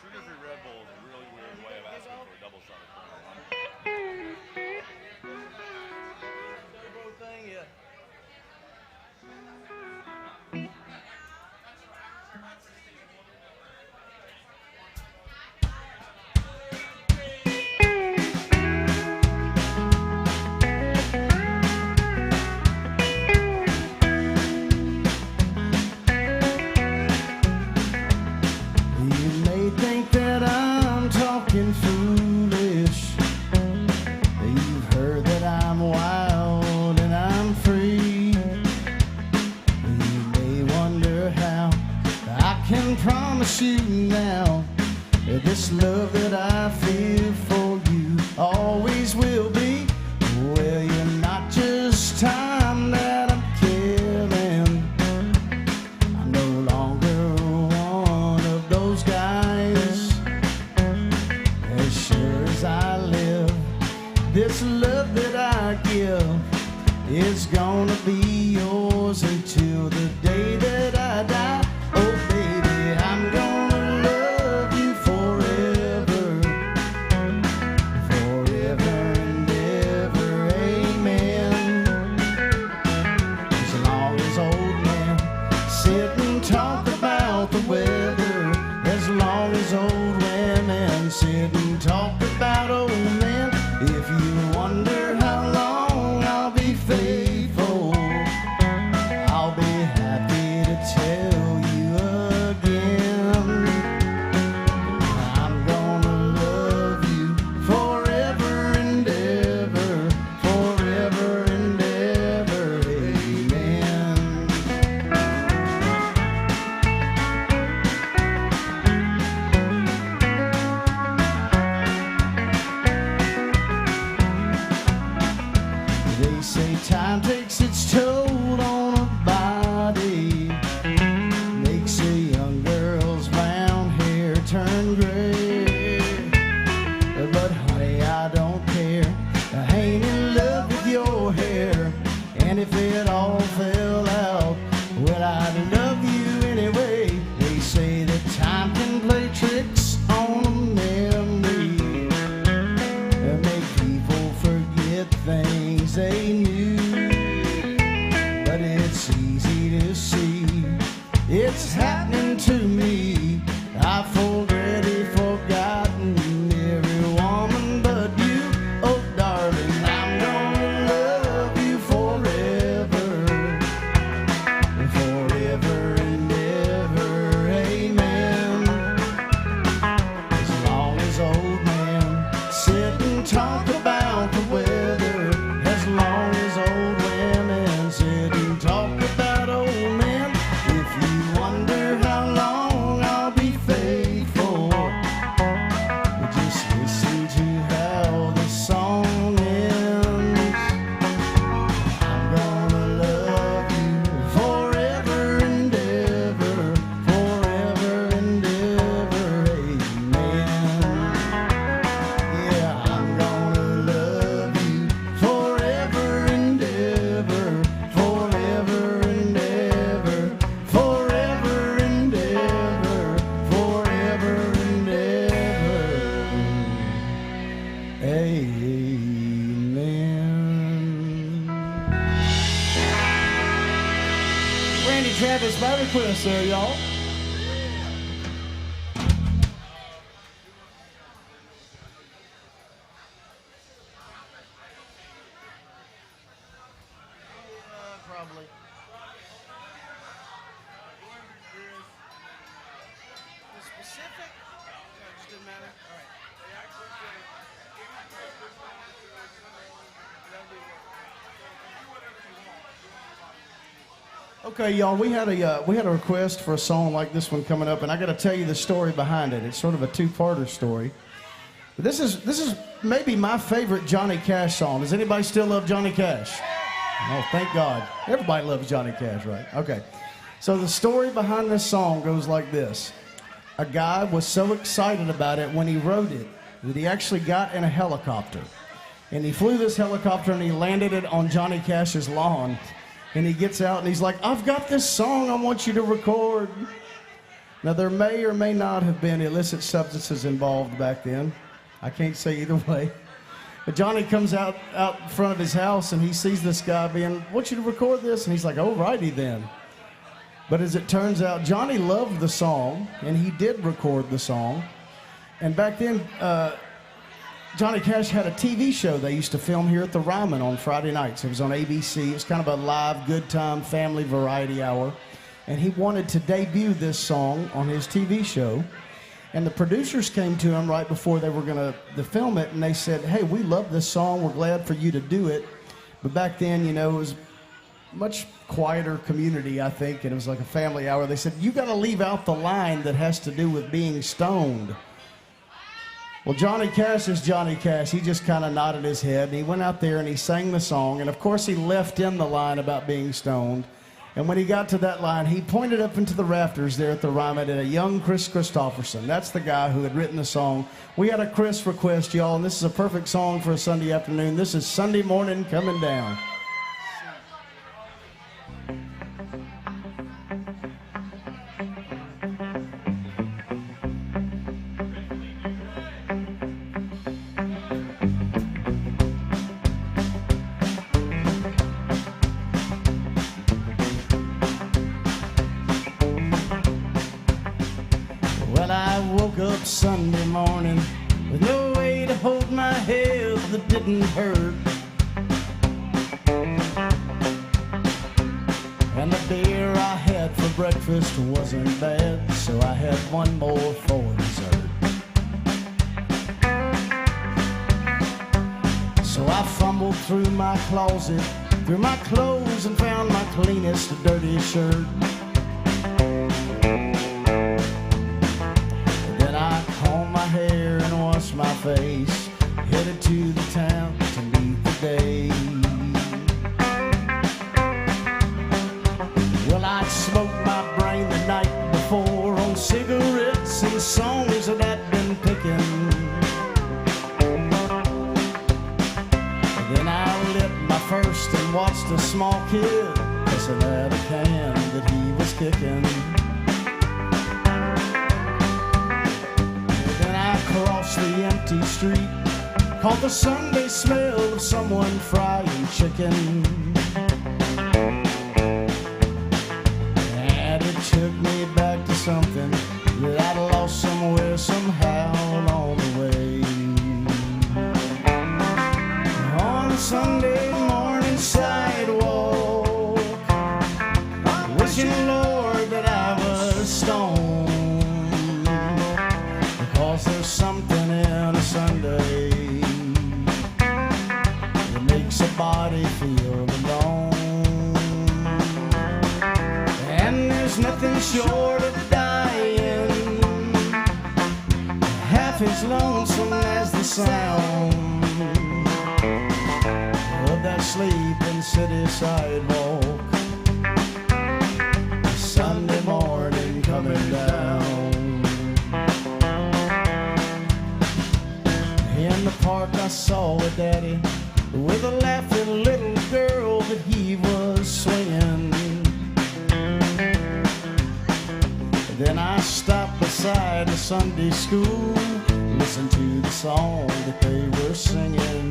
Speaker 6: Sugar Free Red Bull is a really weird way of asking for a double shot of crown.
Speaker 5: Dobro thing, yeah.
Speaker 4: You may think that I'm talking foolish. You've heard that I'm wild and I'm free. You may wonder how I can promise you now that this love that I feel for you always will be. Well, you're not just time that I'm killing. I'm no longer one of those guys. It's happening to me. I've already forgotten every woman but you. Oh, darling, I'm gonna love you forever, forever and ever. Amen. As long as old men sit and talk about the weather, as long as old women sit and talk about old men. If you wonder how long I'll be faithful, just listen to how the song ends. I'm gonna love you forever and ever, forever and ever. Amen. Yeah, I'm gonna love you forever and ever, forever and ever, forever and ever, forever and ever. Amen. Randy Travis by request there, y'all.
Speaker 2: Probably. The specific? No, it just didn't matter. All right.
Speaker 4: Okay, y'all, we had a request for a song like this one coming up, and I got to tell you the story behind it. It's sort of a two-parter story. But this is maybe my favorite Johnny Cash song. Does anybody still love Johnny Cash? Oh, thank God. Everybody loves Johnny Cash, right? Okay. So the story behind this song goes like this. A guy was so excited about it when he wrote it that he actually got in a helicopter. And he flew this helicopter and he landed it on Johnny Cash's lawn. And he gets out and he's like, I've got this song I want you to record. Now, there may or may not have been illicit substances involved back then. I can't say either way. But Johnny comes out in front of his house and he sees this guy being, I want you to record this. And he's like, oh, righty then. But as it turns out, Johnny loved the song and he did record the song. And back then, Johnny Cash had a TV show they used to film here at the Ryman on Friday nights. It was on ABC. It was kind of a live, good time, family variety hour. And he wanted to debut this song on his TV show. And the producers came to him right before they were going to film it, and they said, hey, we love this song. We're glad for you to do it. But back then, you know, it was a much quieter community, I think, and it was like a family hour. They said, you got to leave out the line that has to do with being stoned. Well, Johnny Cash is Johnny Cash. He just kind of nodded his head, and he went out there and he sang the song. And, of course, he left in the line about being stoned. And when he got to that line, he pointed up into the rafters there at the Ryman at a young Chris Christopherson. That's the guy who had written the song. We had a Chris request, y'all, and this is a perfect song for a Sunday afternoon. This is Sunday Morning Coming Down. Up Sunday morning with no way to hold my head that didn't hurt, and the beer I had for breakfast wasn't bad, so I had one more for dessert. So I fumbled through my closet, through my clothes, and found my cleanest, dirtiest shirt. Hair and wash my face, headed to the town to meet the day. Well, I'd smoked my brain the night before on cigarettes and songs that I'd been picking. Then I lit my first and watched a small kid pissing at a can that he was kicking. Across the empty street, caught the Sunday smell of someone frying chicken. And it took took me back to something that I'd lost somewhere, somehow along the way. On a Sunday morning sidewalk, wishing, Lord, that I was stoned, because there's something in a Sunday that makes a body feel alone. And there's nothing short of dying half as lonesome as the sound of that sleeping city sidewalk, Sunday morning coming down. In the park I saw a daddy with a laughing little girl that he was swinging. Then I stopped beside the Sunday school, listened to the song that they were singing.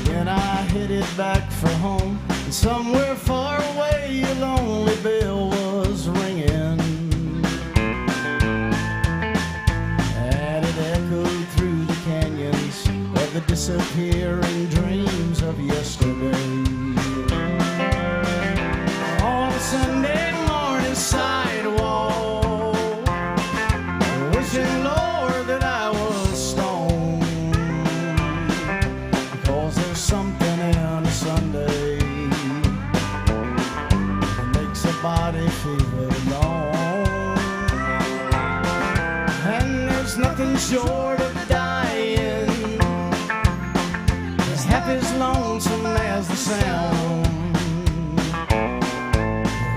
Speaker 4: Then I headed back for home, and somewhere far away a lonely bell was ringing. And it echoed through the canyons of the disappearing dreams of yesterday. On a Sunday morning sidewalk, wishing, Lord, that I was stoned, because there's something in a Sunday that makes a body feel alone. And there's nothing short of dying as half as lonesome as the sound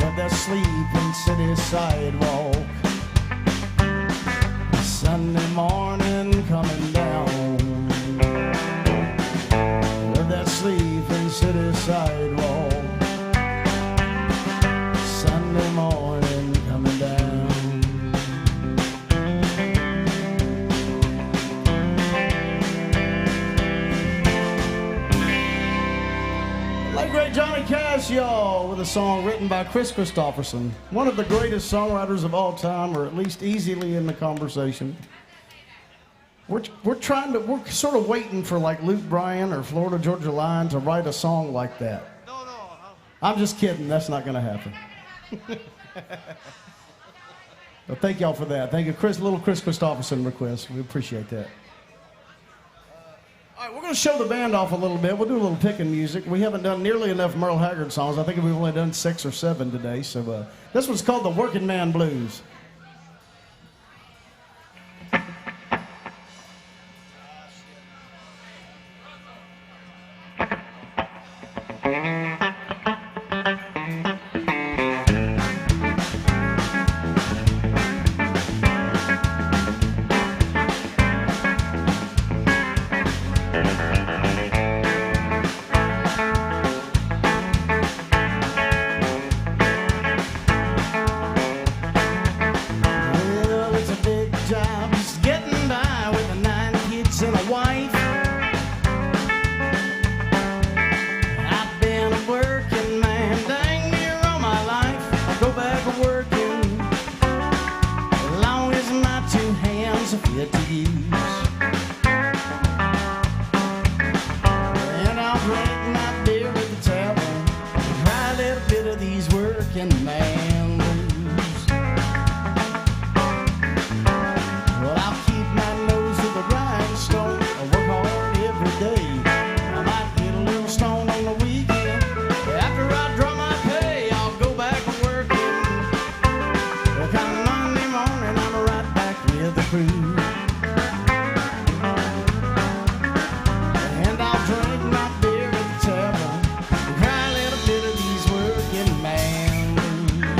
Speaker 4: of that sleeping city sidewalk, Sunday morning coming down. Of that sleeping city sidewalk, Sunday morning coming down. Late great Johnny Cash, y'all, with a song written by Chris Christopherson, one of the greatest songwriters of all time, or at least easily in the conversation. We're sort of waiting for like Luke Bryan or Florida Georgia Line to write a song like that.
Speaker 2: No.
Speaker 4: I'm just kidding. That's not going to happen. But thank y'all for that. Thank you, little Chris Christopherson request. We appreciate that. All right, we're going to show the band off a little bit. We'll do a little picking music. We haven't done nearly enough Merle Haggard songs. I think we've only done 6 or 7 today. So this one's called the Working Man Blues. Well, it's a big job, just getting by with 9 kids and a wife. I've been a working man dang near all my life. I go back working as long as my 2 hands are fit to use. And I'll drink my beer at the tavern, try a little bit of these working man blues. Well, I'll keep my nose to the grindstone. I work hard every day. I might get a little stone on the weekend. After I draw my pay, I'll go back working. Well, come Monday morning, I'm right back with the crew. And I'll drink my beer at the tavern and cry a little bit of these working man blues.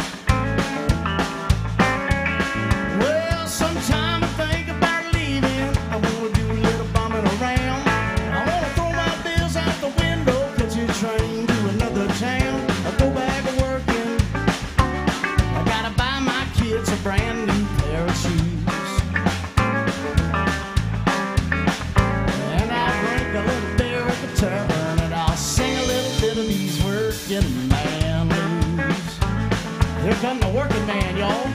Speaker 5: Here come the working man, y'all.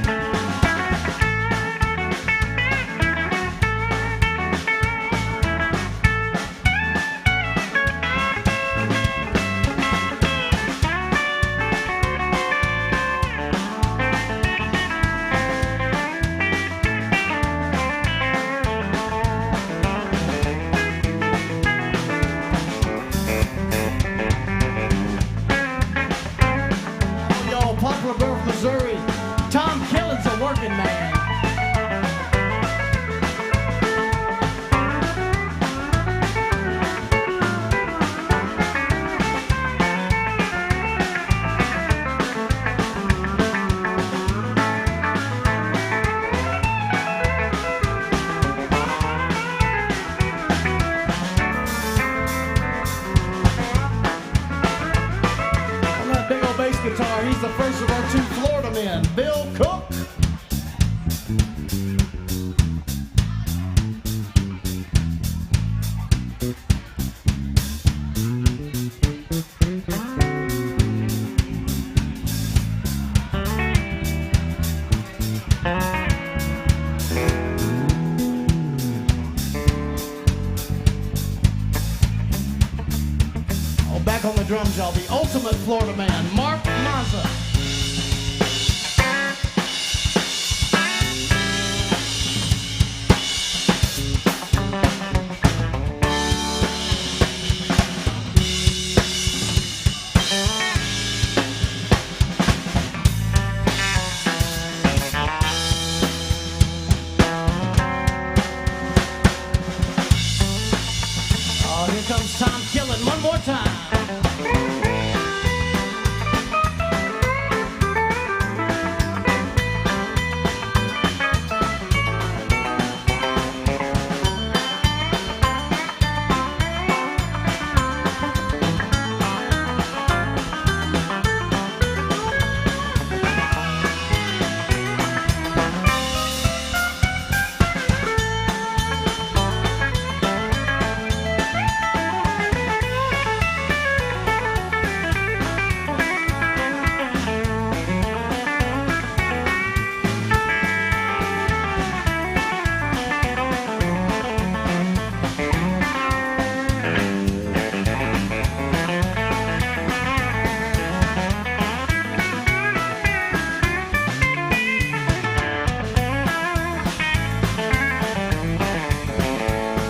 Speaker 5: Poplar, Missouri. Tom Killen's a working man. On that big old bass guitar, he's the first of our two Florida men, Bill Cook. Oh, back on the drums, y'all, the ultimate Florida man, Mark Mazza. Oh, here comes Tom Killen one more time.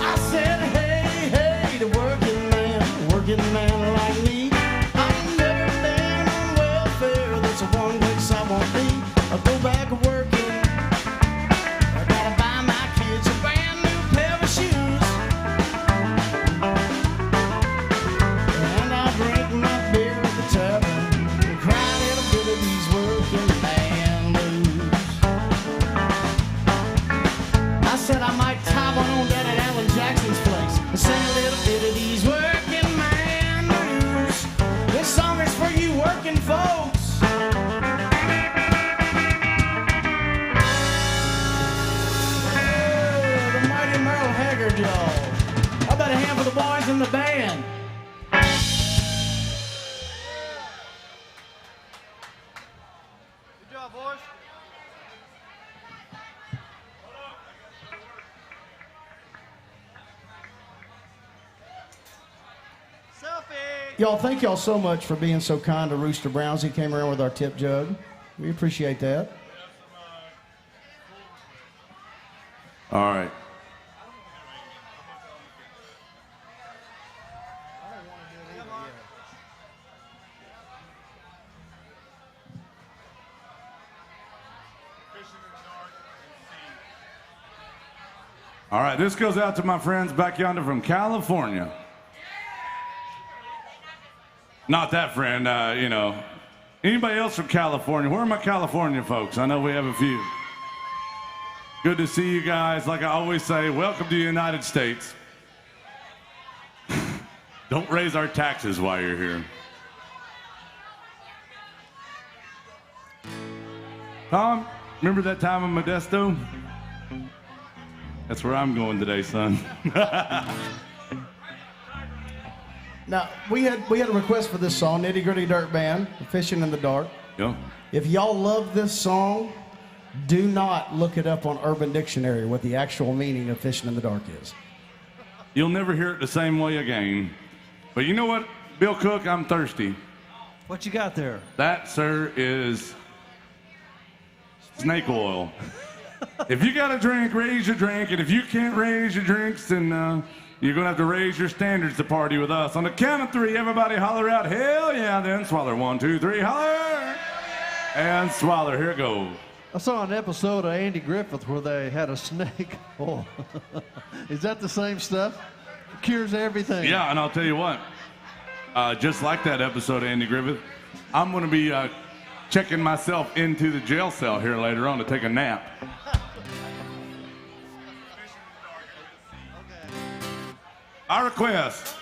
Speaker 5: I said, hey, hey, the working man like me. I've never been on welfare, that's the one place I won't be. I'll go back to working. I gotta buy my kids a brand new pair of shoes. And I'll drink my beer at the tavern and cry a little bit of these working man blues. I said I might tie one on down at Alan Jackson's place and sing a little bit of these working man blues. This song is for you working folks. Oh, the mighty Merle Haggard, y'all. How about a hand for the boys in the band?
Speaker 2: Good job, boys. Selfie.
Speaker 4: Y'all, thank y'all so much for being so kind to Rooster Browns. He came around with our tip jug. We appreciate that.
Speaker 1: All right. All right, this goes out to my friends back yonder from California. Not that friend, you know. Anybody else from California? Where are my California folks? I know we have a few. Good to see you guys. Like I always say, welcome to the United States. Don't raise our taxes while you're here. Tom, remember that time in Modesto? That's where I'm going today, son.
Speaker 4: Now, we had a request for this song, Nitty Gritty Dirt Band, Fishing in the Dark.
Speaker 1: Yeah.
Speaker 4: If y'all love this song, do not look it up on Urban Dictionary what the actual meaning of Fishing in the Dark is.
Speaker 1: You'll never hear it the same way again. But you know what, Bill Cook, I'm thirsty.
Speaker 3: What you got there?
Speaker 1: That, sir, is snake oil. If you got a drink, raise your drink. And if you can't raise your drinks, then you're going to have to raise your standards to party with us. On the count of three, everybody holler out, hell yeah, then swaller. 1, 2, 3, holler. And swaller, here it goes.
Speaker 3: I saw an episode of Andy Griffith where they had a snake oil. Is that the same stuff? Cures everything.
Speaker 1: Yeah, and I'll tell you what, just like that episode of Andy Griffith, I'm going to be checking myself into the jail cell here later on to take a nap. Our request.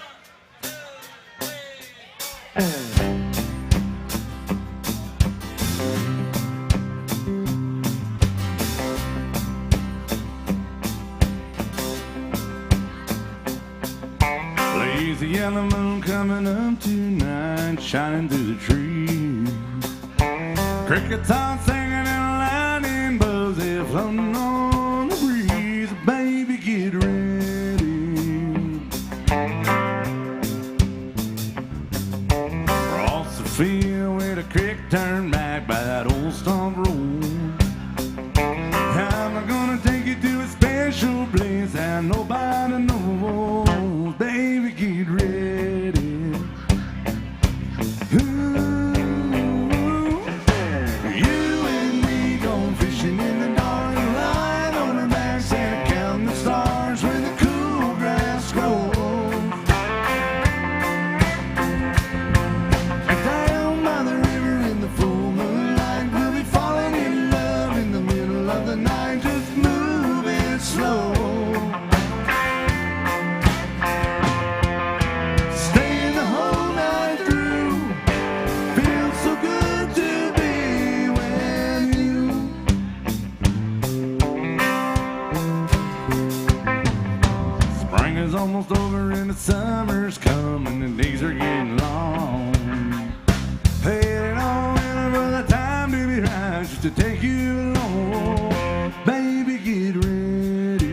Speaker 1: Lazy yellow moon coming up tonight, shining through the trees. Crickets are singing and lightning bugs, they're floating on the breeze. Baby, get ready. Across the field where the creek turned back by that old stump road. I'm gonna take you to a special place that nobody knows. Baby, get ready. Ooh, you and me going fishing in the dark, lying on our backs and counting the stars where the cool grass grows. And down by the river in the full moonlight, we'll be falling in love in the middle of the night, just moving slow. Staying the whole night through, feels so good to be with you. Spring is almost over and the summer's coming, the days are getting long. Headed on in for the time to be right, just to take you along. Baby, get ready.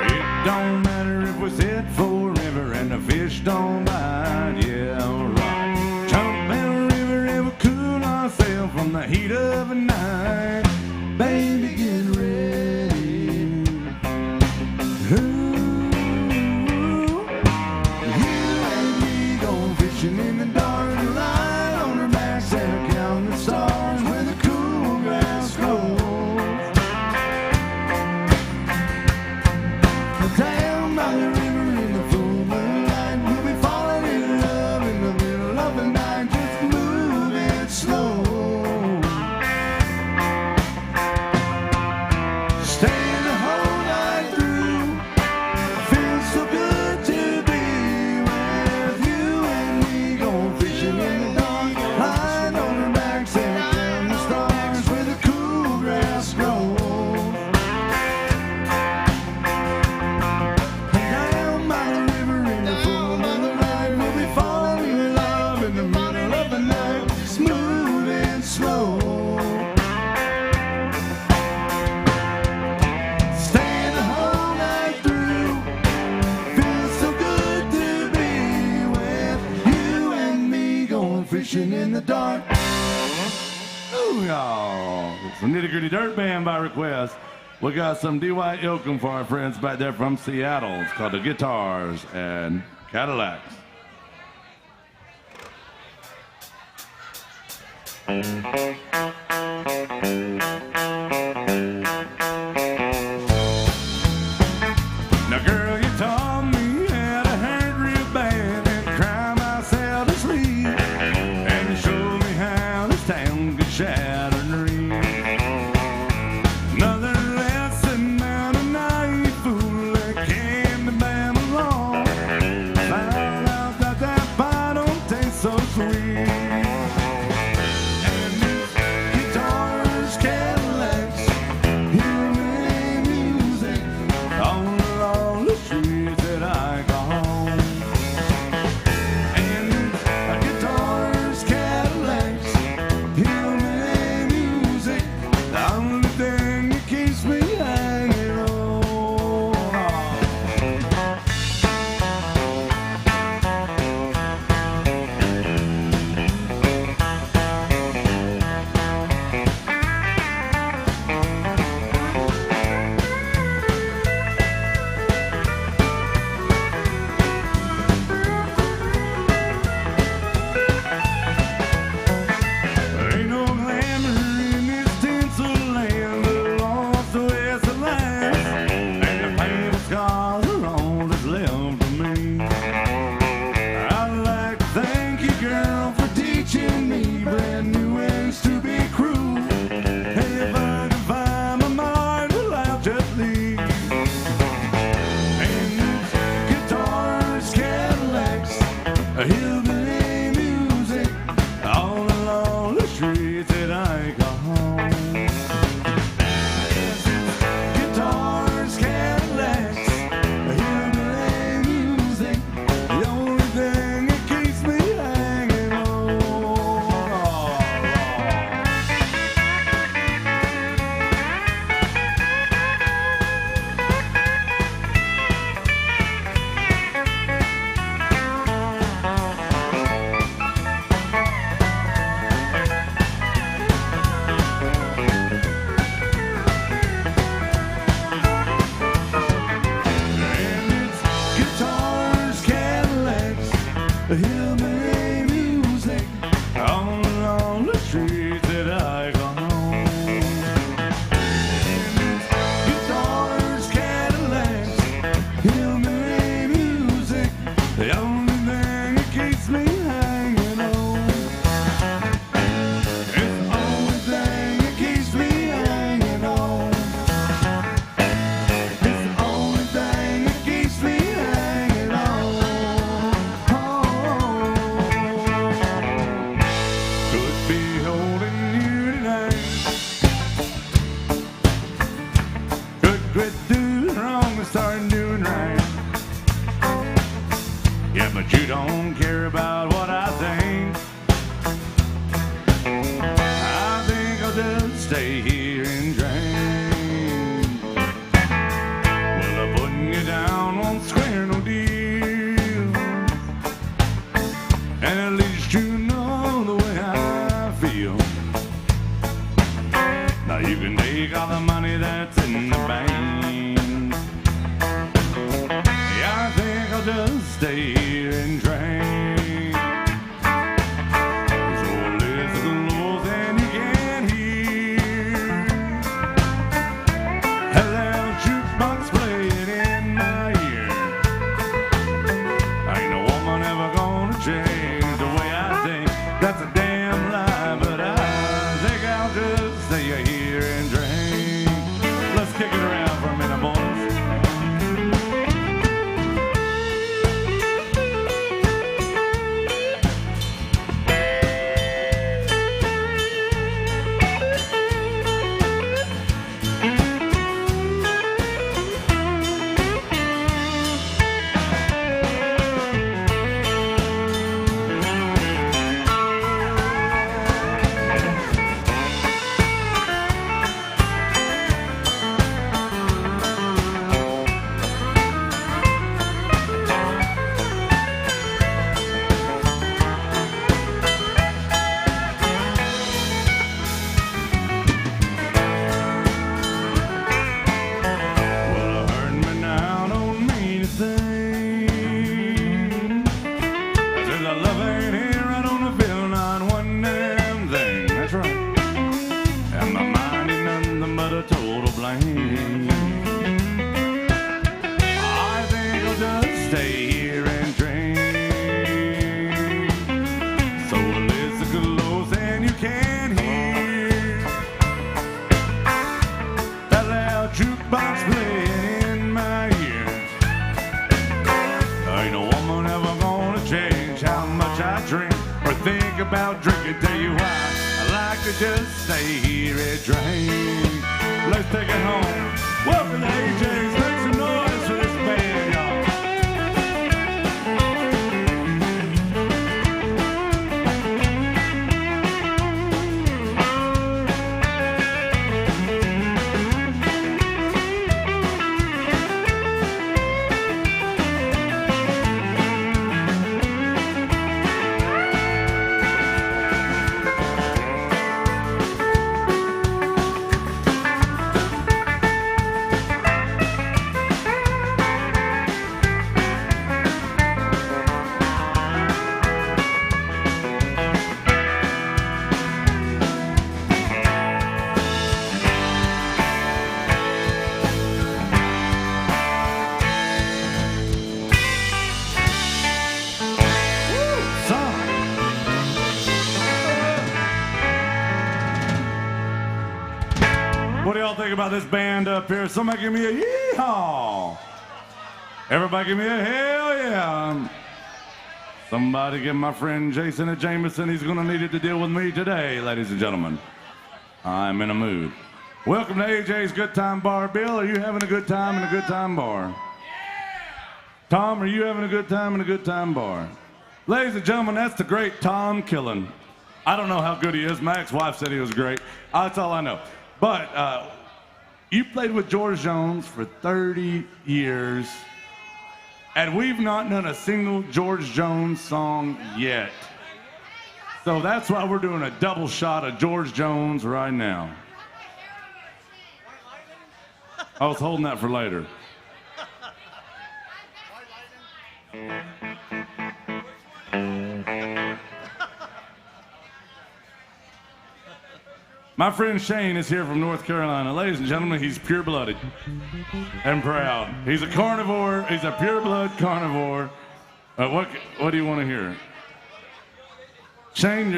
Speaker 1: It don't matter if we sit forever and the fish don't bite, yeah, right. Jump in the river and we'll cool ourselves from the heat of the night. Baby, get ready. Ooh, you and me go fishing in the dark, lying on our backs and counting the stars where the cool grass grows. Down by the river in the full moonlight, we'll be falling in love in the middle of the night, just moving slow. Staying the whole night through, feels so good to be with you and me, going fishing in the dark, lying on our backs and counting the stars where the cool grass grows. Down by the river in the full moonlight, we'll be falling in love in the middle of the night, smooth and slow. Staying the whole night through, feels so good to be with you and me, going fishing in the dark. Ooh, y'all. It's the Nitty Gritty Dirt Band by request. We got some D.Y. Yoakum for our friends back there from Seattle. It's called the Guitars and Cadillacs. Now, girl, you taught me how to hurt real bad and cry myself to sleep. And you showed me how this town could shatter dreams. Another lesson out of night, fool, that candy bam along. Found out that that pie don't taste so sweet. And this guitars, Cadillacs, hearing music all along the streets that I call home. hillbilly music all along the streets that I call home. Yes, it's guitars, Cadillacs, hillbilly music, the only thing that keeps me hanging on. And it's guitars, Cadillacs, hillbilly music all along the streets that I call home. And it's guitars, Cadillacs, hillbilly music, the only thing that keeps me hanging on. It's the only thing that keeps me hanging on. It's the only thing that keeps me hanging on. Could be holding you tonight. Could quit doing wrong and start doing right. Yeah, but you don't care about what I think. I think I'll just stay here and drink. Well, putting you down won't square no deal. And at least you know the way I feel. Now you can take all the money that's in the bank. Yeah, I think I'll just stay here and drink. So listen close and you can hear that loud jukebox playing in my ear. Ain't no woman ever gonna change the way I think. That's a damn lie, but I think I'll just stay here and drink. Let's kick it around for a minute, boys. Well, hurting me now don't mean a thing. Since the love ain't here, I don't feel not one damn thing. That's right. And my mind ain't nothing but a total blank. I think I'll just stay here and drink. So listen close and you can hear that loud jukebox playing in my ear. Ain't no woman ever gonna change how much I drink or think about drinking. Tell you why I like to just stay here and drink. Let's take it home. Welcome to AJ's. Make some noise for this band, y'all. What do y'all think about this band up here? Somebody give me a yeehaw. Everybody give me a hell yeah. Somebody give my friend Jason a Jameson. He's going to need it to deal with me today, ladies and gentlemen. I'm in a mood. Welcome to AJ's Good Time Bar. Bill, are you having a good time in a good time bar? Tom, are you having a good time in a good time bar? Ladies and gentlemen, that's the great Tom Killen. I don't know how good he is. My ex-wife said he was great. That's all I know. But you played with George Jones for 30 years, and we've not done a single George Jones song yet. So that's why we're doing a double shot of George Jones right now. I was holding that for later. My friend Shane is here from North Carolina. Ladies and gentlemen, he's pure-blooded and proud. He's a carnivore. He's a pure-blood carnivore. What do you want to hear? Shane,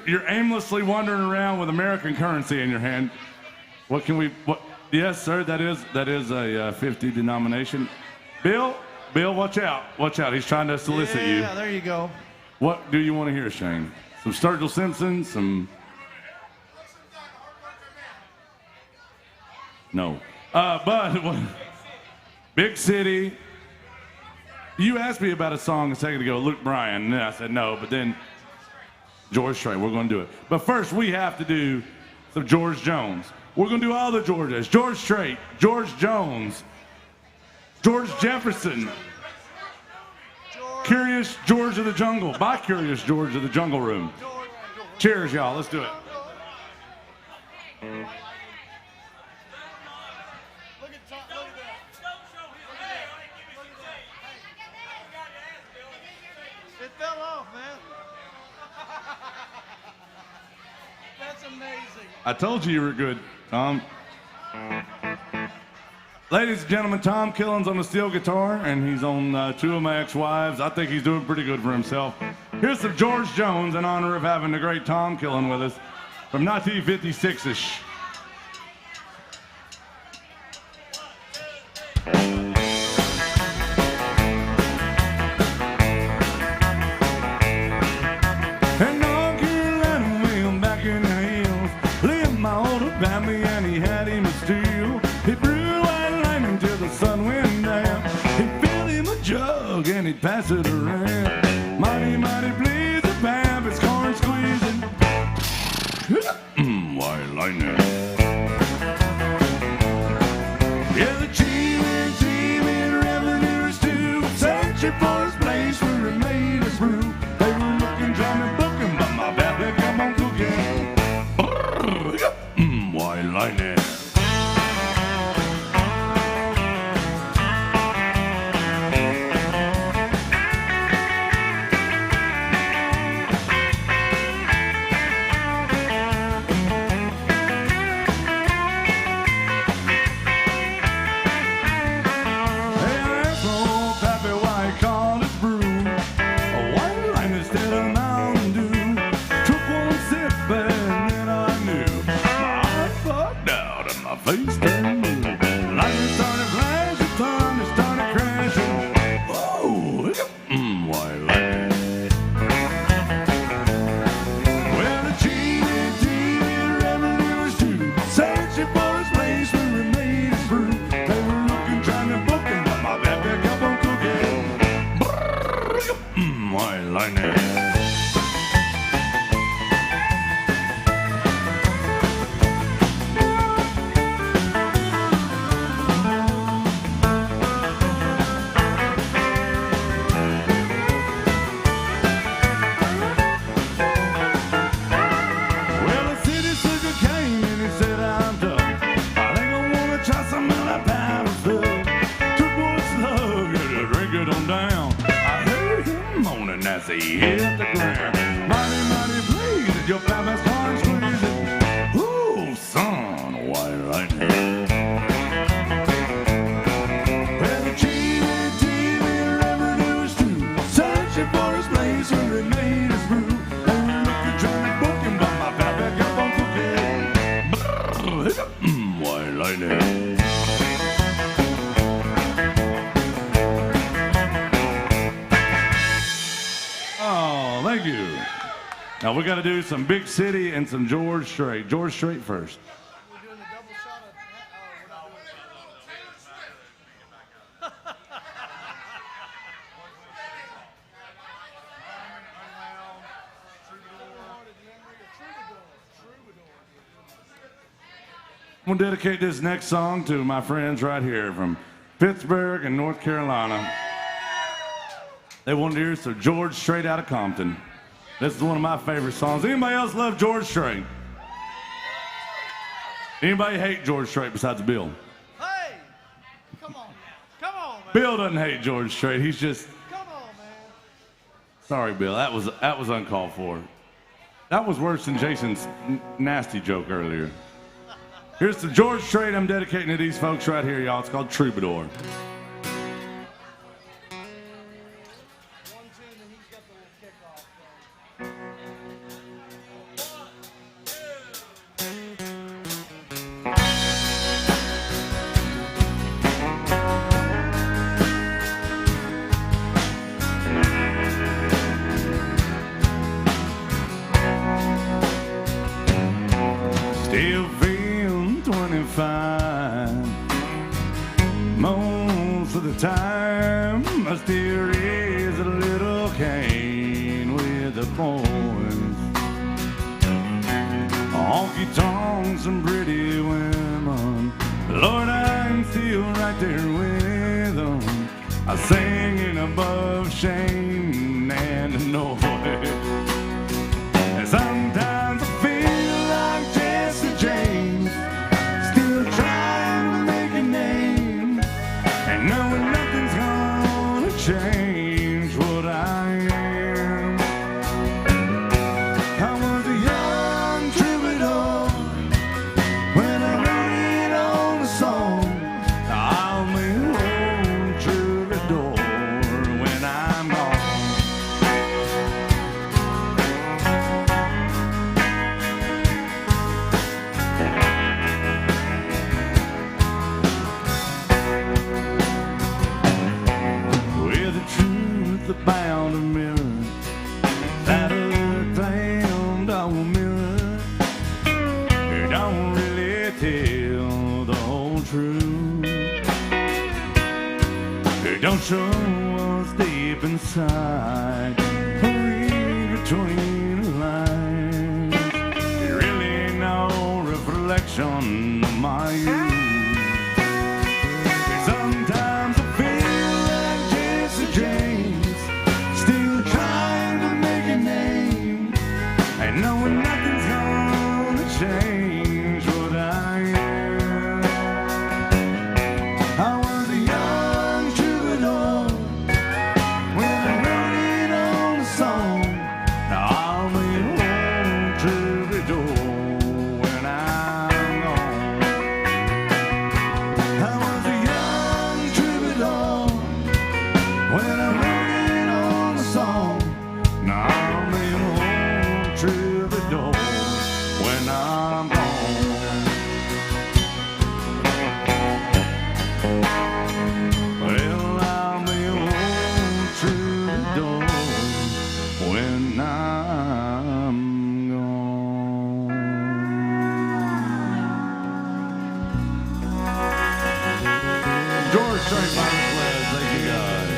Speaker 1: you're aimlessly wandering around with American currency in your hand. Yes, sir, that is a 50 denomination. Bill, watch out. Watch out. He's trying to solicit you.
Speaker 3: Yeah, there you go.
Speaker 1: What do you want to hear, Shane? Some Sturgill Simpson, some... No. But Big City. You asked me about a song a second ago, Luke Bryan, and then I said no, but then George Strait, we're going to do it. But first, we have to do some George Jones. We're going to do all the Georges. George Strait, George Jones, George Jefferson, Curious George of the Jungle, by Curious George of the Jungle Room. Cheers, y'all. Let's do it.
Speaker 2: It fell off, man. That's amazing.
Speaker 1: I told you were good, Tom. Ladies and gentlemen, Tom Killen's on the steel guitar, and he's on two of my ex-wives. I think he's doing pretty good for himself. Here's some George Jones in honor of having the great Tom Killen with us from 1956-ish. And North Carolina, way back in the hills, lived my old family, and he had him a steel. He brewed white lightning till the sun went down. He filled him a jug and he'd pass it around. Mighty, mighty pleased the Baptist corn squeezing. White lightning. Yeah, the teaming revenues too, searching for his place where he made his brew. They were looking, trying to book him, but my baby kept on cooking. White lightning. Face turned blue. Lightning started flashing, thunder started crashing. Oh, white lightning. Well, the teeny revenue was too, searching for his place where he made his brew. They were looking, trying to book him, but my baby kept on cooking. White lightning. As he hit the ground, mighty, mighty pleased, your family's corn squeezing. Ooh, son, white lightning. Well, the teeny revenue was true, searching for his place where he made his brew. They were looking, trying to book him, but my baby kept on cooking. White lightning. Thank you. Now we got to do some Big City and some George Strait. George Strait first.
Speaker 2: We're doing the double shot of. We're not doing
Speaker 1: I'm going to dedicate this next song to my friends right here from Pittsburgh and North Carolina. They wanted to hear some George Strait out of Compton. This is one of my favorite songs. Anybody else love George Strait? Anybody hate George Strait besides Bill?
Speaker 2: Hey! Come on, man.
Speaker 1: Bill doesn't hate George Strait. He's just,
Speaker 2: Come on, man.
Speaker 1: sorry, Bill. That was uncalled for. That was worse than Jason's nasty joke earlier. Here's the George Strait I'm dedicating to these folks right here, y'all. It's called Troubadour.
Speaker 2: 1, 2, and he's got the little kickoff.
Speaker 1: Still feeling 25. Most of the time, I still raise a little cane with the boys. Honky tonks and pretty women. Lord, I'm still right there with them. I singing above shame and noise. And sometimes I feel like Jesse James, still trying to make a name, and knowing nothing's gonna change what I am. I was a young troubadour when I wrote it on a song. I'll be old troubadour when I'm gone. With the truth about a mirror that a clown don't mirror, it don't really tell the whole truth. It don't show what's deep inside, read between the lines. It really ain't no reflection of my youth. Sometimes I feel like Jesse James, still trying to make a name, and knowing nothing's gonna change what I am. I was a young troubadour when I wrote it on a song. Now I'll be an old troubadour when I'm gone. I was a young troubadour when I wrote it on a song. Now I'm an old troubadour when I'm gone. Well, I'm the old troubadour when I'm gone. George Strait by the Sleds. Thank you guys.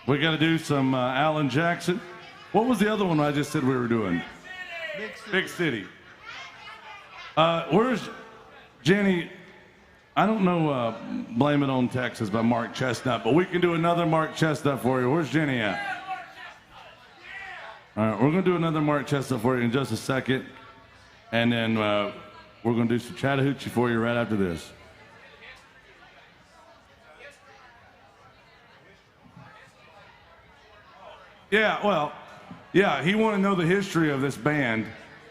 Speaker 1: We got to do some Alan Jackson. What was the other one I just said we were doing? Big City. Where's Jenny? I don't know Blame It on Texas by Mark Chestnut, but we can do another Mark Chestnut for you. Where's Jenny at? All right, we're going to do another Mark Chestnut for you in just a second. And then we're going to do some Chattahoochee for you right after this. Yeah, well, yeah, he wanted to know the history of this band.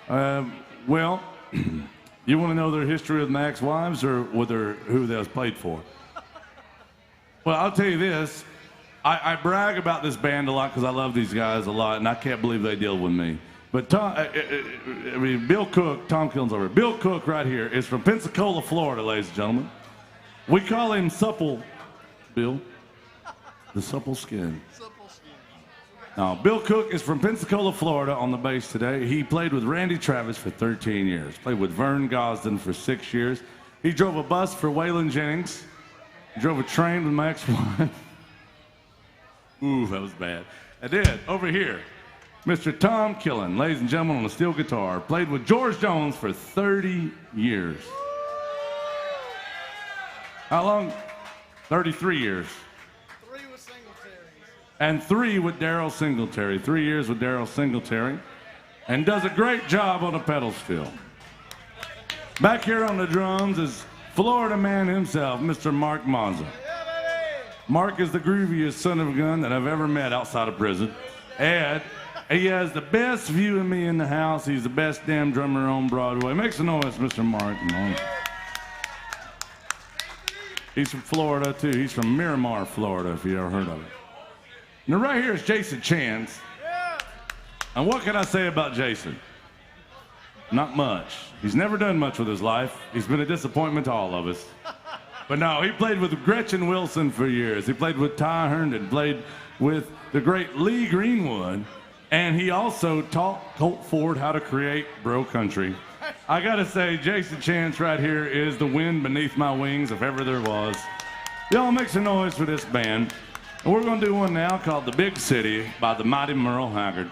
Speaker 1: Well, you want to know their history with my ex-wives or with who they was played for? Well, I'll tell you this. I brag about this band a lot because I love these guys a lot, and I can't believe they deal with me. But Bill Cook, Tom Killen's over. Bill Cook right here is from Pensacola, Florida, ladies and gentlemen. We call him Supple Bill, the supple skin. Now, Bill Cook is from Pensacola, Florida on the bass today. He played with Randy Travis for 13 years, played with Vern Gosden for 6 years. He drove a bus for Waylon Jennings. He drove a train with my ex-wife. Ooh, that was bad. I did. Over here, Mr. Tom Killen, ladies and gentlemen, on the steel guitar, played with George Jones for 30 years. How long? 33 years.
Speaker 2: 3 with Singletary.
Speaker 1: And 3 with Daryl Singletary. 3 years with Daryl Singletary. And does a great job on the pedal steel. Back here on the drums is Florida man himself, Mr. Mark Monza. Mark is the grooviest son of a gun that I've ever met outside of prison. And he has the best view of me in the house. He's the best damn drummer on Broadway. Make some noise, Mr. Mark Monza. He's from Florida, too. He's from Miramar, Florida, if you ever heard of it. Now, right here is Jason Chance. And what can I say about Jason? Not much. He's never done much with his life. He's been a disappointment to all of us. But no, he played with Gretchen Wilson for years. He played with Ty Herndon, played with the great Lee Greenwood, and he also taught Colt Ford how to create bro country. I gotta say, Jason Chance right here is the wind beneath my wings, if ever there was. Y'all make some noise for this band. And we're gonna do one now called The Big City by the mighty Merle Haggard.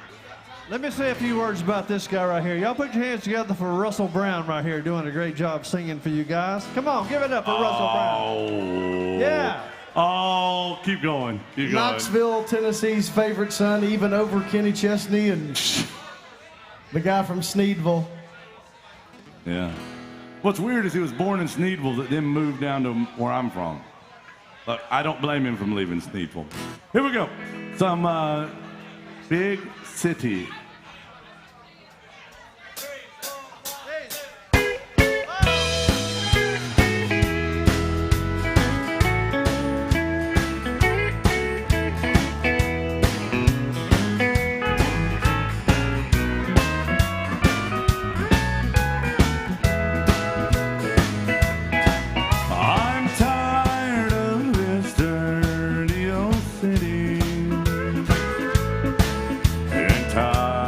Speaker 3: Let me say a few words about this guy right here. Y'all put your hands together for Russell Brown right here, doing a great job singing for you guys. Come on, give it up for Russell Brown.
Speaker 1: Oh.
Speaker 3: Yeah.
Speaker 1: Oh, keep going. Keep going.
Speaker 4: Knoxville, Tennessee's favorite son, even over Kenny Chesney and the guy from Sneedville.
Speaker 1: Yeah. What's weird is he was born in Sneedville, that then moved down to where I'm from. Look, I don't blame him from leaving Sneedville. Here we go. Some Big City. I'm tired of this dirty old city. And tired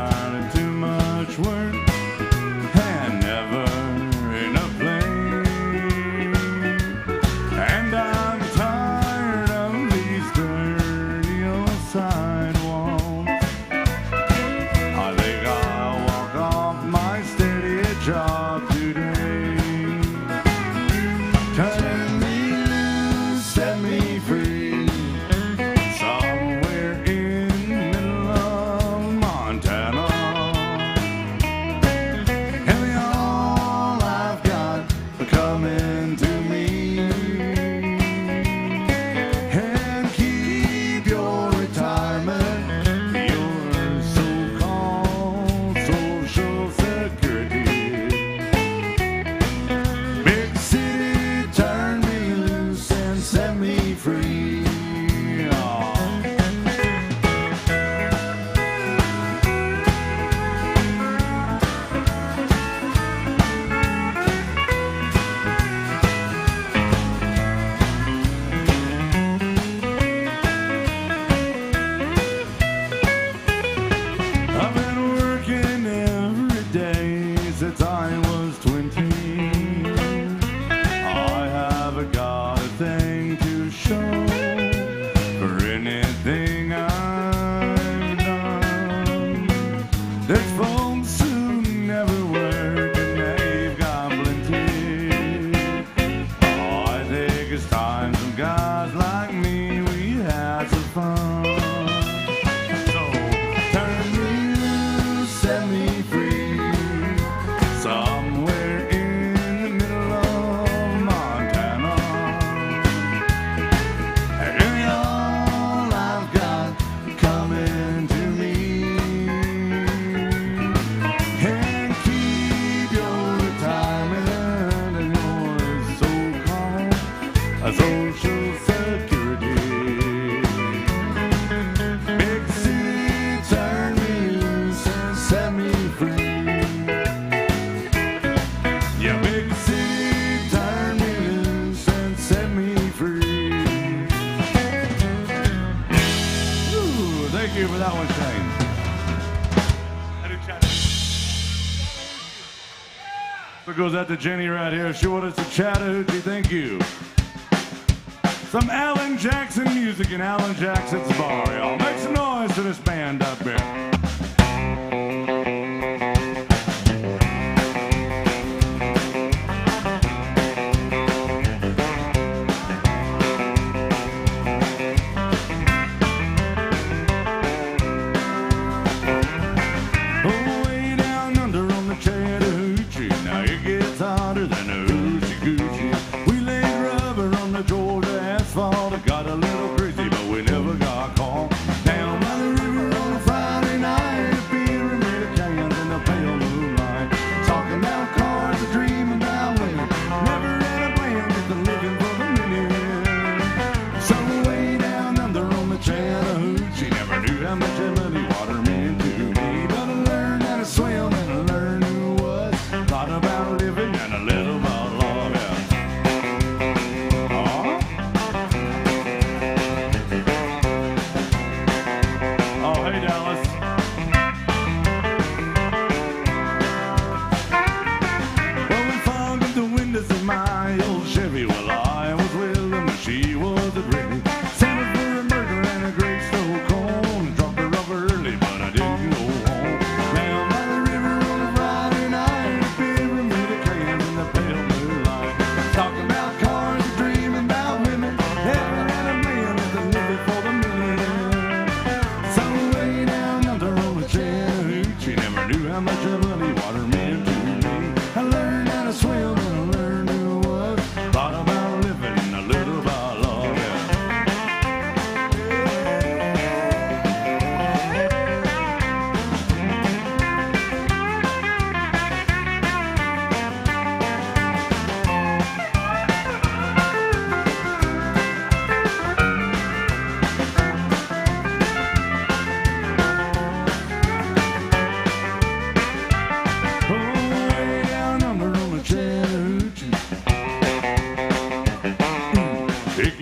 Speaker 1: goes out to Jenny right here. She wanted some Chattahoochee. Thank you. Some Alan Jackson music in Alan Jackson's bar, y'all. Make some noise to this band up there.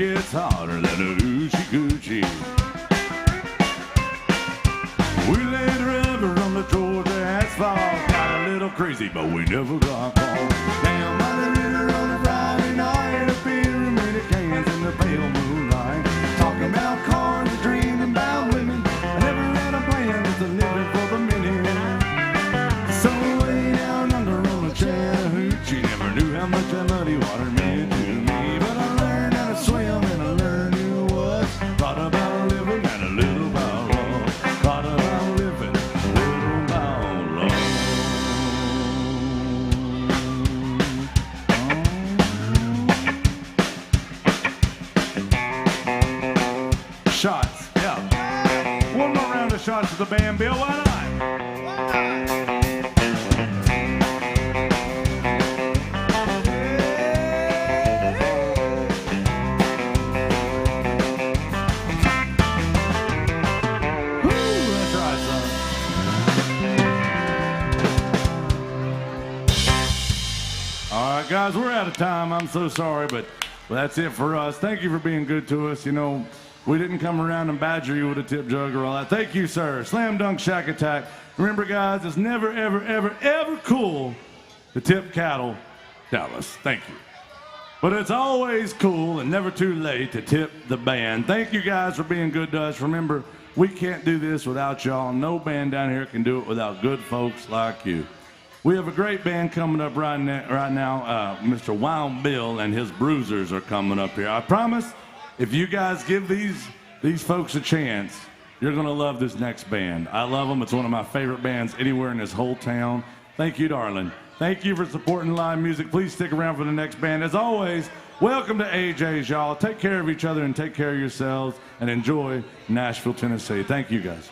Speaker 1: It's hotter than a hoochie coochie. We laid rubber on the Georgia asphalt. Got a little crazy, but we never got caught. Down by the river on a Friday night, a pyramid of cans in the pale moonlight. Talking about cars, dreaming about women. I never had a plan, just a living for the minute. So way down under on the Chattahoochee, never knew how much that muddy water meant to me. But I learned how to swim and I learned who was. Thought about living and a little about love. Thought about living, a little about love. Shots, yeah. One more round of shots to the band, Bill. Why not? Guys, we're out of time. I'm so sorry, but that's it for us. Thank you for being good to us. You know, we didn't come around and badger you with a tip jug or all that. Thank you, sir. Slam Dunk Shack Attack. Remember, guys, it's never, ever, ever, ever cool to tip cattle, Dallas. Thank you. But it's always cool and never too late to tip the band. Thank you, guys, for being good to us. Remember, we can't do this without y'all. No band down here can do it without good folks like you. We have a great band coming up right now. Mr. Wild Bill and his Bruisers are coming up here. I promise, if you guys give these folks a chance, you're going to love this next band. I love them. It's one of my favorite bands anywhere in this whole town. Thank you, darling. Thank you for supporting live music. Please stick around for the next band. As always, welcome to AJ's, y'all. Take care of each other and take care of yourselves, and enjoy Nashville, Tennessee. Thank you, guys.